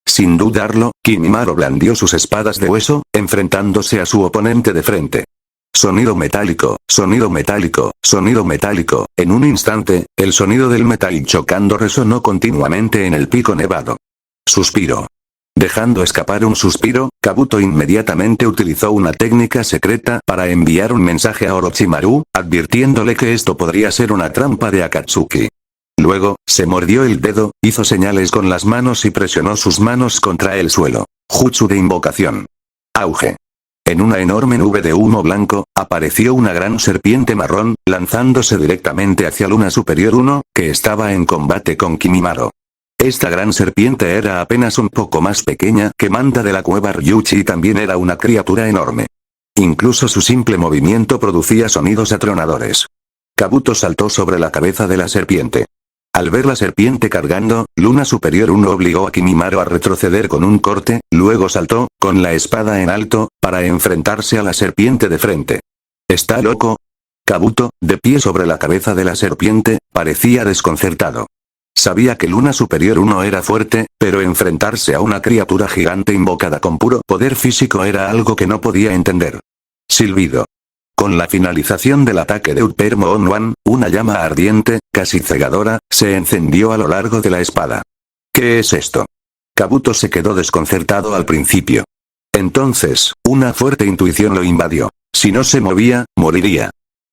Sin dudarlo, Kimimaro blandió sus espadas de hueso, enfrentándose a su oponente de frente. Sonido metálico, sonido metálico, sonido metálico. En un instante, el sonido del metal chocando resonó continuamente en el pico nevado. Suspiro. Dejando escapar un suspiro, Kabuto inmediatamente utilizó una técnica secreta para enviar un mensaje a Orochimaru, advirtiéndole que esto podría ser una trampa de Akatsuki. Luego, se mordió el dedo, hizo señales con las manos y presionó sus manos contra el suelo. Jutsu de invocación. Auge. En una enorme nube de humo blanco, apareció una gran serpiente marrón, lanzándose directamente hacia Luna Superior 1, que estaba en combate con Kimimaro. Esta gran serpiente era apenas un poco más pequeña que Manta de la cueva Ryuchi y también era una criatura enorme. Incluso su simple movimiento producía sonidos atronadores. Kabuto saltó sobre la cabeza de la serpiente. Al ver la serpiente cargando, Luna Superior 1 obligó a Kimimaro a retroceder con un corte, luego saltó, con la espada en alto, para enfrentarse a la serpiente de frente. ¿Está loco? Kabuto, de pie sobre la cabeza de la serpiente, parecía desconcertado. Sabía que Luna Superior 1 era fuerte, pero enfrentarse a una criatura gigante invocada con puro poder físico era algo que no podía entender. Silbido. Con la finalización del ataque de Upper Moon One, una llama ardiente, casi cegadora, se encendió a lo largo de la espada. ¿Qué es esto? Kabuto se quedó desconcertado al principio. Entonces, una fuerte intuición lo invadió. Si no se movía, moriría.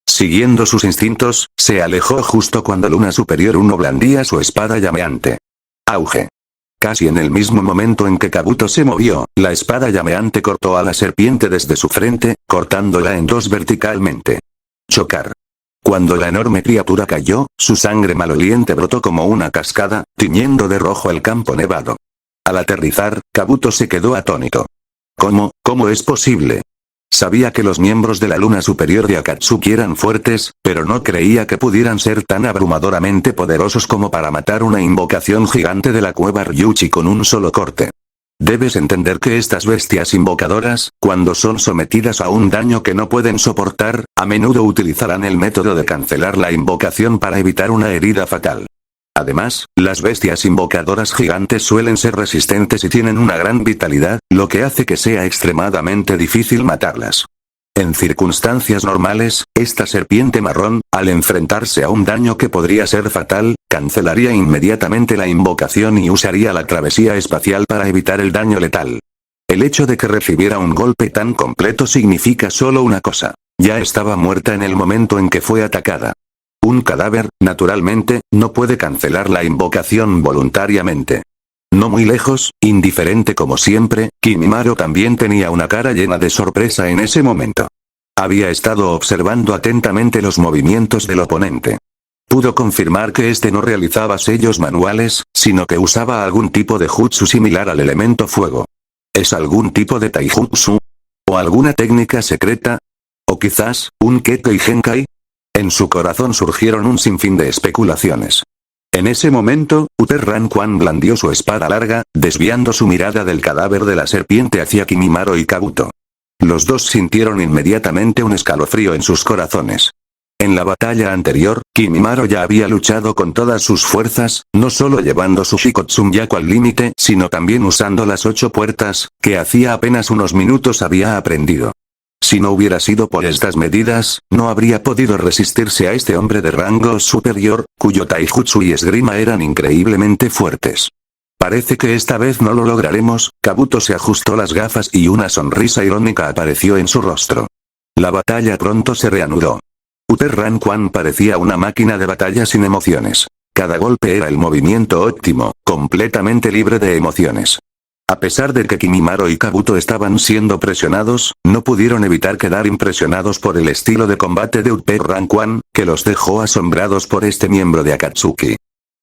Siguiendo sus instintos, se alejó justo cuando Luna Superior 1 blandía su espada llameante. Auge. Casi en el mismo momento en que Kabuto se movió, la espada llameante cortó a la serpiente desde su frente, cortándola en dos verticalmente. Chocar. Cuando la enorme criatura cayó, su sangre maloliente brotó como una cascada, tiñendo de rojo el campo nevado. Al aterrizar, Kabuto se quedó atónito. ¿Cómo es posible? Sabía que los miembros de la Luna Superior de Akatsuki eran fuertes, pero no creía que pudieran ser tan abrumadoramente poderosos como para matar una invocación gigante de la cueva Ryuchi con un solo corte. Debes entender que estas bestias invocadoras, cuando son sometidas a un daño que no pueden soportar, a menudo utilizarán el método de cancelar la invocación para evitar una herida fatal. Además, las bestias invocadoras gigantes suelen ser resistentes y tienen una gran vitalidad, lo que hace que sea extremadamente difícil matarlas. En circunstancias normales, esta serpiente marrón, al enfrentarse a un daño que podría ser fatal, cancelaría inmediatamente la invocación y usaría la travesía espacial para evitar el daño letal. El hecho de que recibiera un golpe tan completo significa solo una cosa. Ya estaba muerta en el momento en que fue atacada. Un cadáver, naturalmente, no puede cancelar la invocación voluntariamente. No muy lejos, indiferente como siempre, Kimimaro también tenía una cara llena de sorpresa en ese momento. Había estado observando atentamente los movimientos del oponente. Pudo confirmar que este no realizaba sellos manuales, sino que usaba algún tipo de jutsu similar al elemento fuego. ¿Es algún tipo de taijutsu? ¿O alguna técnica secreta? ¿O quizás, un Kekkei Genkai? En su corazón surgieron un sinfín de especulaciones. En ese momento, Uterran Quan blandió su espada larga, desviando su mirada del cadáver de la serpiente hacia Kimimaro y Kabuto. Los dos sintieron inmediatamente un escalofrío en sus corazones. En la batalla anterior, Kimimaro ya había luchado con todas sus fuerzas, no solo llevando su Shikotsunyaku al límite, sino también usando las 8 puertas, que hacía apenas unos minutos había aprendido. Si no hubiera sido por estas medidas, no habría podido resistirse a este hombre de rango superior, cuyo taijutsu y esgrima eran increíblemente fuertes. Parece que esta vez no lo lograremos. Kabuto se ajustó las gafas y una sonrisa irónica apareció en su rostro. La batalla pronto se reanudó. Ute Ranquan parecía una máquina de batalla sin emociones. Cada golpe era el movimiento óptimo, completamente libre de emociones. A pesar de que Kimimaro y Kabuto estaban siendo presionados, no pudieron evitar quedar impresionados por el estilo de combate de Ute Ranquan, que los dejó asombrados por este miembro de Akatsuki.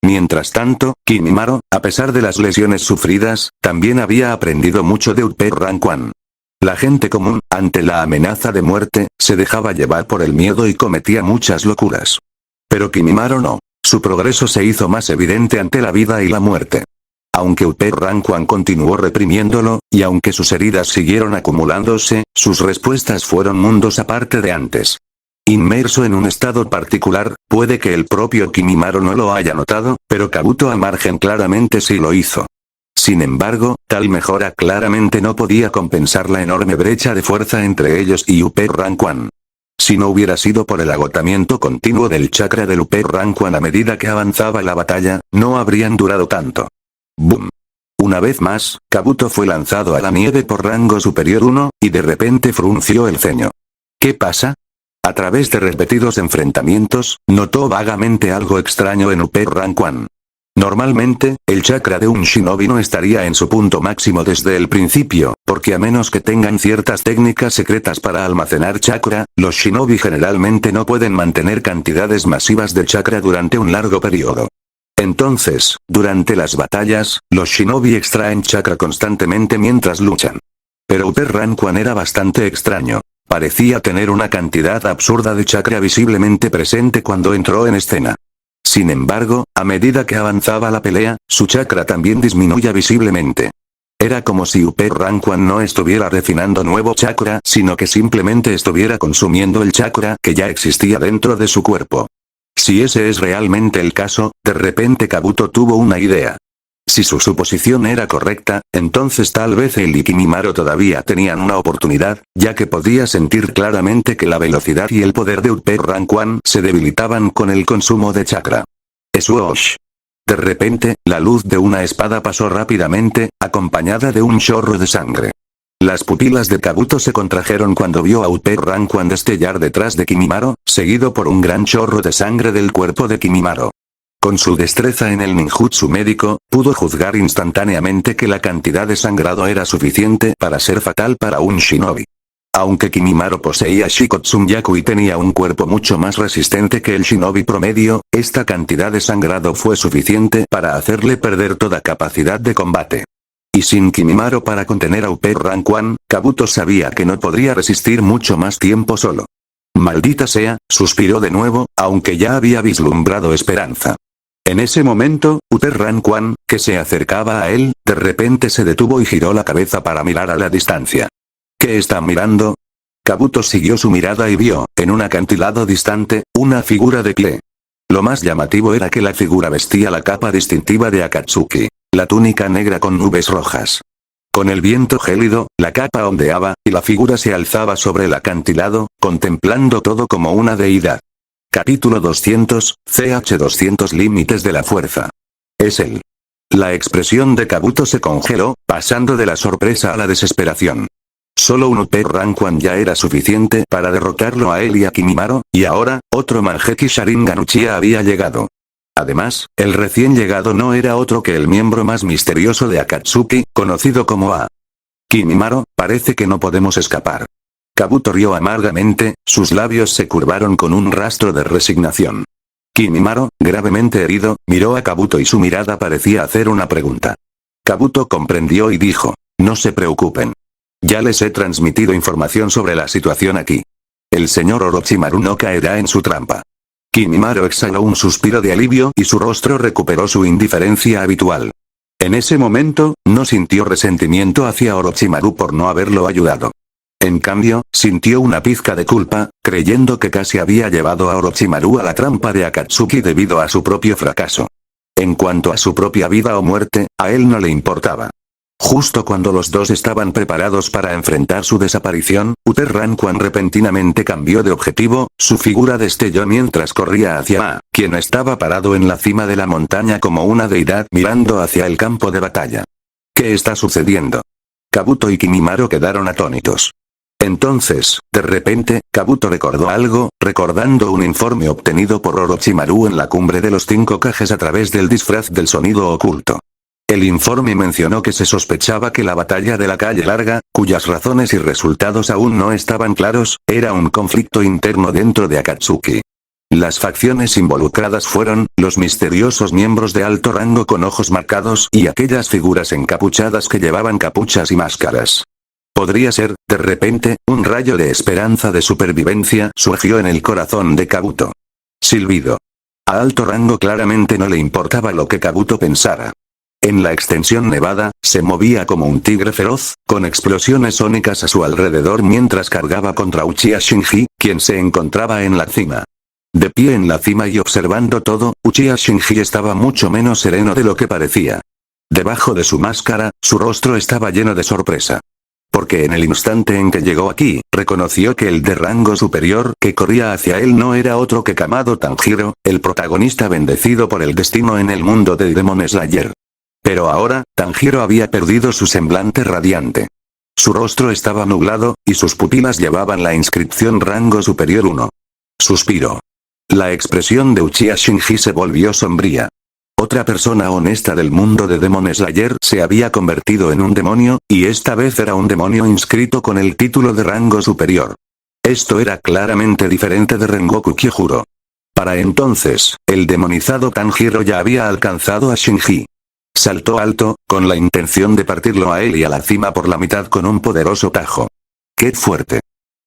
Mientras tanto, Kimimaro, a pesar de las lesiones sufridas, también había aprendido mucho de Ute Ranquan. La gente común, ante la amenaza de muerte, se dejaba llevar por el miedo y cometía muchas locuras. Pero Kimimaro no. Su progreso se hizo más evidente ante la vida y la muerte. Aunque Ute Ranquan continuó reprimiéndolo, y aunque sus heridas siguieron acumulándose, sus respuestas fueron mundos aparte de antes. Inmerso en un estado particular, puede que el propio Kimimaro no lo haya notado, pero Kabuto al margen claramente sí lo hizo. Sin embargo, tal mejora claramente no podía compensar la enorme brecha de fuerza entre ellos y Ute Ranquan. Si no hubiera sido por el agotamiento continuo del chakra del Ute Ranquan a medida que avanzaba la batalla, no habrían durado tanto. ¡Bum! Una vez más, Kabuto fue lanzado a la nieve por rango superior 1, y de repente frunció el ceño. ¿Qué pasa? A través de repetidos enfrentamientos, notó vagamente algo extraño en Ute Ranquan. Normalmente, el chakra de un shinobi no estaría en su punto máximo desde el principio, porque a menos que tengan ciertas técnicas secretas para almacenar chakra, los shinobi generalmente no pueden mantener cantidades masivas de chakra durante un largo periodo. Entonces, durante las batallas, los shinobi extraen chakra constantemente mientras luchan. Pero Ute Ranquan era bastante extraño. Parecía tener una cantidad absurda de chakra visiblemente presente cuando entró en escena. Sin embargo, a medida que avanzaba la pelea, su chakra también disminuía visiblemente. Era como si Ute Ranquan no estuviera refinando nuevo chakra, sino que simplemente estuviera consumiendo el chakra que ya existía dentro de su cuerpo. Si ese es realmente el caso, de repente Kabuto tuvo una idea. Si su suposición era correcta, entonces tal vez él y Kimimaro todavía tenían una oportunidad, ya que podía sentir claramente que la velocidad y el poder de Ute Ranquan se debilitaban con el consumo de chakra. ¡Swoosh! De repente, la luz de una espada pasó rápidamente, acompañada de un chorro de sangre. Las pupilas de Kabuto se contrajeron cuando vio a Ute Ranquan destellar detrás de Kimimaro, seguido por un gran chorro de sangre del cuerpo de Kimimaro. Con su destreza en el ninjutsu médico, pudo juzgar instantáneamente que la cantidad de sangrado era suficiente para ser fatal para un shinobi. Aunque Kimimaro poseía Shikotsunyaku y tenía un cuerpo mucho más resistente que el shinobi promedio, esta cantidad de sangrado fue suficiente para hacerle perder toda capacidad de combate. Y sin Kimimaro para contener a Ute Ranquan, Kabuto sabía que no podría resistir mucho más tiempo solo. Maldita sea, suspiró de nuevo, aunque ya había vislumbrado esperanza. En ese momento, Ute Ranquan, que se acercaba a él, de repente se detuvo y giró la cabeza para mirar a la distancia. ¿Qué está mirando? Kabuto siguió su mirada y vio, en un acantilado distante, una figura de pie. Lo más llamativo era que la figura vestía la capa distintiva de Akatsuki, la túnica negra con nubes rojas. Con el viento gélido, la capa ondeaba, y la figura se alzaba sobre el acantilado, contemplando todo como una deidad. Capítulo 200, CH 200 Límites de la fuerza. Es él. La expresión de Kabuto se congeló, pasando de la sorpresa a la desesperación. Solo un Ute Ranquan ya era suficiente para derrotarlo a él y a Kimimaro, y ahora, otro Manjeki Sharingan Uchiha había llegado. Además, el recién llegado no era otro que el miembro más misterioso de Akatsuki, conocido como A. Kimimaro, parece que no podemos escapar. Kabuto rió amargamente, sus labios se curvaron con un rastro de resignación. Kimimaro, gravemente herido, miró a Kabuto y su mirada parecía hacer una pregunta. Kabuto comprendió y dijo, no se preocupen. Ya les he transmitido información sobre la situación aquí. El señor Orochimaru no caerá en su trampa. Kimimaro exhaló un suspiro de alivio y su rostro recuperó su indiferencia habitual. En ese momento, no sintió resentimiento hacia Orochimaru por no haberlo ayudado. En cambio, sintió una pizca de culpa, creyendo que casi había llevado a Orochimaru a la trampa de Akatsuki debido a su propio fracaso. En cuanto a su propia vida o muerte, a él no le importaba. Justo cuando los dos estaban preparados para enfrentar su desaparición, Uterranquan repentinamente cambió de objetivo, su figura destelló mientras corría hacia A, quien estaba parado en la cima de la montaña como una deidad mirando hacia el campo de batalla. ¿Qué está sucediendo? Kabuto y Kimimaro quedaron atónitos. Entonces, de repente, Kabuto recordó algo, recordando un informe obtenido por Orochimaru en la cumbre de los 5 Kages a través del disfraz del sonido oculto. El informe mencionó que se sospechaba que la batalla de la calle larga, cuyas razones y resultados aún no estaban claros, era un conflicto interno dentro de Akatsuki. Las facciones involucradas fueron, los misteriosos miembros de alto rango con ojos marcados y aquellas figuras encapuchadas que llevaban capuchas y máscaras. Podría ser, de repente, un rayo de esperanza de supervivencia surgió en el corazón de Kabuto. Silbido. A alto rango claramente no le importaba lo que Kabuto pensara. En la extensión nevada, se movía como un tigre feroz, con explosiones sónicas a su alrededor mientras cargaba contra Uchiha Shinji, quien se encontraba en la cima. De pie en la cima y observando todo, Uchiha Shinji estaba mucho menos sereno de lo que parecía. Debajo de su máscara, su rostro estaba lleno de sorpresa. Porque en el instante en que llegó aquí, reconoció que el de rango superior que corría hacia él no era otro que Kamado Tanjiro, el protagonista bendecido por el destino en el mundo de Demon Slayer. Pero ahora, Tanjiro había perdido su semblante radiante. Su rostro estaba nublado, y sus pupilas llevaban la inscripción rango superior 1. Suspiró. La expresión de Uchiha Shinji se volvió sombría. Otra persona honesta del mundo de Demon Slayer se había convertido en un demonio, y esta vez era un demonio inscrito con el título de rango superior. Esto era claramente diferente de Rengoku Kyojuro. Para entonces, el demonizado Tanjiro ya había alcanzado a Shinji. Saltó alto, con la intención de partirlo a él y a la cima por la mitad con un poderoso tajo. ¡Qué fuerte!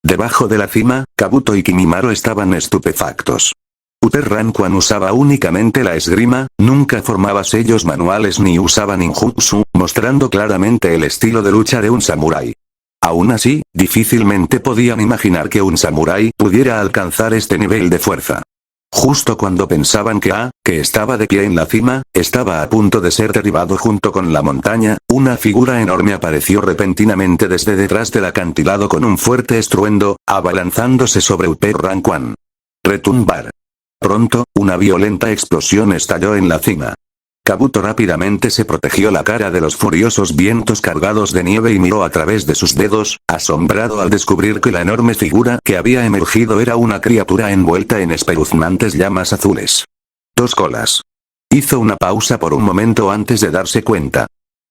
Debajo de la cima, Kabuto y Kimimaro estaban estupefactos. Uterranquan usaba únicamente la esgrima, nunca formaba sellos manuales ni usaba ninjutsu, mostrando claramente el estilo de lucha de un samurái. Aún así, difícilmente podían imaginar que un samurái pudiera alcanzar este nivel de fuerza. Justo cuando pensaban que estaba de pie en la cima, estaba a punto de ser derribado junto con la montaña, una figura enorme apareció repentinamente desde detrás del acantilado con un fuerte estruendo, abalanzándose sobre Uterranquan. Retumbar. Pronto, una violenta explosión estalló en la cima. Kabuto rápidamente se protegió la cara de los furiosos vientos cargados de nieve y miró a través de sus dedos, asombrado al descubrir que la enorme figura que había emergido era una criatura envuelta en espeluznantes llamas azules. 2 colas. Hizo una pausa por un momento antes de darse cuenta.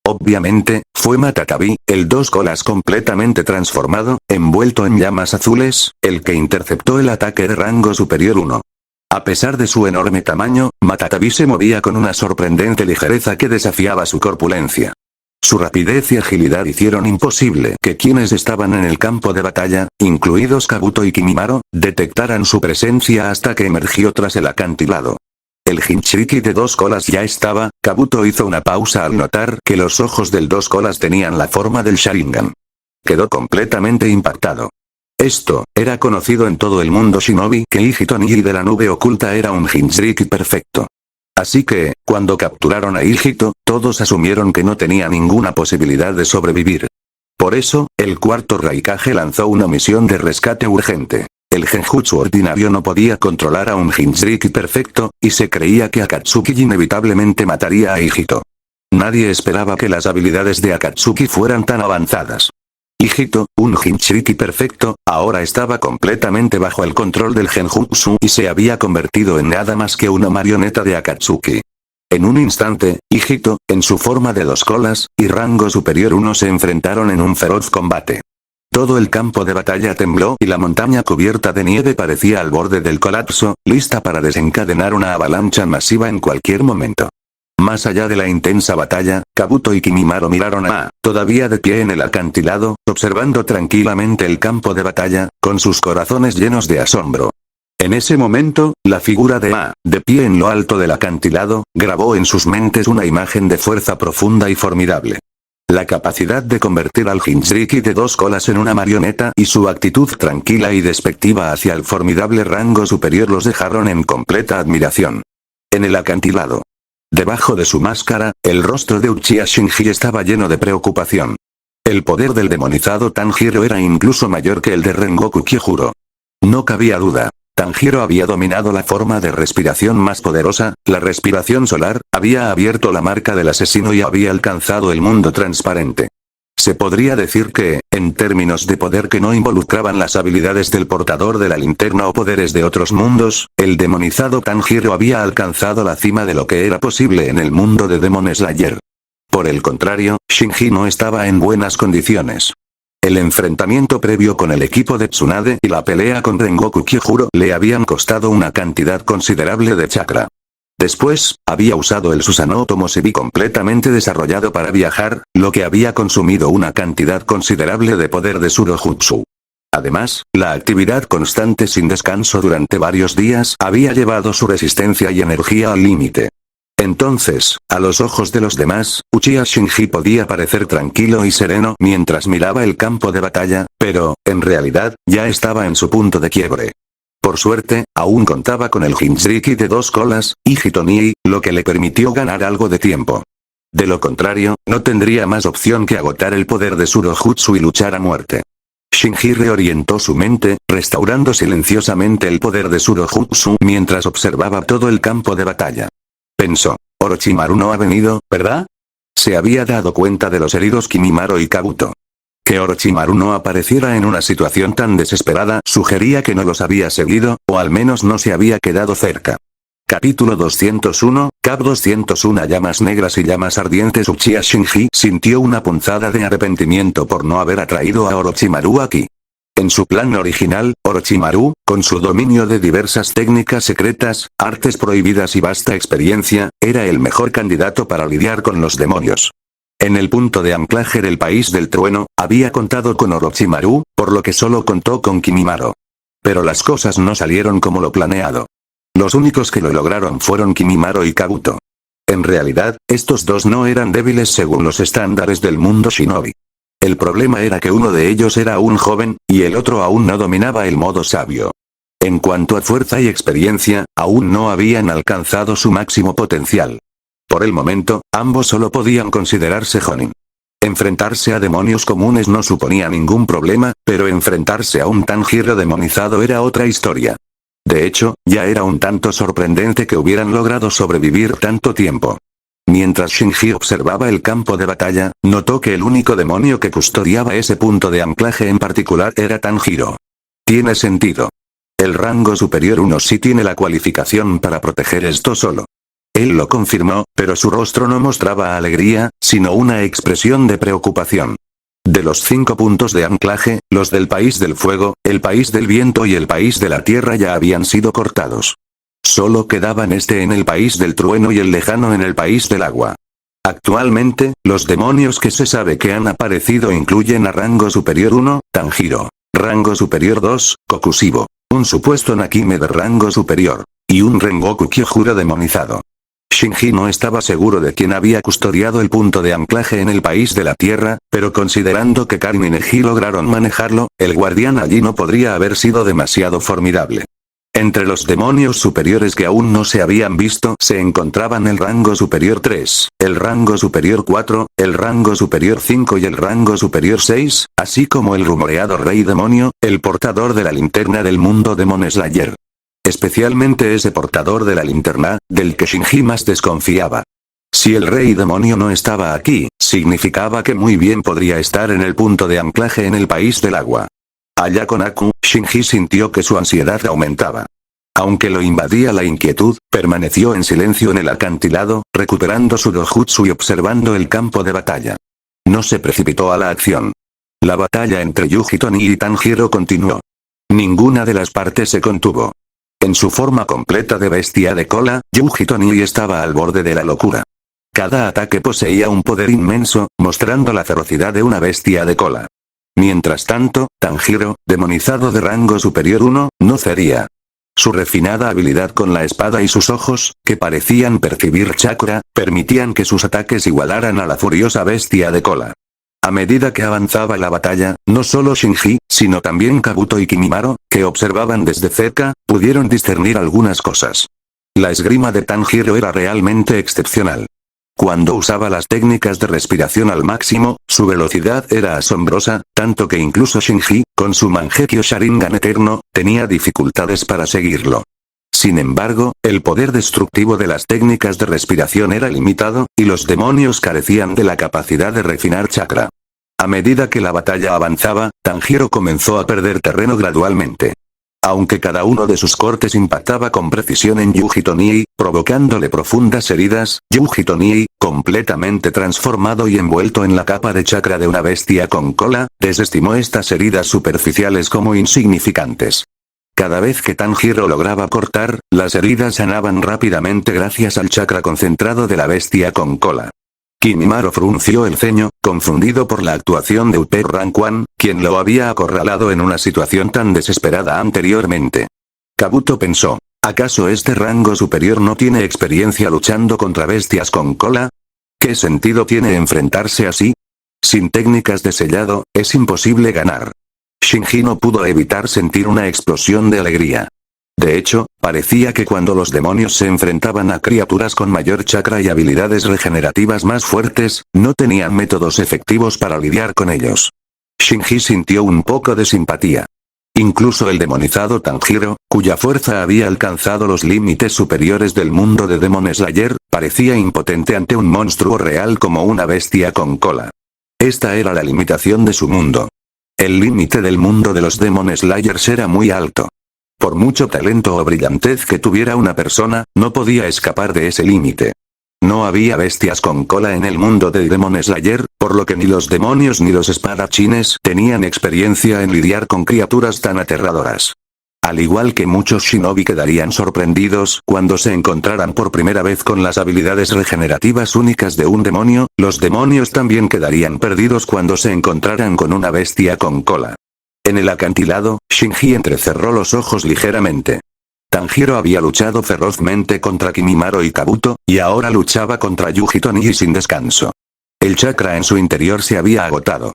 Obviamente, fue Matatabi, el 2 colas completamente transformado, envuelto en llamas azules, el que interceptó el ataque de rango superior 1. A pesar de su enorme tamaño, Matatabi se movía con una sorprendente ligereza que desafiaba su corpulencia. Su rapidez y agilidad hicieron imposible que quienes estaban en el campo de batalla, incluidos Kabuto y Kimimaro, detectaran su presencia hasta que emergió tras el acantilado. El Jinchuriki de 2 colas ya estaba, Kabuto hizo una pausa al notar que los ojos del 2 colas tenían la forma del Sharingan. Quedó completamente impactado. Esto, era conocido en todo el mundo shinobi que Hijito Niji de la nube oculta era un Jinchuriki perfecto. Así que, cuando capturaron a Hijito, todos asumieron que no tenía ninguna posibilidad de sobrevivir. Por eso, el cuarto Raikage lanzó una misión de rescate urgente. El genjutsu ordinario no podía controlar a un Jinchuriki perfecto, y se creía que Akatsuki inevitablemente mataría a Hijito. Nadie esperaba que las habilidades de Akatsuki fueran tan avanzadas. Hijito, un Jinchuriki perfecto, ahora estaba completamente bajo el control del genjutsu y se había convertido en nada más que una marioneta de Akatsuki. En un instante, Hijito, en su forma de 2 colas, y rango superior 1 se enfrentaron en un feroz combate. Todo el campo de batalla tembló y la montaña cubierta de nieve parecía al borde del colapso, lista para desencadenar una avalancha masiva en cualquier momento. Más allá de la intensa batalla, Kabuto y Kimimaro miraron a todavía de pie en el acantilado, observando tranquilamente el campo de batalla, con sus corazones llenos de asombro. En ese momento, la figura de de pie en lo alto del acantilado, grabó en sus mentes una imagen de fuerza profunda y formidable. La capacidad de convertir al Jinchuriki de 2 colas en una marioneta y su actitud tranquila y despectiva hacia el formidable rango superior los dejaron en completa admiración. En el acantilado. Debajo de su máscara, el rostro de Uchiha Shinji estaba lleno de preocupación. El poder del demonizado Tanjiro era incluso mayor que el de Rengoku Kyojuro. No cabía duda. Tanjiro había dominado la forma de respiración más poderosa, la respiración solar, había abierto la marca del asesino y había alcanzado el mundo transparente. Se podría decir que, en términos de poder que no involucraban las habilidades del portador de la linterna o poderes de otros mundos, el demonizado Tanjiro había alcanzado la cima de lo que era posible en el mundo de Demon Slayer. Por el contrario, Shinji no estaba en buenas condiciones. El enfrentamiento previo con el equipo de Tsunade y la pelea con Rengoku Kyojuro le habían costado una cantidad considerable de chakra. Después, había usado el Susanoo Tomosebi completamente desarrollado para viajar, lo que había consumido una cantidad considerable de poder de Shurojutsu. Además, la actividad constante sin descanso durante varios días había llevado su resistencia y energía al límite. Entonces, a los ojos de los demás, Uchiha Shinji podía parecer tranquilo y sereno mientras miraba el campo de batalla, pero, en realidad, ya estaba en su punto de quiebre. Por suerte, aún contaba con el Jinchuriki de 2 colas, y Hitonii, lo que le permitió ganar algo de tiempo. De lo contrario, no tendría más opción que agotar el poder de Shurojutsu y luchar a muerte. Shinji reorientó su mente, restaurando silenciosamente el poder de Shurojutsu mientras observaba todo el campo de batalla. Pensó, Orochimaru no ha venido, ¿verdad? Se había dado cuenta de los heridos Kimimaro y Kabuto. Que Orochimaru no apareciera en una situación tan desesperada sugería que no los había seguido, o al menos no se había quedado cerca. Capítulo 201, Cap 201 Llamas negras y llamas ardientes. Uchiha Shinji sintió una punzada de arrepentimiento por no haber atraído a Orochimaru aquí. En su plan original, Orochimaru, con su dominio de diversas técnicas secretas, artes prohibidas y vasta experiencia, era el mejor candidato para lidiar con los demonios. En el punto de anclaje del país del trueno, había contado con Orochimaru, por lo que solo contó con Kimimaro. Pero las cosas no salieron como lo planeado. Los únicos que lo lograron fueron Kimimaro y Kabuto. En realidad, estos dos no eran débiles según los estándares del mundo shinobi. El problema era que uno de ellos era aún joven, y el otro aún no dominaba el modo sabio. En cuanto a fuerza y experiencia, aún no habían alcanzado su máximo potencial. Por el momento, ambos solo podían considerarse Jonin. Enfrentarse a demonios comunes no suponía ningún problema, pero enfrentarse a un Tanjiro demonizado era otra historia. De hecho, ya era un tanto sorprendente que hubieran logrado sobrevivir tanto tiempo. Mientras Shinji observaba el campo de batalla, notó que el único demonio que custodiaba ese punto de anclaje en particular era Tanjiro. Tiene sentido. El rango superior 1 sí tiene la cualificación para proteger esto solo. Él lo confirmó, pero su rostro no mostraba alegría, sino una expresión de preocupación. De los 5 puntos de anclaje, los del país del fuego, el país del viento y el país de la tierra ya habían sido cortados. Solo quedaban este en el país del trueno y el lejano en el país del agua. Actualmente, los demonios que se sabe que han aparecido incluyen a rango superior 1, Tanjiro. Rango superior 2, Kokushibo. Un supuesto Nakime de rango superior. Y un Rengoku Kyojuro demonizado. Shinji no estaba seguro de quién había custodiado el punto de anclaje en el país de la tierra, pero considerando que Karin y Neji lograron manejarlo, el guardián allí no podría haber sido demasiado formidable. Entre los demonios superiores que aún no se habían visto se encontraban el rango superior 3, el rango superior 4, el rango superior 5 y el rango superior 6, así como el rumoreado rey demonio, el portador de la linterna del mundo Demon Slayer. Especialmente ese portador de la linterna, del que Shinji más desconfiaba. Si el rey demonio no estaba aquí, significaba que muy bien podría estar en el punto de anclaje en el país del agua. Allá con Aku, Shinji sintió que su ansiedad aumentaba. Aunque lo invadía la inquietud, permaneció en silencio en el acantilado, recuperando su dojutsu y observando el campo de batalla. No se precipitó a la acción. La batalla entre Yuji Toni y Tanjiro continuó. Ninguna de las partes se contuvo. En su forma completa de bestia de cola, Yuji Toni estaba al borde de la locura. Cada ataque poseía un poder inmenso, mostrando la ferocidad de una bestia de cola. Mientras tanto, Tanjiro, demonizado de rango superior 1, no cedía. Su refinada habilidad con la espada y sus ojos, que parecían percibir chakra, permitían que sus ataques igualaran a la furiosa bestia de cola. A medida que avanzaba la batalla, no solo Shinji, sino también Kabuto y Kimimaro, que observaban desde cerca, pudieron discernir algunas cosas. La esgrima de Tanjiro era realmente excepcional. Cuando usaba las técnicas de respiración al máximo, su velocidad era asombrosa, tanto que incluso Shinji, con su Mangekyo Sharingan eterno, tenía dificultades para seguirlo. Sin embargo, el poder destructivo de las técnicas de respiración era limitado, y los demonios carecían de la capacidad de refinar chakra. A medida que la batalla avanzaba, Tanjiro comenzó a perder terreno gradualmente. Aunque cada uno de sus cortes impactaba con precisión en Yuji Tonii, provocándole profundas heridas, Yuji Tonii, completamente transformado y envuelto en la capa de chakra de una bestia con cola, desestimó estas heridas superficiales como insignificantes. Cada vez que Tanjiro lograba cortar, las heridas sanaban rápidamente gracias al chakra concentrado de la bestia con cola. Kimimaro frunció el ceño, confundido por la actuación de Upper Rank One, quien lo había acorralado en una situación tan desesperada anteriormente. Kabuto pensó, ¿acaso este rango superior no tiene experiencia luchando contra bestias con cola? ¿Qué sentido tiene enfrentarse así? Sin técnicas de sellado, es imposible ganar. Shinji no pudo evitar sentir una explosión de alegría. De hecho, parecía que cuando los demonios se enfrentaban a criaturas con mayor chakra y habilidades regenerativas más fuertes, no tenían métodos efectivos para lidiar con ellos. Shinji sintió un poco de simpatía. Incluso el demonizado Tanjiro, cuya fuerza había alcanzado los límites superiores del mundo de Demon Slayer, parecía impotente ante un monstruo real como una bestia con cola. Esta era la limitación de su mundo. El límite del mundo de los Demon Slayers era muy alto. Por mucho talento o brillantez que tuviera una persona, no podía escapar de ese límite. No había bestias con cola en el mundo de Demon Slayer, por lo que ni los demonios ni los espadachines tenían experiencia en lidiar con criaturas tan aterradoras. Al igual que muchos shinobi quedarían sorprendidos cuando se encontraran por primera vez con las habilidades regenerativas únicas de un demonio, los demonios también quedarían perdidos cuando se encontraran con una bestia con cola. En el acantilado, Shinji entrecerró los ojos ligeramente. Tanjiro había luchado ferozmente contra Kimimaro y Kabuto, y ahora luchaba contra Yuji Tonii sin descanso. El chakra en su interior se había agotado.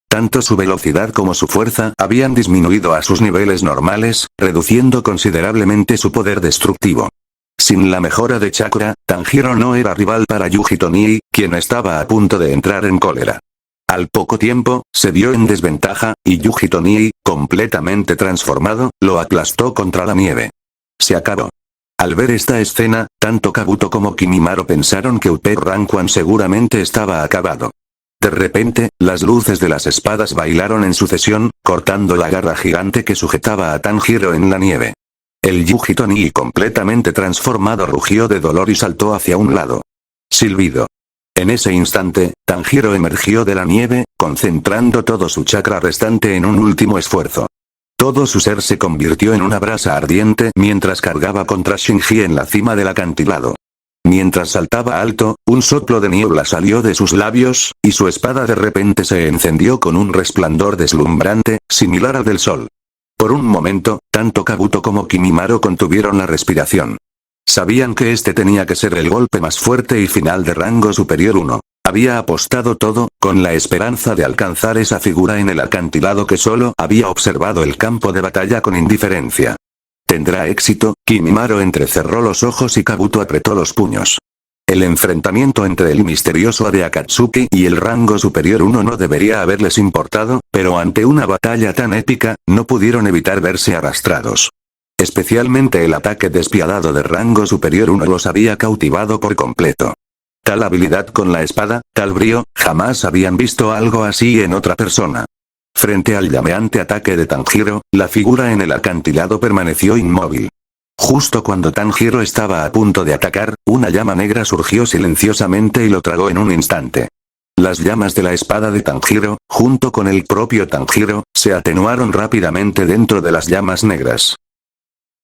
Tanto su velocidad como su fuerza habían disminuido a sus niveles normales, reduciendo considerablemente su poder destructivo. Sin la mejora de chakra, Tanjiro no era rival para Yuji Tonii, quien estaba a punto de entrar en cólera. Al poco tiempo, se vio en desventaja, y Yuji Tonii, completamente transformado, lo aplastó contra la nieve. Se acabó. Al ver esta escena, tanto Kabuto como Kimimaro pensaron que Upper Rank One seguramente estaba acabado. De repente, las luces de las espadas bailaron en sucesión, cortando la garra gigante que sujetaba a Tanjiro en la nieve. El Yuji Tonii completamente transformado rugió de dolor y saltó hacia un lado. Silbido. En ese instante, Tanjiro emergió de la nieve, concentrando todo su chakra restante en un último esfuerzo. Todo su ser se convirtió en una brasa ardiente mientras cargaba contra Shinji en la cima del acantilado. Mientras saltaba alto, un soplo de niebla salió de sus labios, y su espada de repente se encendió con un resplandor deslumbrante, similar al del sol. Por un momento, tanto Kabuto como Kimimaro contuvieron la respiración. Sabían que este tenía que ser el golpe más fuerte y final de rango superior 1. Había apostado todo, con la esperanza de alcanzar esa figura en el acantilado que solo había observado el campo de batalla con indiferencia. ¿Tendrá éxito? Kimimaro entrecerró los ojos y Kabuto apretó los puños. El enfrentamiento entre el misterioso de Akatsuki y el rango superior 1 no debería haberles importado, pero ante una batalla tan épica, no pudieron evitar verse arrastrados. Especialmente el ataque despiadado de rango superior 1 los había cautivado por completo. Tal habilidad con la espada, tal brío, jamás habían visto algo así en otra persona. Frente al llameante ataque de Tanjiro, la figura en el acantilado permaneció inmóvil. Justo cuando Tanjiro estaba a punto de atacar, una llama negra surgió silenciosamente y lo tragó en un instante. Las llamas de la espada de Tanjiro, junto con el propio Tanjiro, se atenuaron rápidamente dentro de las llamas negras.